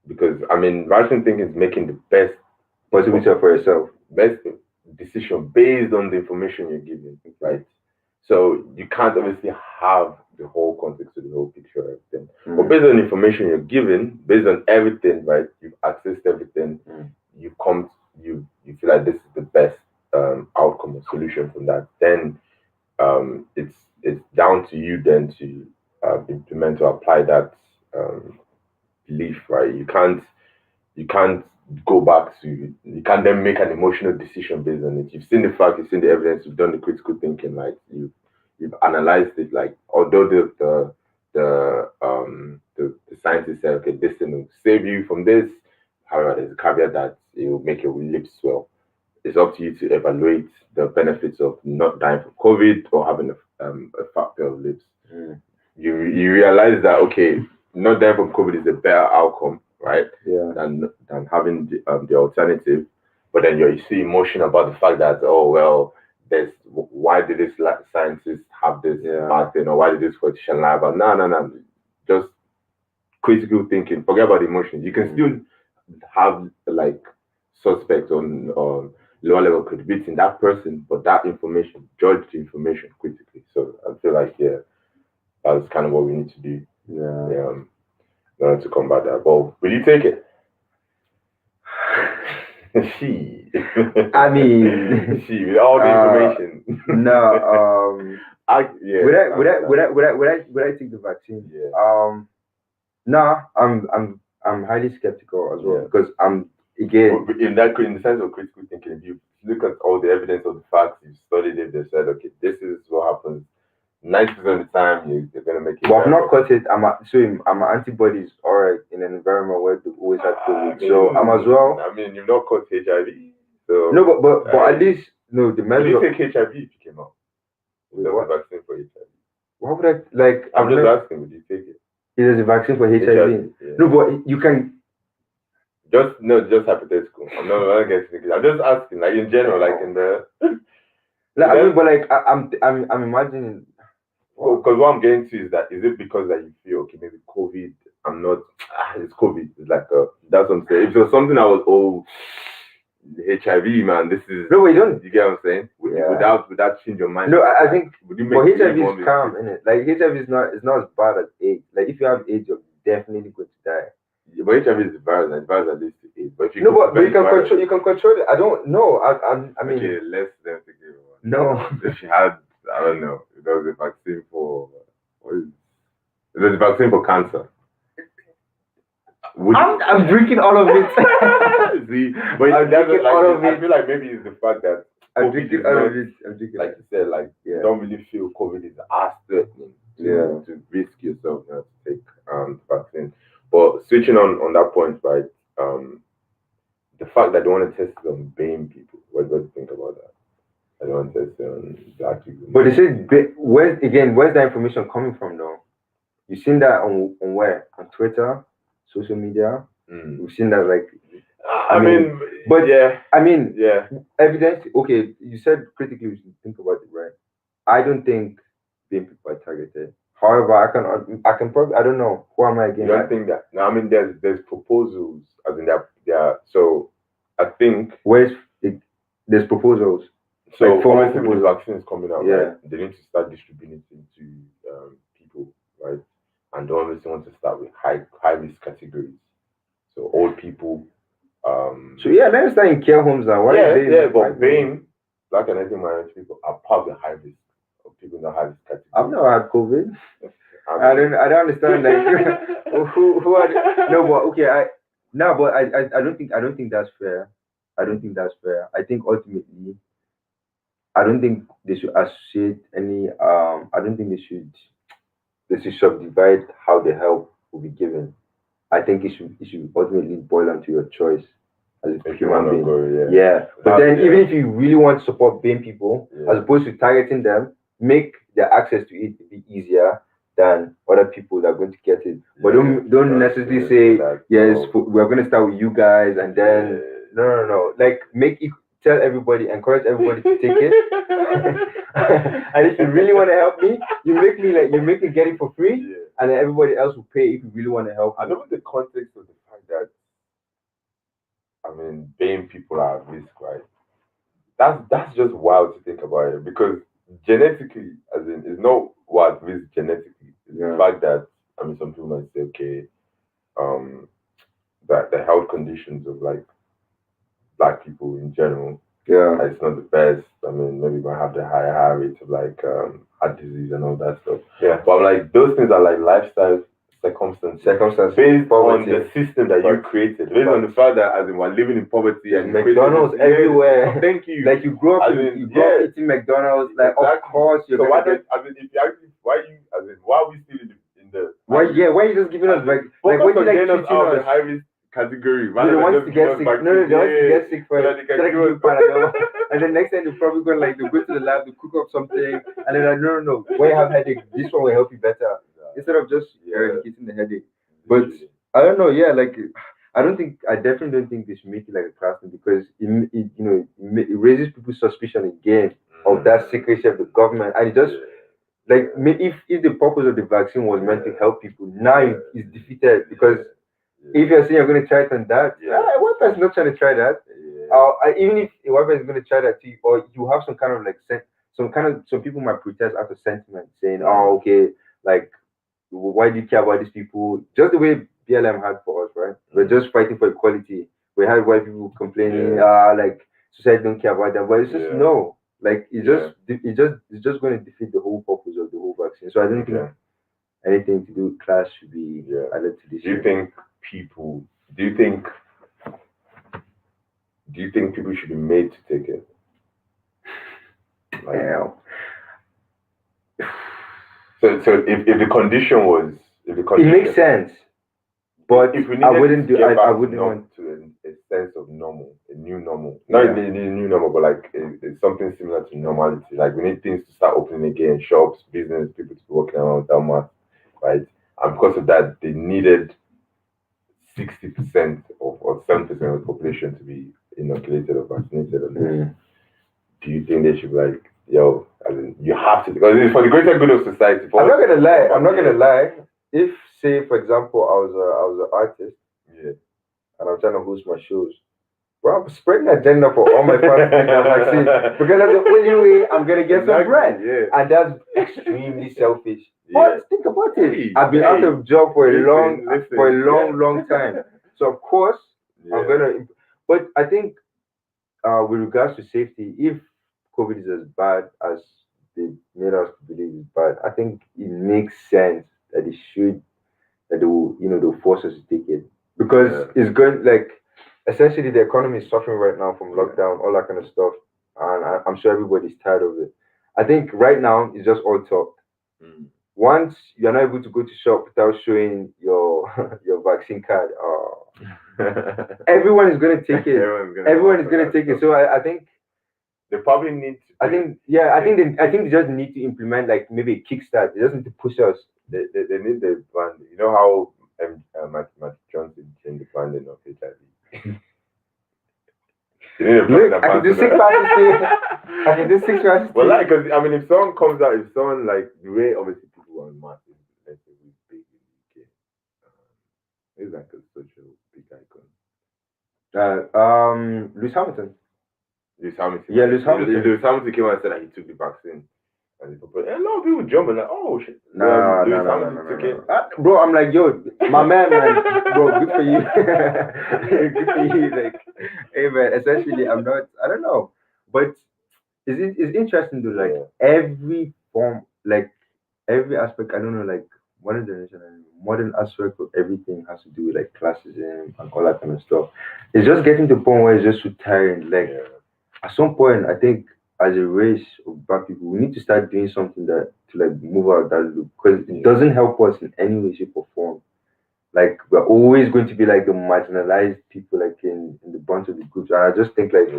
because I mean, rational thinking is making the best possibility for yourself, best decision based on the information you're given, right? So you can't obviously have the whole context of the whole picture of everything. But based on the information you're given, based on everything, right? You've accessed everything. You feel like this is the best outcome or solution from that. Then it's down to you then to implement or apply that belief, right? You can't go back to, you can't then make an emotional decision based on it. You've seen the fact, you've seen the evidence, you've done the critical thinking, like you've analyzed it. Like, although the scientists say, okay, this thing will save you from this, however, there's a caveat that it will make your lips swell. It's up to you to evaluate the benefits of not dying from COVID or having a factor of lips. You realize that okay, not dying from COVID is a better outcome, right? Yeah. Than having the alternative. But then you see emotion about the fact that there's why did this scientist have this bad thing, or why did this politician lie about? No. Just critical thinking. Forget about emotions. You can still have like suspects on lower level credibility in that person, but that information, judge the information critically. So I feel like that's kind of what we need to do. Yeah. In order to combat that. But will you take it? I mean, with all the information. No. Would I take the vaccine? Yeah. No. I'm highly skeptical as well because I'm again in the sense of critical thinking. If you look at all the evidence of the facts, you've studied it. They said, okay, this is what happens. 90% of the time, they're gonna make it. Well, I've not caught it. I'm antibodies alright in an environment where they always had COVID. So I'm as well. I mean, you've not caught HIV. So no, but at least no the measure. Would you take HIV if you came out? There's a vaccine for HIV. Why would I like? I'm just asking. Would you take it? There's a vaccine for HIV. Yeah. No, but you can. Just hypothetical. I'm not getting. I'm just asking, like in general, like in the. Like, I mean, but like I'm imagining. Because what I'm getting to is that is it because that you feel okay, maybe COVID? I'm not. It's COVID. It's like that's what I'm saying. If it was something I was HIV, man, this is. No, but you don't. You get what I'm saying? Without change your mind. No, I think. Would you but make HIV is calm, isn't it? Like HIV is not as bad as AIDS. Like if you have AIDS, you're definitely going to die. Yeah, but HIV is the virus, and the virus that leads to AIDS. But if you but you can control. You can control it. I don't know. I mean. Okay, less than to give one. No. If she had, I don't know. There was a vaccine for there's a vaccine for cancer. I'm drinking all of it. See, but I'm drinking all of it. I feel like maybe it's the fact that I'm drinking all of it. Like you said, like you don't really feel COVID is as threatening to risk yourself to take vaccine. But switching on that point, right? The fact that they want to test it on BAME people. What do you think about that? I don't want to test it on black people. But they said, where's the information coming from though? You've seen that on where? On Twitter, social media. We've seen that like. I mean, evidence. Okay, you said critically we should think about it, right? I don't think BAME people are targeted. However, I can probably, I don't know. Who am I again? You don't think that? No, I mean there's proposals as in there. So I think there's proposals. So like obviously with the vaccines coming out, Yeah. right? They need to start distributing it to people, right? And they obviously want to start with high risk categories. So old people. So yeah, let's start in care homes now. But BAME, black and Asian minority people are part of the high risk of people in the high risk category. I've never had COVID. I don't understand like who are no, but okay, I don't think that's fair. I don't think that's fair. I think ultimately I don't think they should associate any I don't think they should subdivide how the help will be given. I think it should ultimately boil down to your choice as a human being. But then even if you really want to support BAME people, as opposed to targeting them, make their access to it a bit easier than other people that are going to get it. But don't necessarily say we're going to start with you guys and then no. Like encourage everybody to take it. And if you really want to help me, you make me get it for free, and then everybody else will pay if you really want to help. I know the context of the fact that BAME people are at risk, right? That's just wild to think about it, because genetically, as in, it's not what risk genetically. It's the fact that some people might say, okay, that the health conditions of like black people in general, it's not the best. Maybe you might have the higher rates of like heart disease and all that stuff. Yeah. But like those things are like lifestyle circumstances based on the system that you created, based on the fact that as in we're living in poverty and McDonald's everywhere. Oh, thank you. Like you grew up eating McDonald's, like of course you're so gonna why are we still in the why are you just giving us like what you like us out of the high risk category? They want to get sick. No, they want to get sick first. And then next time they're probably going like they go to the lab, they cook up something, and then like, no. When you have headache, this one will help you better instead of just eradicating the headache. But I don't know. Yeah, like I definitely don't think they should make it like a class thing because it raises people's suspicion again of that secrecy of the government, and it just like if the purpose of the vaccine was meant to help people, now it's defeated because if you're saying you're going to try it on that, one person's not trying to try that. Even if one person is going to try that too, or you have some kind of like some people might protest out of sentiment, saying, "Oh, okay, like why do you care about these people?" Just the way BLM had for us, right? We're just fighting for equality. We had white people complaining, like society don't care about them, but it's just no. Like it's just going to defeat the whole purpose of the whole vaccine. So I don't think anything to do with class should be added to this. Do you think people should be made to take it? Like, so if the condition was it makes sense. But if we I wouldn't want to a sense of normal, a new normal. Not the new normal, but like it's something similar to normality. Like we need things to start opening again, shops, business, people to be walking around without masks, right? And because of that, they needed 60% or 7% of the population to be inoculated or vaccinated. Do you think they should be like, yo, I mean, you have to, because it's for the greater good of society? I'm not gonna lie. If, say, for example, I was an artist, and I'm trying to host my shows, bro, I'm spreading agenda for all my fans to take the vaccine because that's the only way I'm gonna get some bread, and that's extremely selfish. But think about it. I've been out of job for a long time, so of course I'm gonna. But I think, with regards to safety, if COVID is as bad as they made us believe it's bad, I think it makes sense that they'll force us to take it because it's going like essentially the economy is suffering right now from lockdown, all that kind of stuff, and I'm sure everybody's tired of it. I think right now it's just all talk. Once you're not able to go to shop without showing your vaccine card, everyone is going to take it. Everyone is going to take it. So I think they probably need to. I think they just need to implement like maybe a kickstart. They just need to push us. They need the brand. You know how Matt Johnson changed the branding of HIV. I can do 6 classes. Well, like, because I mean, if someone comes out, if someone like the way obviously people are mass, let's say we big in the UK, it's like a social big icon. Lewis Hamilton. Yeah, Lewis Hamilton came out and said that he took the vaccine. And a lot of people jumping like, oh shit. No. Bro, I'm like, yo, my man, bro, good for you. Good for you. Like, hey man, essentially I don't know. But it's interesting though, like every form, like every aspect, I don't know, like modern aspect of everything has to do with like classism and all that kind of stuff. It's just getting to the point where it's just so tiring. Like at some point, I think as a race of black people, we need to start doing something to like move out of that loop because it doesn't help us in any way, shape, or form. Like we're always going to be like the marginalized people, like in the bunch of the groups. And I just think like,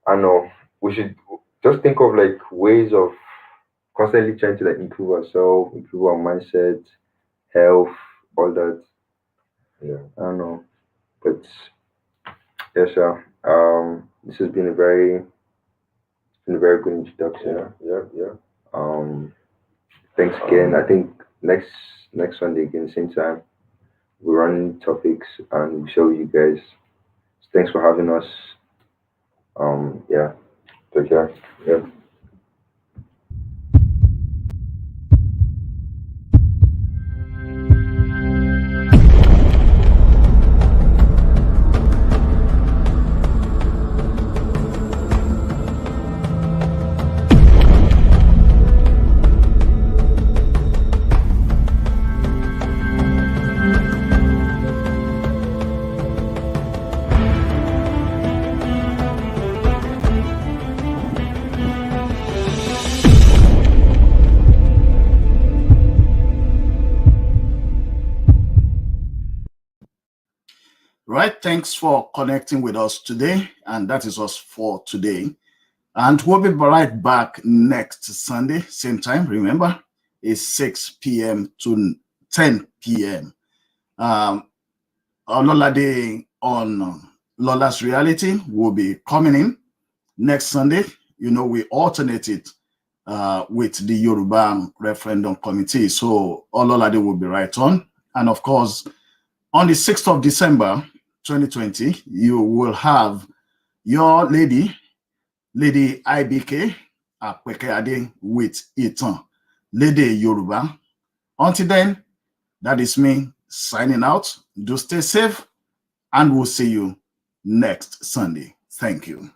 I know we should just think of like ways of constantly trying to like improve ourselves, improve our mindset, health, all that. I don't know, but yes, sir. This has been a very good introduction. Thanks again. I think next Sunday again, same time, we'll run topics and we'll show you guys. So thanks for having us. Take care. Right, thanks for connecting with us today, and that is us for today. And we'll be right back next Sunday, same time. Remember, it's 6 p.m. to 10 p.m. Ololade on Lola's Reality will be coming in next Sunday. You know, we alternate it with the Yoruba Referendum Committee. So Ololade will be right on. And of course, on the 6th of December, 2020, you will have your Lady IBK Apeke with Itan, Lady Yoruba. Until then, that is me signing out. Do stay safe, and we'll see you next Sunday. Thank you.